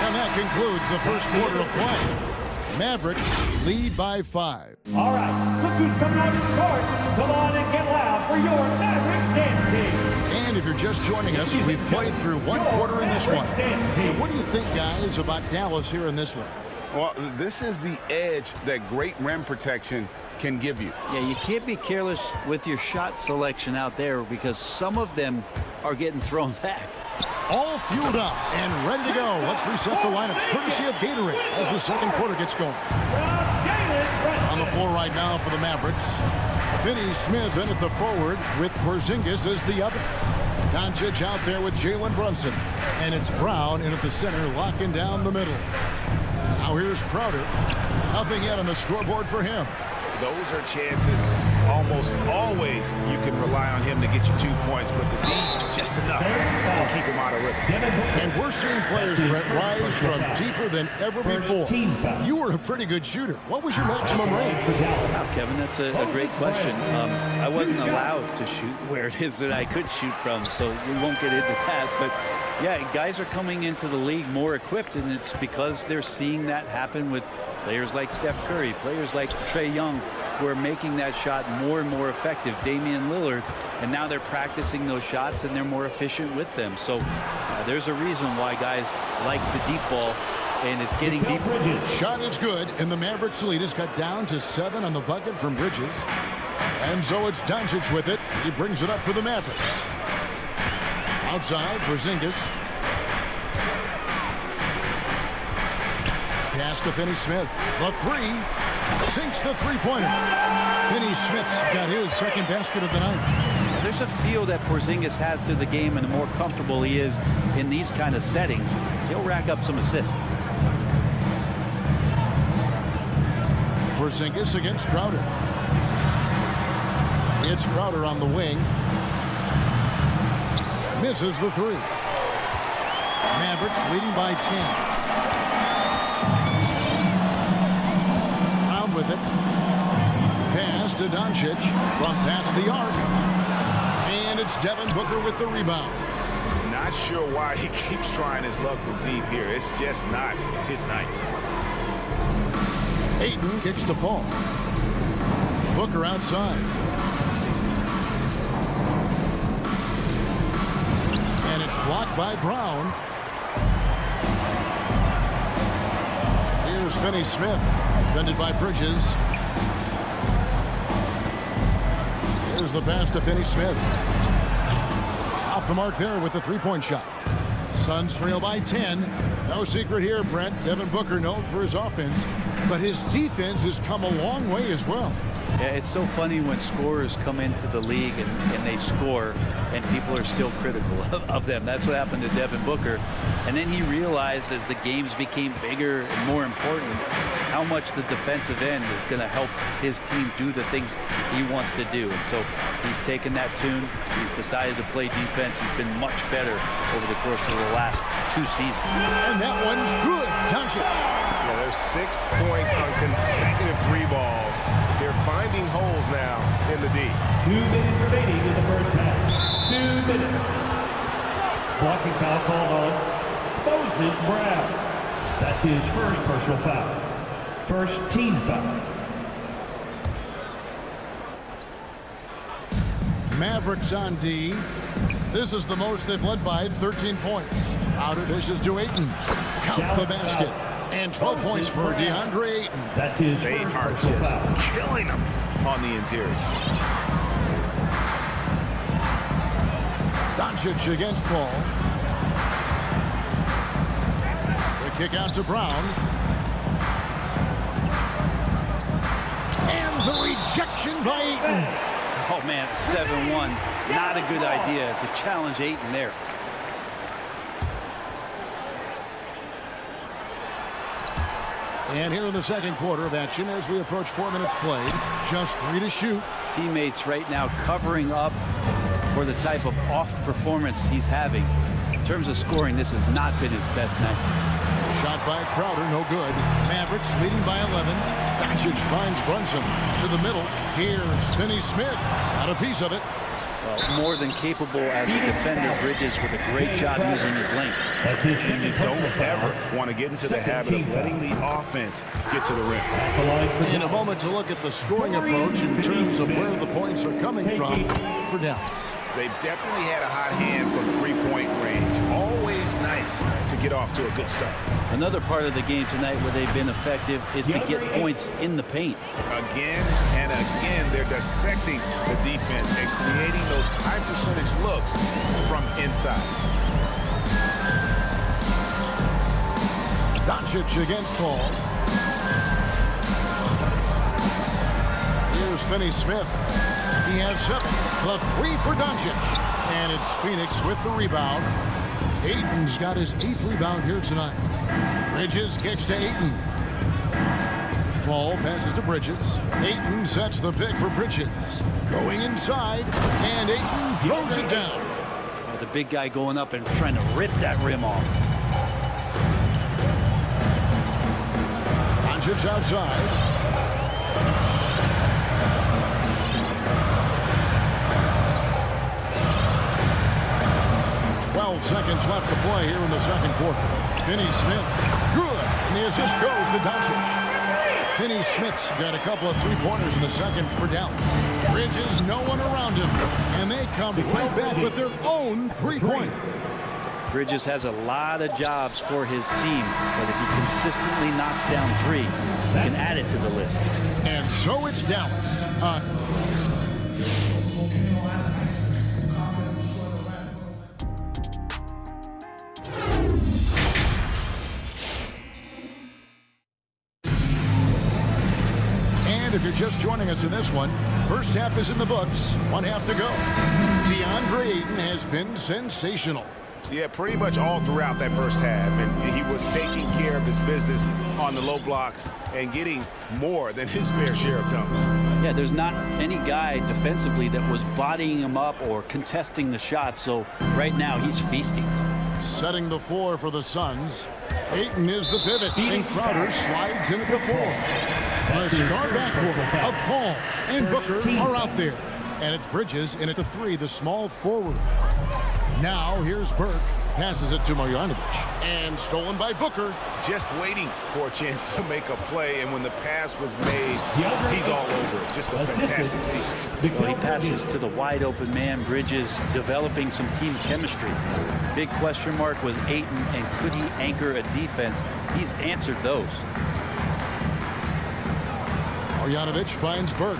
Speaker 1: And that concludes the first quarter of play. Mavericks lead by 5.
Speaker 4: All right, look who's coming out to start. Come on and get loud for your Mavericks dance team.
Speaker 1: And if you're just joining us, we've played through one quarter in this one. And what do you think, guys, about Dallas here in this one?
Speaker 3: Well, this is the edge that great rim protection can give you.
Speaker 13: Yeah, you can't be careless with your shot selection out there because some of them are getting thrown back.
Speaker 1: All fueled up and ready to go. Let's reset the lineups courtesy of Gatorade as the second quarter gets going. On the floor right now for the Mavericks, Finney Smith in at the forward with Porzingis as the other. Doncic out there with Jalen Brunson. And it's Brown in at the center, locking down the middle. Now here's Crowder. Nothing yet on the scoreboard for him.
Speaker 3: Those are chances almost always you can rely on him to get you 2 points, but the D just enough to keep him out of rhythm.
Speaker 1: And we're seeing players, Brett, rise from deeper than ever before. You were a pretty good shooter. What was your maximum range?
Speaker 13: Wow, Kevin, that's a great question. I wasn't allowed to shoot where it is that I could shoot from, so we won't get into that. But, yeah, guys are coming into the league more equipped, and it's because they're seeing that happen with players like Steph Curry, players like Trae Young, who are making that shot more and more effective. Damian Lillard, and now they're practicing those shots and they're more efficient with them. So there's a reason why guys like the deep ball, and it's getting deeper.
Speaker 1: Shot is good, and the Mavericks lead is cut down to 7 on the bucket from Bridges. And so it's Doncic with it. He brings it up for the Mavericks. Outside, Porzingis. Pass to Finney Smith. The three. Sinks the three-pointer. Finney Smith's got his second basket of the night.
Speaker 13: There's a feel that Porzingis has to the game, and the more comfortable he is in these kind of settings, he'll rack up some assists.
Speaker 1: Porzingis against Crowder. It's Crowder on the wing. Misses the three. Mavericks leading by 10. With it. Pass to Doncic from past the arc. And it's Devin Booker with the rebound.
Speaker 3: Not sure why he keeps trying his luck from deep here. It's just not his night.
Speaker 1: Ayton kicks to Paul. Booker outside. And it's blocked by Brown. Here's Finney Smith. Defended by Bridges. Here's the pass to Finney Smith. Off the mark there with the three-point shot. Suns trail by 10. No secret here, Brent. Devin Booker known for his offense, but his defense has come a long way as well.
Speaker 13: Yeah, it's so funny when scorers come into the league and they score and people are still critical of them. That's what happened to Devin Booker. And then he realized as the games became bigger and more important how much the defensive end is going to help his team do the things he wants to do. And so he's taken that tune. He's decided to play defense. He's been much better over the course of the last 2 seasons.
Speaker 1: And that one's good. Doncic.
Speaker 11: Yeah, there's 6 points on consecutive 3 balls. They're finding holes now in the D.
Speaker 4: 2 minutes remaining in the first half. 2 minutes. Blocking foul called on Moses Brown. That's his first personal foul. First team foul.
Speaker 1: Mavericks on D. This is the most they've led by 13 points. Outer dishes to Ayton. Count the basket. And 12 points for DeAndre Ayton.
Speaker 4: That's his
Speaker 3: They
Speaker 4: first
Speaker 3: are
Speaker 4: personal
Speaker 3: just
Speaker 4: foul.
Speaker 3: killing him on the interior.
Speaker 1: Doncic against Paul. The kick out to Brown. And the rejection by Ayton.
Speaker 13: Oh, man, 7-1. Not a good idea to challenge Ayton there.
Speaker 1: And here in the second quarter of action as we approach 4 minutes played. Just 3 to shoot.
Speaker 13: Teammates right now covering up for the type of off performance he's having. In terms of scoring, this has not been his best night.
Speaker 1: Shot by Crowder, no good. Mavericks leading by 11. Doncic finds Brunson to the middle. Here's Finney Smith. Got a piece of it.
Speaker 13: Well, more than capable as a defender, Bridges with a great job using his length.
Speaker 3: And you don't ever want to get into the habit of letting the offense get to the rim.
Speaker 1: In a moment to look at the scoring approach in terms of where the points are coming from for Dallas.
Speaker 3: They've definitely had a hot hand from three-point range. Always nice to get off to a good start.
Speaker 13: Another part of the game tonight where they've been effective is to get points in the paint.
Speaker 3: Again and again, they're dissecting the defense and creating those high-percentage looks from inside.
Speaker 1: Doncic against Paul. Here's Finney Smith. He has 7. The 3 for Doncic. And it's Phoenix with the rebound. Ayton's got his 8th rebound here tonight. Bridges gets to Ayton. Paul passes to Bridges. Ayton sets the pick for Bridges. Going inside. And Ayton throws it down.
Speaker 13: Oh, the big guy going up and trying to rip that rim off.
Speaker 1: Doncic outside. 12 seconds left to play here in the second quarter. Finney Smith, good. And the assist goes to Doncic. Finney Smith's got a couple of three-pointers in the second for Dallas. Bridges, no one around him. And they come right back with their own three-pointer.
Speaker 13: Bridges has a lot of jobs for his team, but if he consistently knocks down 3, he can add it to the list.
Speaker 1: And so it's Dallas. If you're just joining us in this one, first half is in the books. 1 half to go. DeAndre Ayton has been sensational.
Speaker 3: Yeah, pretty much all throughout that first half. And he was taking care of his business on the low blocks and getting more than his fair share of dunks.
Speaker 13: Yeah, there's not any guy defensively that was bodying him up or contesting the shot. So right now he's feasting.
Speaker 1: Setting the floor for the Suns. Ayton is the pivot, and Crowder slides in at the 4. The star backcourt of Paul and Booker are out there. And it's Bridges in at the 3, the small forward. Now here's Burke. Passes it to Marjanovic. And stolen by Booker.
Speaker 3: Just waiting for a chance to make a play. And when the pass was made, he's all over it. Just a fantastic steal.
Speaker 13: Well, he passes to the wide open man. Bridges developing some team chemistry. Big question mark was Ayton, and could he anchor a defense? He's answered those.
Speaker 1: Marjanovic finds Burke.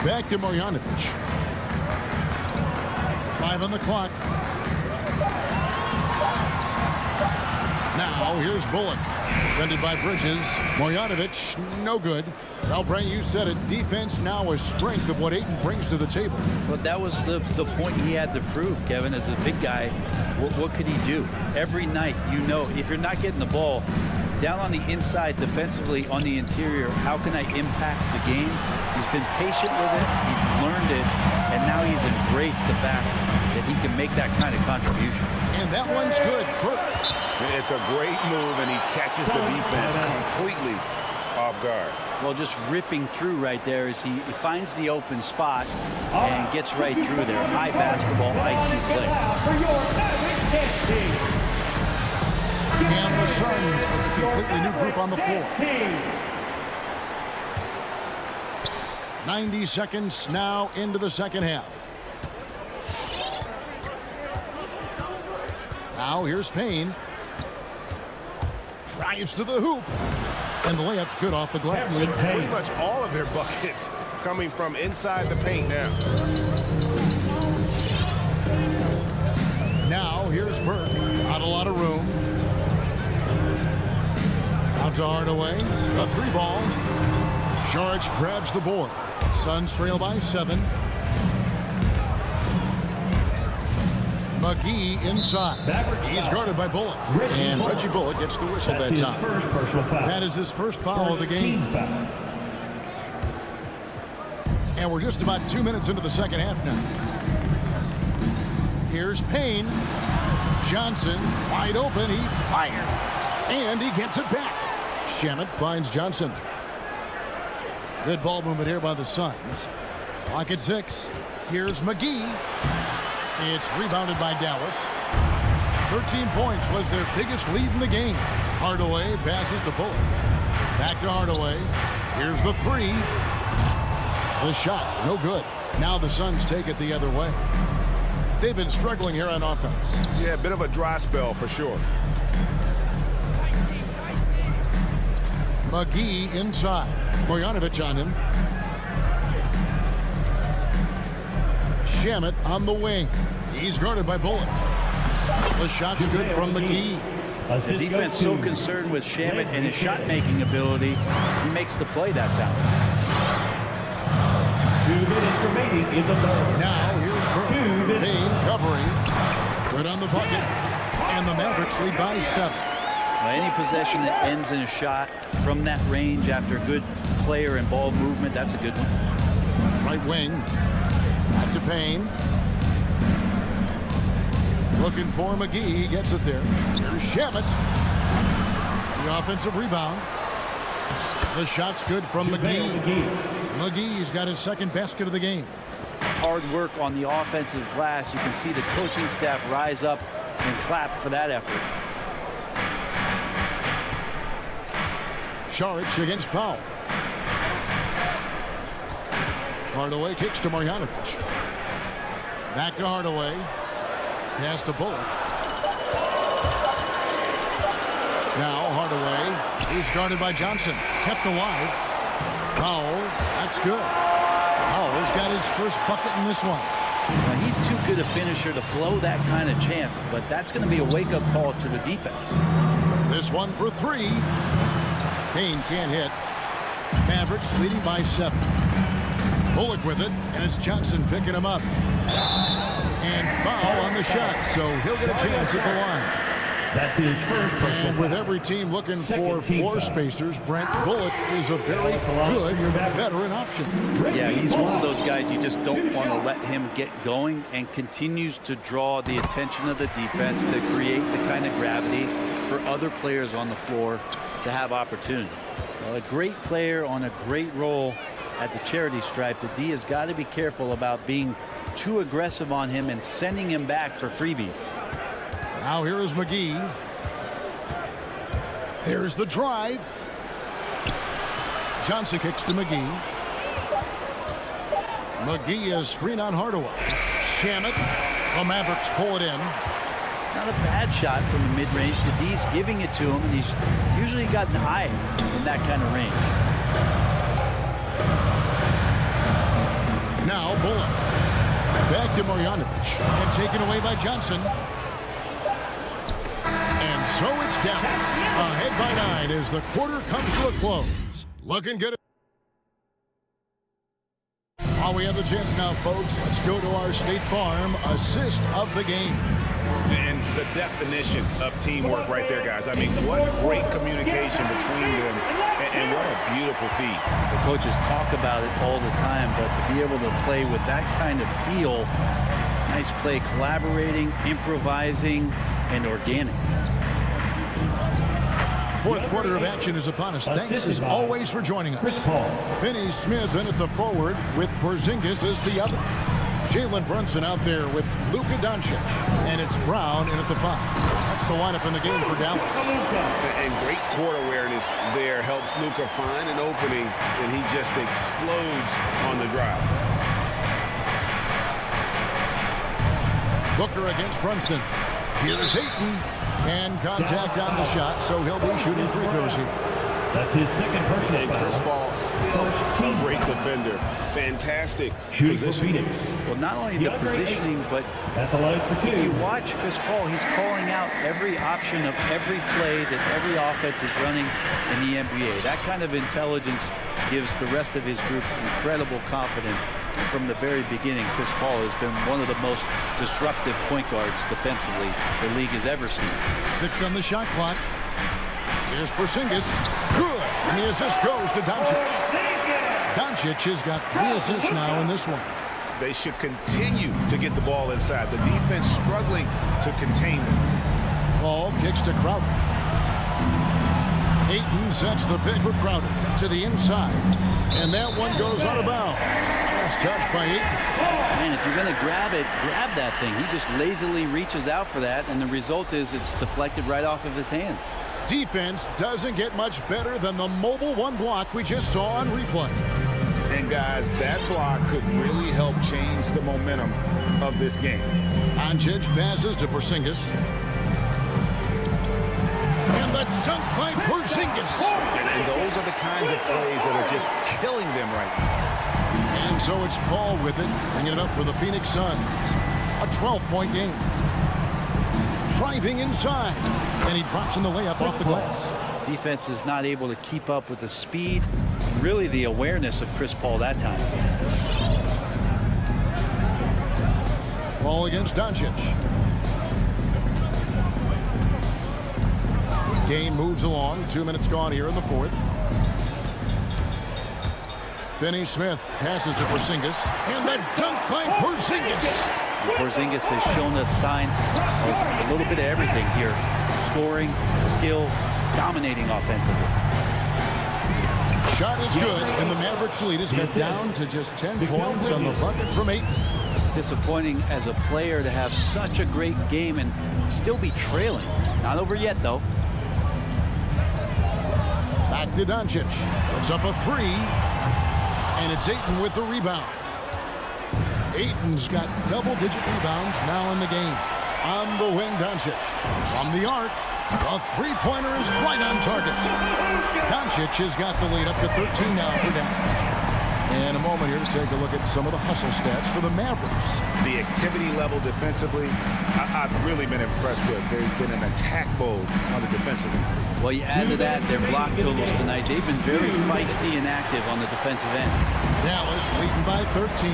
Speaker 1: Back to Marjanovic. 5 on the clock. Now here's Bullock. Defended by Bridges. Marjanovic, no good. Well, Brent, you said it. Defense now a strength of what Ayton brings to the table.
Speaker 13: Well, that was the point he had to prove, Kevin. As a big guy, what could he do? Every night, you know, if you're not getting the ball down on the inside defensively on the interior, how can I impact the game? He's been patient with it. He's learned it. And now he's embraced the fact that he can make that kind of contribution.
Speaker 1: And that one's good.
Speaker 3: It's a great move, and he catches the defense completely off guard.
Speaker 13: Well, just ripping through right there as he finds the open spot and gets right through there. High basketball IQ play.
Speaker 1: And the Suns with a completely new group on the floor. 90 seconds now into the second half. Now here's Payne. Drives to the hoop. And the layup's good off the glass.
Speaker 11: Pretty much all of their buckets coming from inside the paint now.
Speaker 1: Now here's Burke. Not a lot of room. Out to Hardaway. A 3-ball. Saric grabs the board. Suns trail by 7. McGee inside. He's guarded by Bullock. And Reggie Bullock gets the whistle that time. That is his first foul of the game. And we're just about 2 minutes into the second half now. Here's Payne. Johnson wide open. He fires. And he gets it back. Shamet finds Johnson. Good ball movement here by the Suns. Clock at 6. Here's McGee. It's rebounded by Dallas. 13 points was their biggest lead in the game. Hardaway passes to Bullock. Back to Hardaway. Here's the 3. The shot, no good. Now the Suns take it the other way. They've been struggling here on offense.
Speaker 11: Yeah, a bit of a dry spell for sure.
Speaker 1: McGee inside. Bojanovic on him. Shamet on the wing. He's guarded by Bullock. The shot's good from McGee.
Speaker 13: The defense so concerned with Shamet and his shot-making ability, he makes the play that time.
Speaker 4: 2 minutes remaining in the third.
Speaker 1: Now here's Burke. Payne covering. Good on the bucket. And the Mavericks lead by 7.
Speaker 13: Any possession that ends in a shot from that range after a good player and ball movement, that's a good one.
Speaker 1: Right wing. Back to Payne. Looking for McGee. He gets it there. Here's Shamet. The offensive rebound. The shot's good from McGee. McGee's got his second basket of the game.
Speaker 13: Hard work on the offensive glass. You can see the coaching staff rise up and clap for that effort.
Speaker 1: Saric against Powell. Hardaway kicks to Marjanovic. Back to Hardaway. Pass to Bullock. Now Hardaway. He's guarded by Johnson. Kept alive. Powell. That's good. Powell's got his first bucket in this one.
Speaker 13: Now, he's too good a finisher to blow that kind of chance, but that's going to be a wake-up call to the defense.
Speaker 1: This one for 3. Payne can't hit. Mavericks leading by 7. Bullock with it, and it's Johnson picking him up. And foul on the shot, so he'll get a chance at the line.
Speaker 4: That's his first personal
Speaker 1: And with every team looking for floor spacers, Brent Bullock is a very good veteran option.
Speaker 13: Yeah, he's one of those guys you just don't want to let him get going, and continues to draw the attention of the defense to create the kind of gravity for other players on the floor to have opportunity. Well, a great player on a great role at the charity stripe. The D has got to be careful about being too aggressive on him and sending him back for freebies.
Speaker 1: Now here is McGee. There's the drive. Johnson kicks to McGee. McGee is screen on Hardaway. Shamet. The Mavericks pull it in.
Speaker 13: Not a bad shot from the mid-range. The D's giving it to him, and he's usually got an eye in that kind of range.
Speaker 1: Now Bullock. Back to Marjanovic. And taken away by Johnson. And so it's Dallas. Ahead by 9 as the quarter comes to a close. Looking good. While we have the chance now, folks, let's go to our State Farm assist of the game.
Speaker 11: And the definition of teamwork right there, guys. I mean, what great communication between them, and what a beautiful feed.
Speaker 13: The coaches talk about it all the time, but to be able to play with that kind of feel, nice play, collaborating, improvising, and organic.
Speaker 1: Fourth quarter of action is upon us. Thanks as always for joining us. Finney Smith in at the forward with Porzingis as the other. Jalen Brunson out there with Luka Doncic. And it's Brown in at the 5. That's the lineup in the game for Dallas.
Speaker 11: And great court awareness there helps Luka find an opening, and he just explodes on the drive.
Speaker 1: Booker against Brunson. Here's Ayton. And contact on the shot, so he'll be shooting free throws here.
Speaker 4: That's his second personal foul.
Speaker 11: Chris Paul still a great defender. Fantastic positioning.
Speaker 13: Well, not only the positioning, but if you watch Chris Paul, he's calling out every option of every play that every offense is running in the NBA. That kind of intelligence gives the rest of his group incredible confidence. And from the very beginning, Chris Paul has been one of the most disruptive point guards defensively the league has ever seen.
Speaker 1: 6 on the shot clock. Here's Porzingis. Good. And the assist goes to Doncic. Doncic has got 3 assists now in this one.
Speaker 11: They should continue to get the ball inside. The defense struggling to contain them.
Speaker 1: Ball kicks to Crowder. Ayton sets the pick for Crowder to the inside. And that one goes out of bounds. That's touched by Ayton.
Speaker 13: Man, if you're going to grab it, grab that thing. He just lazily reaches out for that, and the result is it's deflected right off of his hand.
Speaker 1: Defense doesn't get much better than the mobile 1 block we just saw on replay.
Speaker 11: And guys, that block could really help change the momentum of this game.
Speaker 1: Doncic passes to Porzingis. And the dunk by Porzingis.
Speaker 11: And those are the kinds of plays that are just killing them right now.
Speaker 1: And so it's Paul with it, bringing it up for the Phoenix Suns. A 12-point game. Driving inside. And he drops in the layup off the glass.
Speaker 13: Defense is not able to keep up with the speed, really the awareness of Chris Paul that time.
Speaker 1: Ball against Doncic. Game moves along. 2 minutes gone here in the 4th. Finney Smith passes to Porzingis. And the dunk by Porzingis.
Speaker 13: Porzingis has shown us signs of a little bit of everything here. Scoring, skill, dominating offensively.
Speaker 1: Shot is good, and the Mavericks lead has got down to just 10 points on the bucket from Ayton.
Speaker 13: Disappointing as a player to have such a great game and still be trailing. Not over yet, though.
Speaker 1: Back to Doncic. Puts up a 3, and it's Ayton with the rebound. Ayton's got double-digit rebounds now in the game. On the wing, Doncic. From the arc, a 3-pointer is right on target. Doncic has got the lead up to 13 now for Dallas. And a moment here to take a look at some of the hustle stats for the Mavericks.
Speaker 11: The activity level defensively, I've really been impressed with. They've been in attack mode on the defensive end.
Speaker 13: Well, you add to that their block totals tonight. They've been very feisty and active on the defensive end.
Speaker 1: Dallas leading by 13.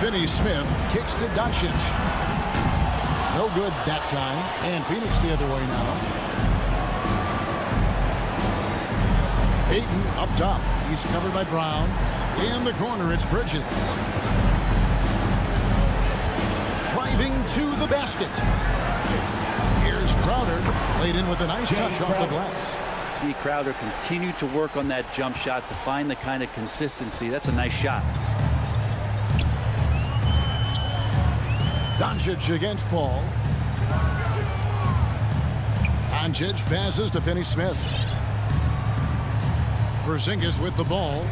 Speaker 1: Finney Smith kicks to Doncic. No good that time. And Phoenix the other way now. Ayton up top. He's covered by Brown. In the corner, it's Bridges. Driving to the basket. Here's Crowder. Laid in with a nice touch off the glass.
Speaker 13: See Crowder continue to work on that jump shot to find the kind of consistency. That's a nice shot.
Speaker 1: Doncic against Paul. Doncic passes to Finney Smith. Porzingis with the ball.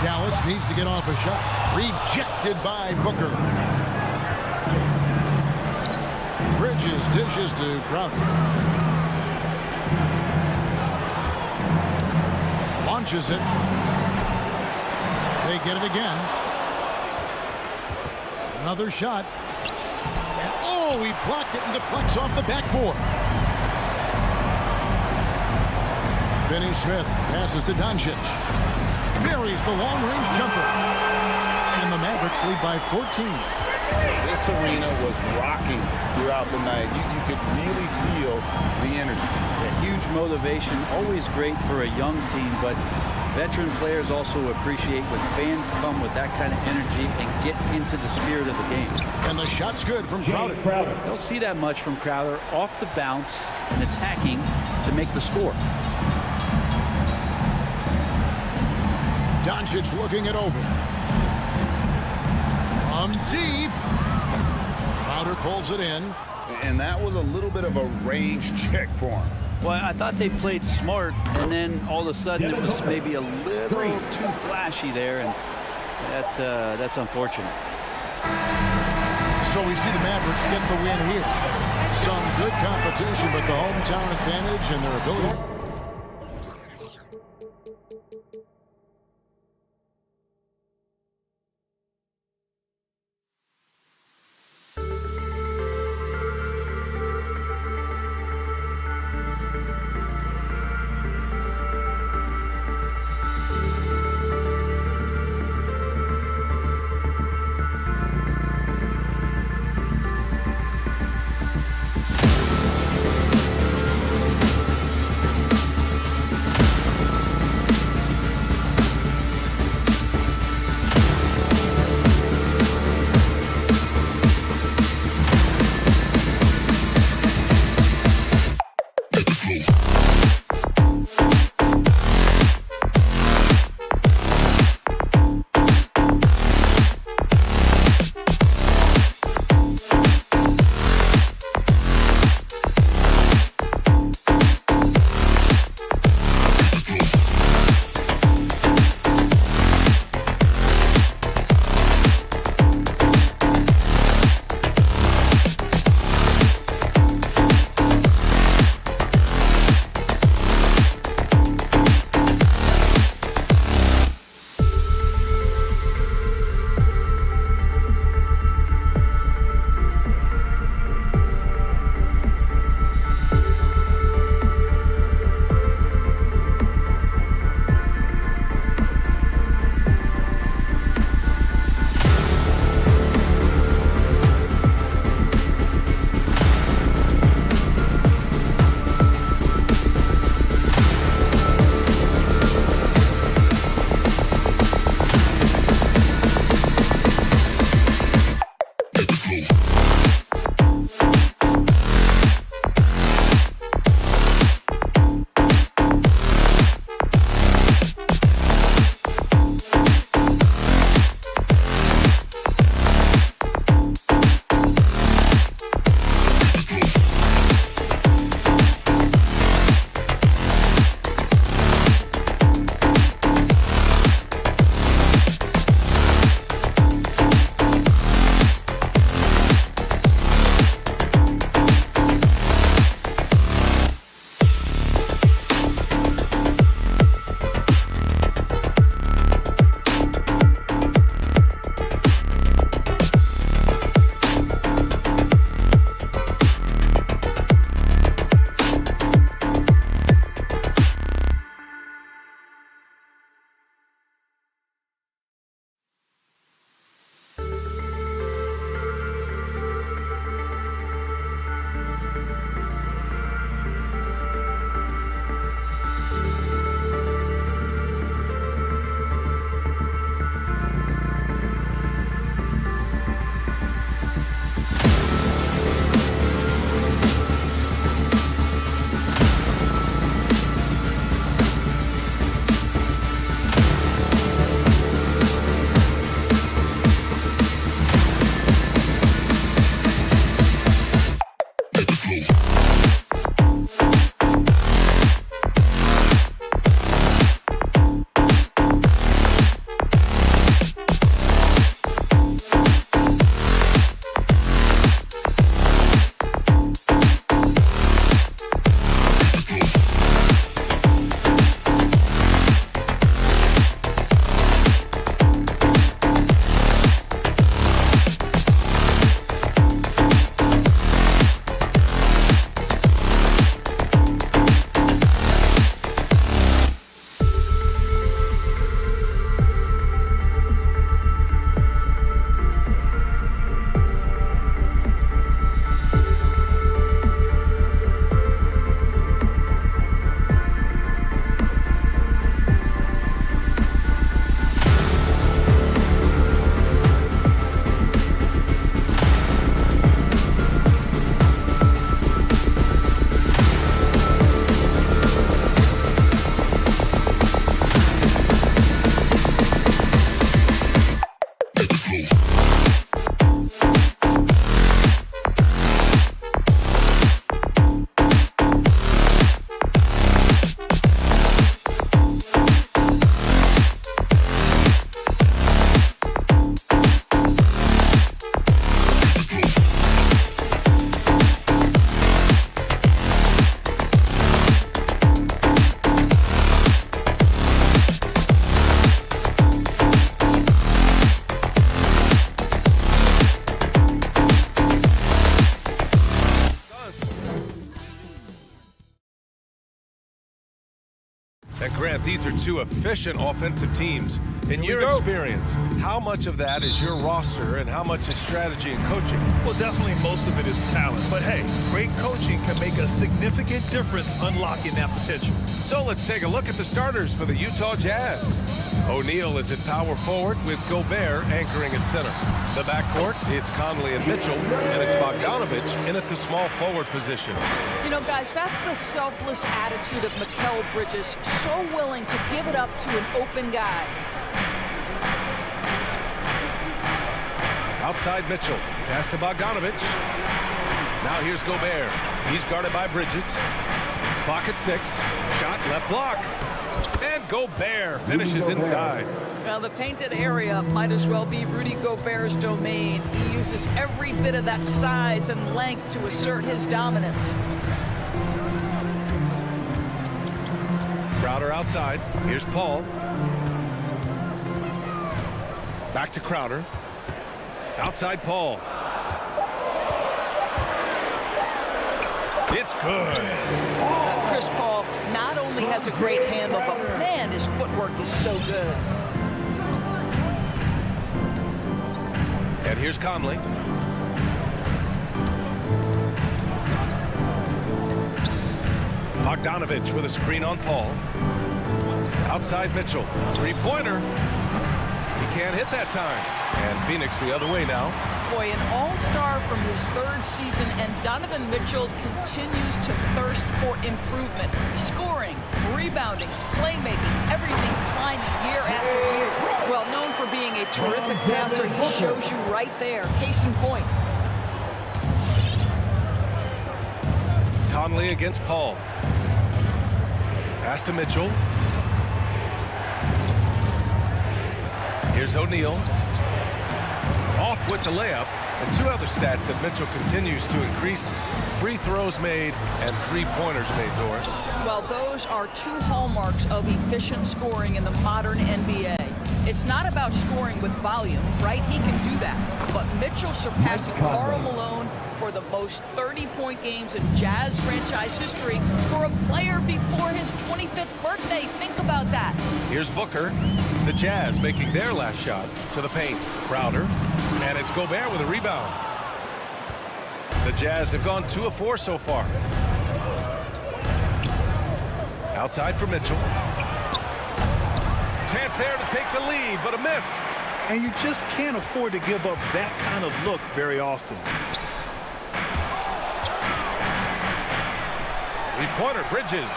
Speaker 1: Dallas needs to get off a shot. Rejected by Booker. Bridges dishes to Crowder. Launches it. They get it again. Another shot. And oh, he blocked it and deflects off the backboard. Finney Smith passes to Doncic. Buries the long-range jumper. And the Mavericks lead by 14.
Speaker 11: This arena was rocking throughout the night. You could really feel the energy.
Speaker 13: A huge motivation, always great for a young team, but veteran players also appreciate when fans come with that kind of energy and get into the spirit of the game.
Speaker 1: And the shot's good from Crowder.
Speaker 13: Don't see that much from Crowder off the bounce and attacking to make the score.
Speaker 1: Doncic looking it over. Deep. Crowder pulls it in.
Speaker 11: And that was a little bit of a range check for him.
Speaker 13: Well, I thought they played smart, and then all of a sudden it was maybe a little too flashy there, and that's unfortunate.
Speaker 1: So we see the Mavericks get the win here. Some good competition, but the hometown advantage and their ability.
Speaker 6: these are two efficient offensive teams. In your experience, how much of that is your roster and how much is strategy and coaching?
Speaker 7: Well, definitely most of it is talent. But hey, great coaching can make a significant difference unlocking that potential.
Speaker 6: So let's take a look at the starters for the Utah Jazz. O'Neal is at power forward with Gobert anchoring at center. The backcourt, it's Conley and Mitchell, and it's Bogdanovich in at the small forward position.
Speaker 8: You know, guys, that's the selfless attitude of Mikal Bridges, so willing to give it up to an open guy.
Speaker 6: Outside Mitchell, pass to Bogdanovich. Now here's Gobert. He's guarded by Bridges. Clock at 6. Shot left block. And Gobert finishes inside.
Speaker 8: Well, the painted area might as well be Rudy Gobert's domain. He uses every bit of that size and length to assert his dominance.
Speaker 6: Crowder outside. Here's Paul. Back to Crowder. Outside Paul. It's good.
Speaker 8: Chris Paul not only has a great handle, but man, his footwork is so good.
Speaker 6: And here's Conley. Bogdanovich with a screen on Paul. Outside Mitchell. Three-pointer. He can't hit that time. And Phoenix the other way now.
Speaker 8: Boy, an all-star from his third season, and Donovan Mitchell continues to thirst for improvement. Scoring, rebounding, playmaking, everything climbing year after year. Well, known for being a terrific passer, he shows you right there. Case in point.
Speaker 6: Conley against Paul. Pass to Mitchell. Here's O'Neal. Off with the layup. And two other stats that Mitchell continues to increase: free throws made and three-pointers made, Doris.
Speaker 8: Well, those are two hallmarks of efficient scoring in the modern NBA. It's not about scoring with volume, right? He can do that. But Mitchell surpassing Karl Malone for the most 30-point games in Jazz franchise history for a player before his 25th birthday. Think about that.
Speaker 6: Here's Booker. The Jazz making their last shot to the paint. Crowder. And it's Gobert with a rebound. The Jazz have gone 2 of 4 so far. Outside for Mitchell. Chance there to take the lead, but a miss.
Speaker 7: And you just can't afford to give up that kind of look very often.
Speaker 6: Three-pointer, Bridges.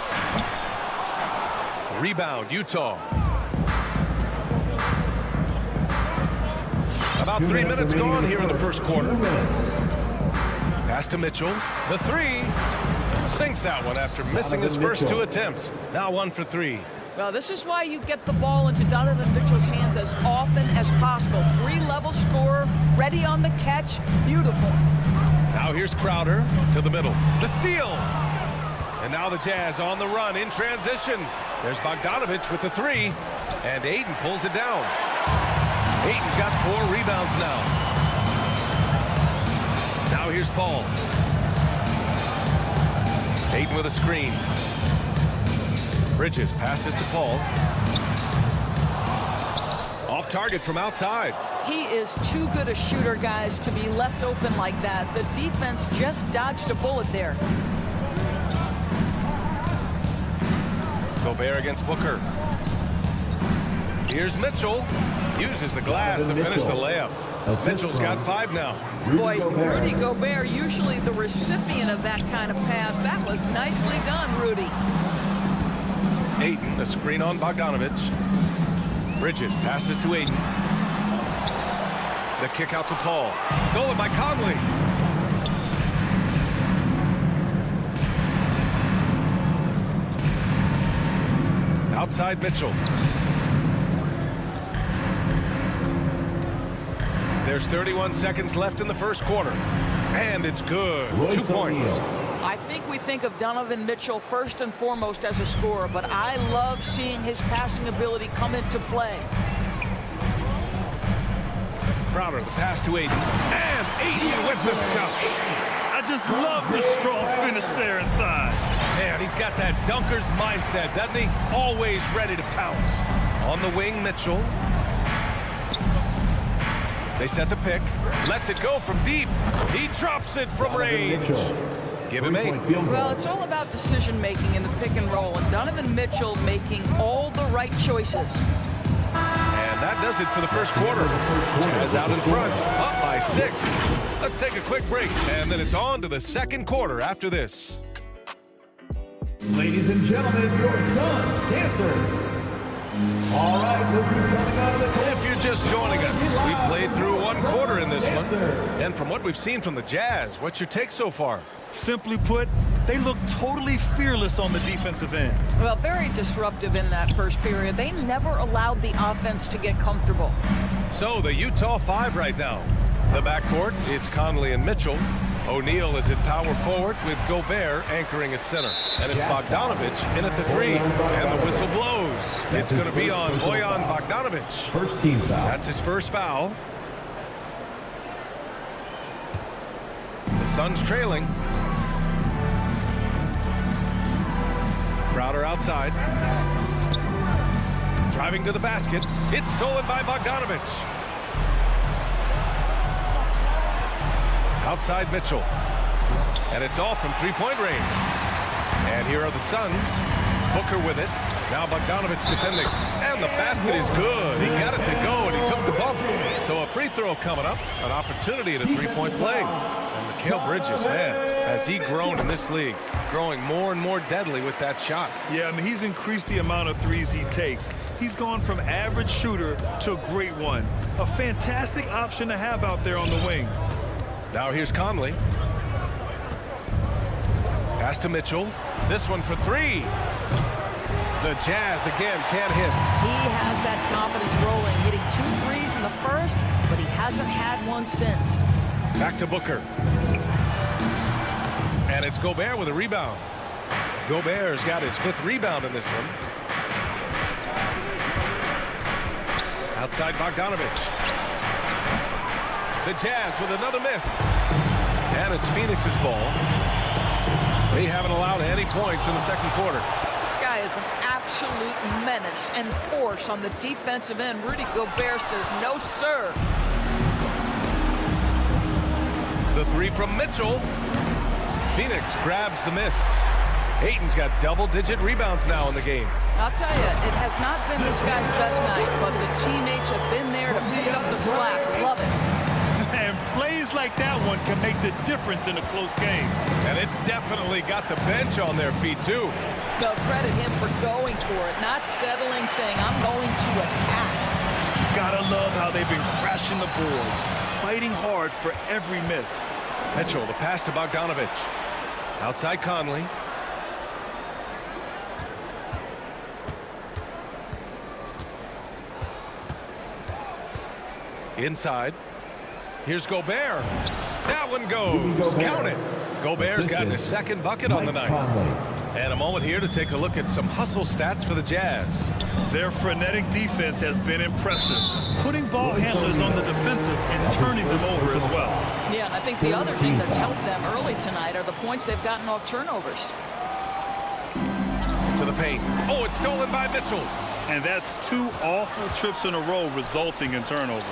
Speaker 6: Rebound, Utah. About 3 minutes gone here in the first quarter. Pass to Mitchell. The three. Sinks that one after missing his first 2 attempts. Now 1 for 3.
Speaker 8: Well, this is why you get the ball into Donovan Mitchell's hands as often as possible. 3-level scorer, ready on the catch. Beautiful.
Speaker 6: Now here's Crowder to the middle. The steal. And now the Jazz on the run in transition. There's Bogdanovich with the 3. And Ayton pulls it down. Ayton's got 4 rebounds now. Now here's Paul. Ayton with a screen. Bridges passes to Paul. Off target from outside.
Speaker 8: He is too good a shooter, guys, to be left open like that. The defense just dodged a bullet there.
Speaker 6: Gobert against Booker. Here's Mitchell. Uses the glass to finish the layup. Mitchell's got 5 now.
Speaker 8: Boy, Rudy Gobert, usually the recipient of that kind of pass. That was nicely done, Rudy.
Speaker 6: Ayton, a screen on Bogdanovich. Bridges passes to Ayton. The kick out to Paul. Stolen by Conley. Outside Mitchell. There's 31 seconds left in the first quarter. And it's good. 2 points.
Speaker 8: I think we think of Donovan Mitchell first and foremost as a scorer, but I love seeing his passing ability come into play.
Speaker 6: Crowder, the pass to Ayton. And Ayton with the stuff.
Speaker 7: I just love the strong finish there inside.
Speaker 6: Man, he's got that dunker's mindset, doesn't he? Always ready to pounce. On the wing, Mitchell. They set the pick. Lets it go from deep. He drops it from range. Give him 8.
Speaker 8: Well, it's all about decision-making in the pick and roll, and Donovan Mitchell making all the right choices.
Speaker 6: And that does it for the first quarter. Jazz out in front, up by 6. Let's take a quick break, and then it's on to the second quarter after this.
Speaker 4: Ladies and gentlemen, your Suns dancers. All right, we'll be coming out of the court.
Speaker 6: If you're just joining us, we played through one quarter in this one. And from what we've seen from the Jazz, what's your take so far?
Speaker 7: Simply put, they look totally fearless on the defensive end.
Speaker 8: Well, very disruptive in that first period. They never allowed the offense to get comfortable.
Speaker 6: So the Utah 5 right now. The backcourt, it's Conley and Mitchell. O'Neal is at power forward with Gobert anchoring at center. And it's Bogdanovich in at the 3. And the whistle blows. It's going to be on Bojan Bogdanovich.
Speaker 4: First team foul.
Speaker 6: That's his first foul. The Suns trailing. Crowder outside. Driving to the basket. It's stolen by Bogdanovich. Outside Mitchell. And it's off from three-point range. And here are the Suns. Booker with it. Now Bogdanovich defending. And the basket is good. He got it to go, and he took the bump. So a free throw coming up. An opportunity at a three-point play. And Mikal Bridges, man, has he grown in this league. Growing more and more deadly with that shot.
Speaker 7: Yeah, I mean, he's increased the amount of threes he takes. He's gone from average shooter to a great one. A fantastic option to have out there on the wing.
Speaker 6: Now here's Conley. Pass to Mitchell. This one for 3. The Jazz again can't hit.
Speaker 8: He has that confidence rolling, hitting 2 threes in the first, but he hasn't had one since.
Speaker 6: Back to Booker. And it's Gobert with a rebound. Gobert's got his 5th rebound in this one. Outside Bogdanovich. The Jazz with another miss. And it's Phoenix's ball. They haven't allowed any points in the second quarter.
Speaker 8: This guy is an absolute menace and force on the defensive end. Rudy Gobert says, no, sir.
Speaker 6: The 3 from Mitchell. Phoenix grabs the miss. Ayton's got double-digit rebounds now in the game.
Speaker 8: I'll tell you, it has not been this guy's best night, but the teammates have been there to pick up the slack. Love it.
Speaker 7: And plays like that one can make the difference in a close game.
Speaker 6: And it definitely got the bench on their feet, too.
Speaker 8: No, credit him for going for it, not settling, saying, I'm going to attack.
Speaker 7: Gotta love how they've been crashing the boards, fighting hard for every miss.
Speaker 6: Mitchell, the pass to Bogdanovich. Outside Conley. Inside. Here's Gobert. That one goes. Count it. Gobert's gotten his 2nd bucket on the night. And a moment here to take a look at some hustle stats for the Jazz.
Speaker 7: Their frenetic defense has been impressive, putting ball handlers on the defensive and turning them over as well.
Speaker 8: Yeah, and I think the other thing that's helped them early tonight are the points they've gotten off turnovers.
Speaker 6: To the paint. Oh, it's stolen by Mitchell.
Speaker 7: And that's 2 awful trips in a row resulting in turnovers.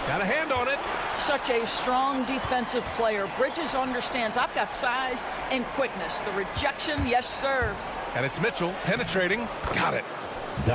Speaker 6: Got a hand on it.
Speaker 8: Such a strong defensive player. Bridges understands I've got size and quickness. The rejection, yes, sir.
Speaker 6: And it's Mitchell penetrating. Got it.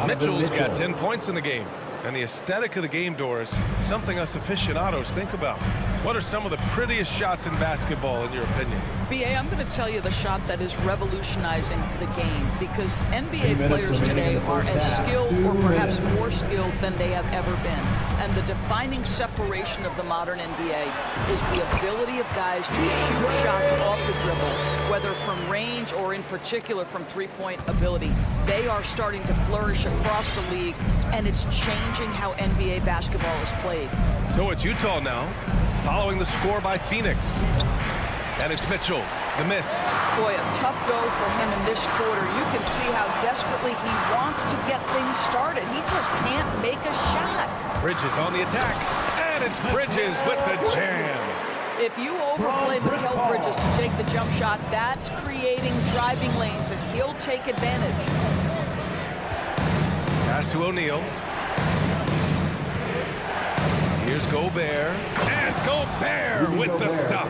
Speaker 6: Mitchell's got 10 points in the game. And the aesthetic of the game, Doris, something us aficionados think about. What are some of the prettiest shots in basketball, in your opinion?
Speaker 8: B.A., I'm going to tell you the shot that is revolutionizing the game, because NBA players today are as skilled or perhaps more skilled than they have ever been. And the defining separation of the modern NBA is the ability of guys to shoot shots off the dribble, whether from range or in particular from three-point ability. They are starting to flourish across the league, and it's changing how NBA basketball is played.
Speaker 6: So it's Utah now, following the score by Phoenix. And it's Mitchell, the miss.
Speaker 8: Boy, a tough go for him in this quarter. You can see how desperately he wants to get things started. He just can't make a shot.
Speaker 6: Bridges on the attack, and it's Bridges with the jam.
Speaker 8: If you overplay Mikal Bridges to take the jump shot, that's creating driving lanes, and he'll take advantage.
Speaker 6: Pass to O'Neal. Here's Gobert. And Gobert with the stuff.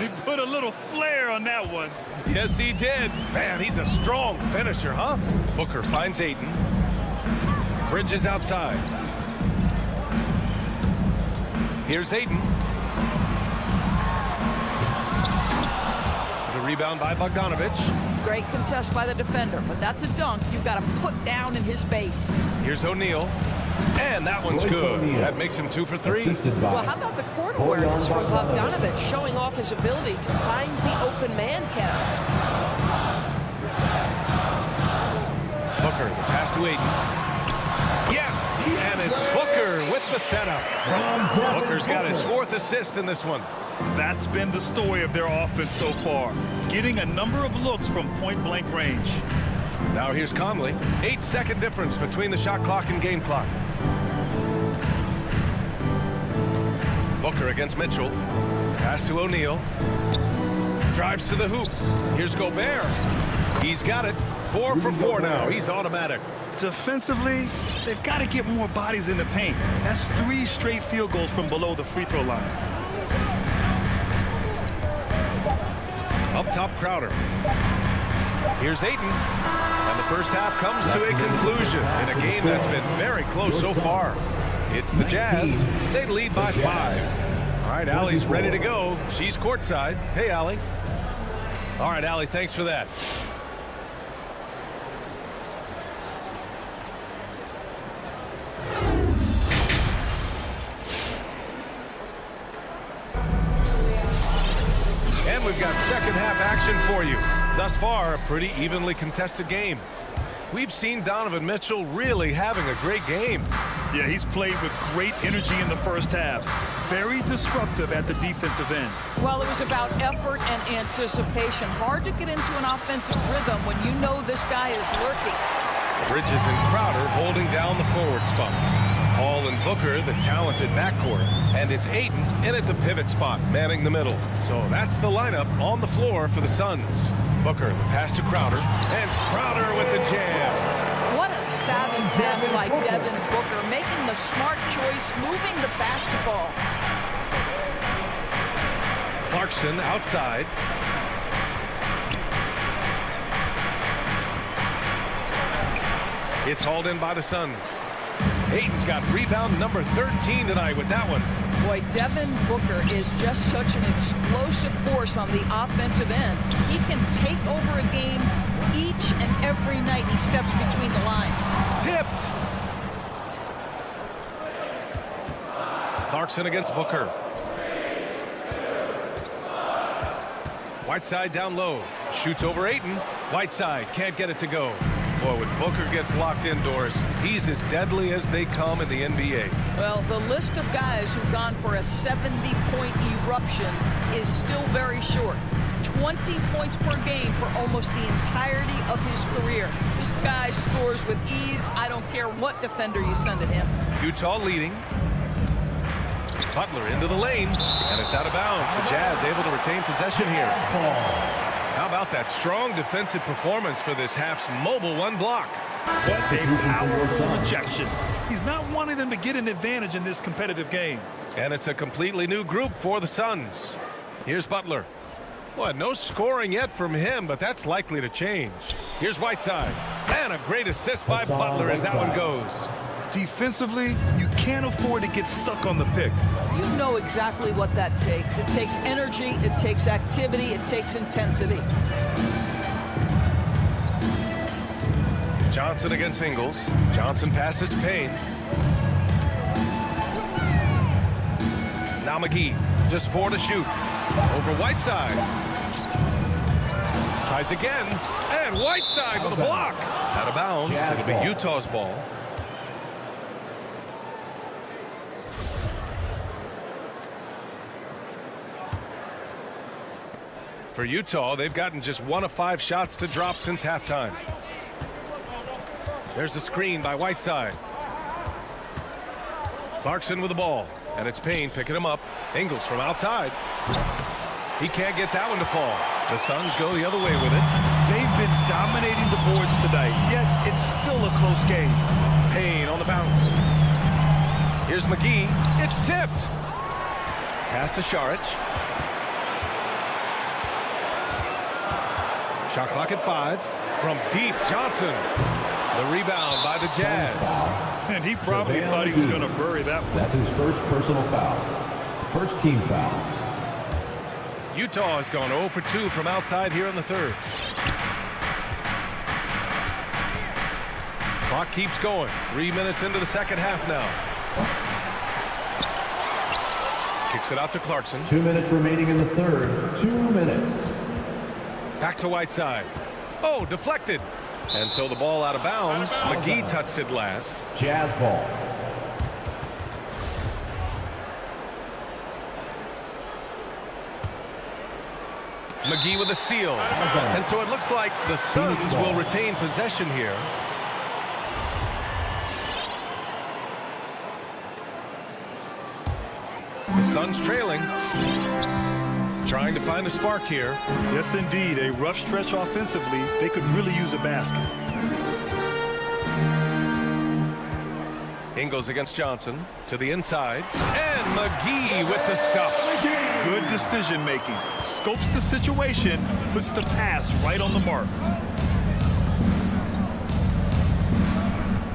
Speaker 7: He put a little flair on that one.
Speaker 6: Yes, he did. Man, he's a strong finisher, huh? Booker finds Ayton. Bridges outside. Here's Ayton. The rebound by Bogdanovic.
Speaker 8: Great contest by the defender, but that's a dunk you've got to put down in his face.
Speaker 6: Here's O'Neal. And that one's good. That makes him 2 for 3.
Speaker 8: Well, how about the court awareness from Bogdanovic, showing off his ability to find the open man count?
Speaker 6: Booker, the pass to Ayton. Yes, and it's Booker with the setup. Booker's got his 4th assist in this one.
Speaker 7: That's been the story of their offense so far, getting a number of looks from point-blank range.
Speaker 6: Now here's Conley. 8-second difference between the shot clock and game clock. Booker against Mitchell. Pass to O'Neal. Drives to the hoop. Here's Gobert. He's got it. 4 for 4 now. He's automatic.
Speaker 7: Defensively, they've got to get more bodies in the paint. That's 3 straight field goals from below the free throw line.
Speaker 6: Up top, Crowder. Here's Ayton. And the first half comes to a conclusion in a game that's been very close so far. It's the Jazz. They lead by 5. All right, Allie's ready to go. She's courtside. Hey, Allie. All right, Allie, thanks for that. And we've got second half action for you. Thus far, a pretty evenly contested game. We've seen Donovan Mitchell really having a great game.
Speaker 7: Yeah, he's played with great energy in the first half. Very disruptive at the defensive end.
Speaker 8: Well, it was about effort and anticipation. Hard to get into an offensive rhythm when you know this guy is lurking.
Speaker 6: Bridges and Crowder holding down the forward spots. Paul and Booker, the talented backcourt. And it's Ayton in at the pivot spot, manning the middle. So that's the lineup on the floor for the Suns. Booker, the pass to Crowder. And Crowder with the jam.
Speaker 8: What a savvy pass by Devin Booker, making the smart choice, moving the basketball.
Speaker 6: Clarkson outside. It's hauled in by the Suns. Ayton's got rebound number 13 tonight with that one.
Speaker 8: Boy, Devin Booker is just such an explosive force on the offensive end. He can take over a game each and every night he steps between the lines.
Speaker 6: Tipped. Clarkson against Booker. Whiteside down low. Shoots over Ayton. Whiteside can't get it to go. Boy, when Booker gets locked indoors, he's as deadly as they come in the NBA.
Speaker 8: Well, the list of guys who've gone for a 70-point eruption is still very short. 20 points per game for almost the entirety of his career. This guy scores with ease. I don't care what defender you send at him.
Speaker 6: Utah leading. Butler into the lane, and it's out of bounds. The Jazz able to retain possession here. How about that strong defensive performance for this half's mobile one block?
Speaker 7: What a powerful rejection. He's not wanting them to get an advantage in this competitive game.
Speaker 6: And it's a completely new group for the Suns. Here's Butler. Well, no scoring yet from him, but that's likely to change. Here's Whiteside. And a great assist by Butler as that one goes.
Speaker 7: Defensively, you can't afford to get stuck on the pick.
Speaker 8: You know exactly what that takes. It takes energy, it takes activity, it takes intensity.
Speaker 6: Johnson against Ingles. Johnson passes to Payne. Now McGee, just 4 to shoot. Over Whiteside. Tries again, and Whiteside with a block. Out of bounds, it'll be Utah's ball. For Utah, they've gotten just 1 of 5 shots to drop since halftime. There's the screen by Whiteside. Clarkson with the ball. And it's Payne picking him up. Ingles from outside. He can't get that one to fall. The Suns go the other way with it.
Speaker 7: They've been dominating the boards tonight, yet it's still a close game.
Speaker 6: Payne on the bounce. Here's McGee. It's tipped. Pass to Šarić. Shot clock at 5. From deep, Johnson. The rebound by the Jazz.
Speaker 7: And he probably thought he was going to bury that one.
Speaker 4: That's his first personal foul. First team foul.
Speaker 6: Utah has gone 0 for 2 from outside here in the third. Clock keeps going. 3 minutes into the second half now. Kicks it out to Clarkson.
Speaker 4: 2 minutes remaining in the third. 2 minutes.
Speaker 6: Back to Whiteside. Oh, deflected. And so the ball out of bounds. McGee touched it last.
Speaker 4: Jazz ball.
Speaker 6: McGee with a steal. And so it looks like the Suns will retain possession here. The Suns trailing. Trying to find a spark here.
Speaker 7: Yes, indeed. A rough stretch offensively. They could really use a basket.
Speaker 6: Ingles against Johnson to the inside. And McGee with the stuff.
Speaker 7: Good decision making. Scopes the situation, puts the pass right on the mark.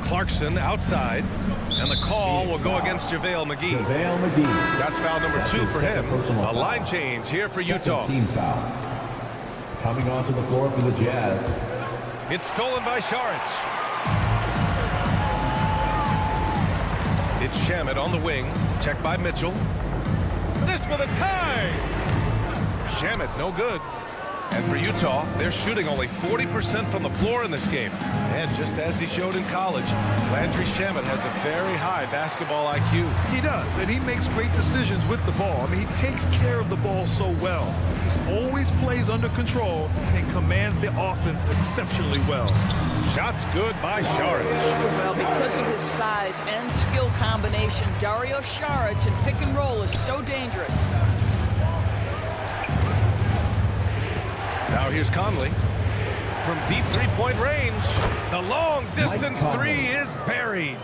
Speaker 6: Clarkson outside. And the call will go against JaVale McGee.
Speaker 4: JaVale McGee.
Speaker 6: That's foul number 2 for him. A line change here for Utah.
Speaker 4: Team foul. Coming onto the floor for the Jazz.
Speaker 6: It's stolen by Šarić. It's Shamet on the wing. Checked by Mitchell. This for the tie. Shamet no good. And for Utah, they're shooting only 40% from the floor in this game. And just as he showed in college, Landry Shamet has a very high basketball IQ.
Speaker 7: He does, and he makes great decisions with the ball. I mean, he takes care of the ball so well. He always plays under control and commands the offense exceptionally well.
Speaker 6: Shots good by Šarić.
Speaker 8: Well, because of his size and skill combination, Dario Šarić in pick and roll is so dangerous.
Speaker 6: Now here's Conley. From deep three-point range, the long-distance three is buried.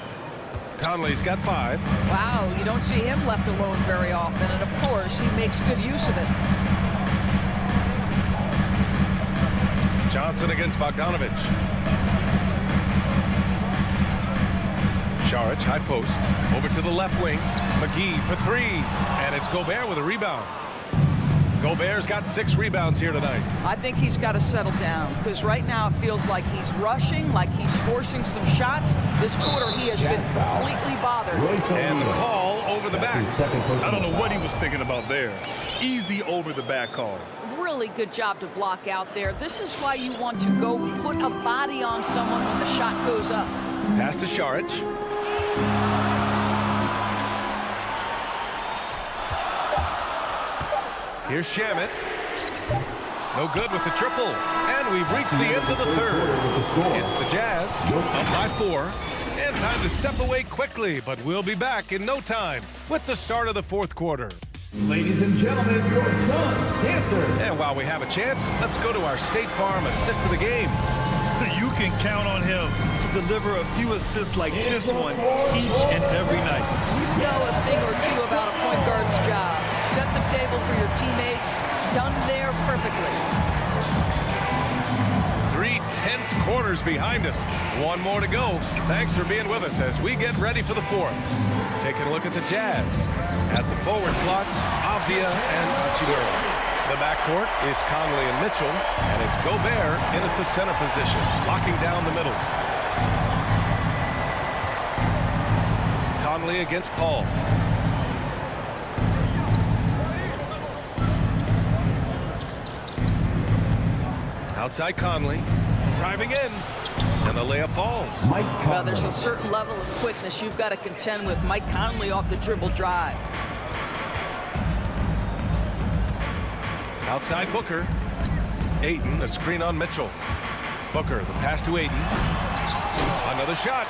Speaker 6: Conley's got 5.
Speaker 8: Wow, you don't see him left alone very often, and of course, he makes good use of it.
Speaker 6: Johnson against Bogdanović. Šarić, high post. Over to the left wing. McGee for 3. And it's Gobert with a rebound. Gobert's got 6 rebounds here tonight.
Speaker 8: I think he's got to settle down because right now it feels like he's rushing, like he's forcing some shots. This quarter he has been completely bothered.
Speaker 6: And the call over the back.
Speaker 7: I don't know what he was thinking about there. Easy over the back call.
Speaker 8: Really good job to block out there. This is why you want to go put a body on someone when the shot goes up.
Speaker 6: Pass to Šarić. Here's Shamet. No good with the triple. And we've reached the end of the third. It's the Jazz up by 4. And time to step away quickly, but we'll be back in no time with the start of the fourth quarter.
Speaker 4: Ladies and gentlemen, your Suns Dancers.
Speaker 6: And while we have a chance, let's go to our State Farm assist of the game.
Speaker 7: You can count on him to deliver a few assists like this one each and every night.
Speaker 8: You know a thing or two about a point guard's job. Set the table for your teammates. Done there perfectly.
Speaker 6: 3 tense quarters behind us. 1 more to go. Thanks for being with us as we get ready for the fourth. Taking a look at the Jazz. At the forward slots, Avdija and Hachimura. The backcourt, it's Conley and Mitchell, and it's Gobert in at the center position, locking down the middle. Conley against Paul. Outside Conley, driving in, and the layup falls.
Speaker 8: Well, there's a certain level of quickness you've got to contend with. Mike Conley off the dribble drive.
Speaker 6: Outside Booker. Ayton, a screen on Mitchell. Booker, the pass to Ayton. Another shot.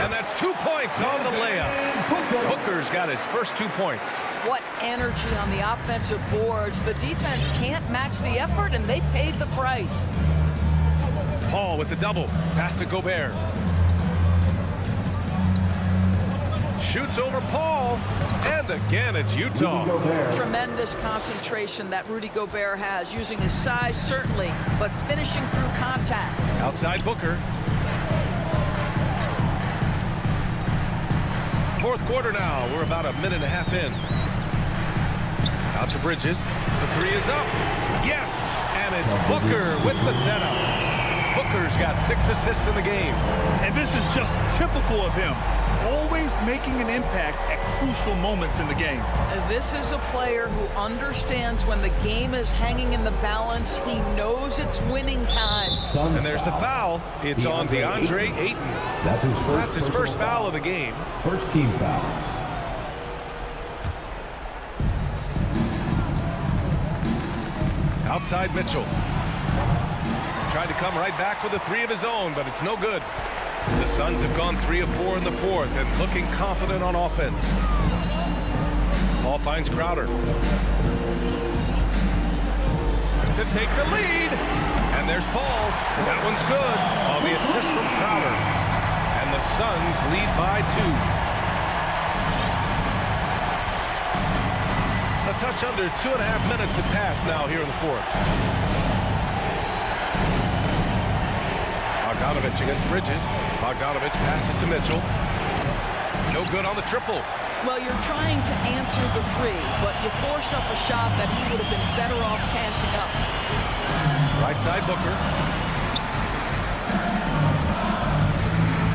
Speaker 6: And that's 2 points on the layup. Booker's got his first 2 points.
Speaker 8: What energy on the offensive boards. The defense can't match the effort, and they paid the price.
Speaker 6: Paul with the double. Pass to Gobert. Shoots over Paul. And again, it's Utah.
Speaker 8: Tremendous concentration that Rudy Gobert has, using his size, certainly, but finishing through contact.
Speaker 6: Outside Booker. Fourth quarter now. We're about a minute and a half in. Out to Bridges. The three is up. Yes! And it's Booker with the setup. Booker's got 6 assists in the game.
Speaker 7: And this is just typical of him. Always making an impact at crucial moments in the game.
Speaker 8: This is a player who understands when the game is hanging in the balance. He knows it's winning time.
Speaker 6: And there's the foul. It's on DeAndre Ayton. That's his first foul of the game.
Speaker 4: First team foul.
Speaker 6: Outside Mitchell. Tried to come right back with a 3 of his own, but it's no good. The Suns have gone 3 of 4 in the fourth and looking confident on offense. Paul finds Crowder. To take the lead. And there's Paul. That one's good. On the assist from Crowder. And the Suns lead by 2. A touch under 2.5 minutes have passed now here in the fourth. Bogdanovich against Bridges. Bogdanovich passes to Mitchell. No good on the triple.
Speaker 8: Well, you're trying to answer the 3, but you force up a shot that he would have been better off passing up.
Speaker 6: Right side Booker.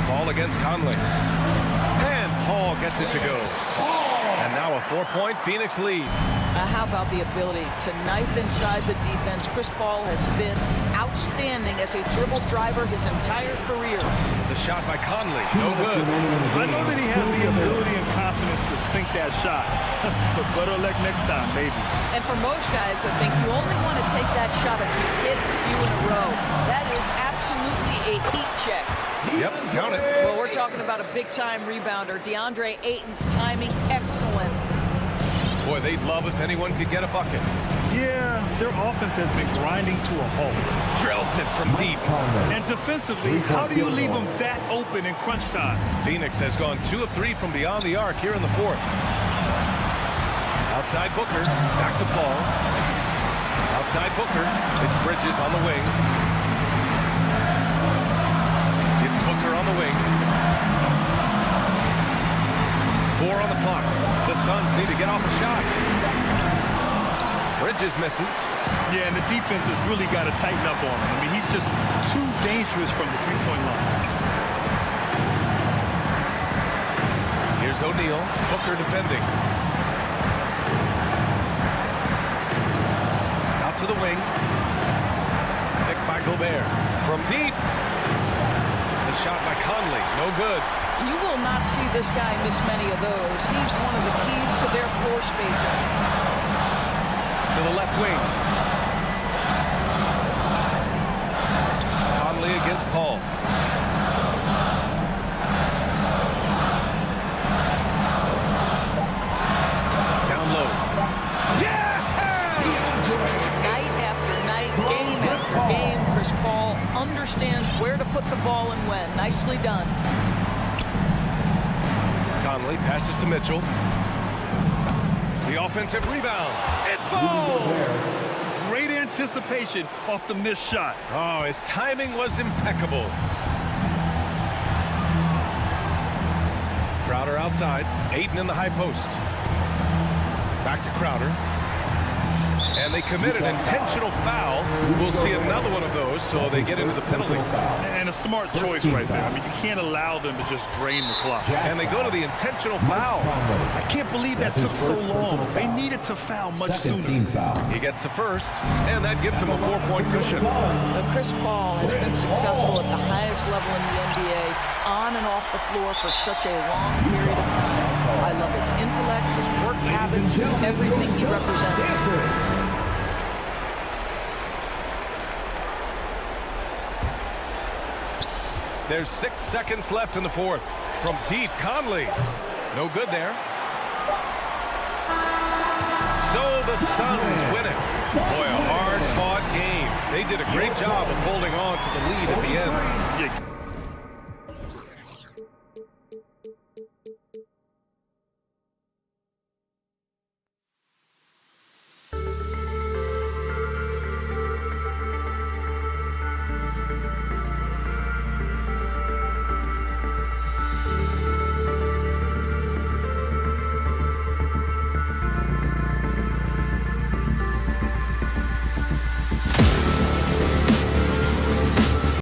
Speaker 6: Ball against Conley. And Paul gets it to go. And now a 4-point Phoenix lead.
Speaker 8: How about the ability to knife inside the defense? Chris Paul has been outstanding as a dribble driver his entire career.
Speaker 6: The shot by Conley, no good.
Speaker 7: I know that he has the ability and confidence to sink that shot. But better luck next time, maybe.
Speaker 8: And for most guys, I think you only want to take that shot if you hit a few in a row. That is absolutely a heat check.
Speaker 6: Yep, count it.
Speaker 8: Well, we're talking about a big-time rebounder. DeAndre Ayton's timing, excellent.
Speaker 6: Boy, they'd love if anyone could get a bucket.
Speaker 7: Yeah, their offense has been grinding to a halt.
Speaker 6: Drills it from deep.
Speaker 7: And defensively, how do you leave them that open in crunch time?
Speaker 6: Phoenix has gone 2 of 3 from beyond the arc here in the fourth. Outside Booker, back to Paul. Outside Booker, it's Bridges on the wing. It's Booker on the wing. 4 on the clock. The Suns need to get off a shot. Bridges misses.
Speaker 7: Yeah, and the defense has really got to tighten up on him. I mean, he's just too dangerous from the three-point line.
Speaker 6: Here's O'Neal. Booker defending. Out to the wing. Picked by Gobert. From deep. The shot by Conley. No good.
Speaker 8: You will not see this guy miss many of those. He's one of the keys to their floor spacing.
Speaker 6: To the left wing. Conley against Paul. Down low. Yeah!
Speaker 8: Night after night, game after game, Chris Paul understands where to put the ball and when. Nicely done.
Speaker 6: Conley passes to Mitchell. The offensive rebound. It falls!
Speaker 7: Great anticipation off the missed shot.
Speaker 6: Oh, his timing was impeccable. Crowder outside. Ayton in the high post. Back to Crowder. And they commit an intentional foul. We'll see another one of those, so they get into the penalty.
Speaker 7: And a smart choice right there. I mean, you can't allow them to just drain the clock.
Speaker 6: And they go to the intentional foul.
Speaker 7: I can't believe that took so long. They needed to foul much sooner.
Speaker 6: He gets the first, and that gives him a 4-point cushion.
Speaker 8: Chris Paul has been successful at the highest level in the NBA, on and off the floor for such a long period of time. I love his intellect, his work habits, everything he represents.
Speaker 6: There's 6 seconds left in the fourth. From deep, Conley. No good there. So the Suns win it. Boy, a hard-fought game. They did a great job of holding on to the lead at the end.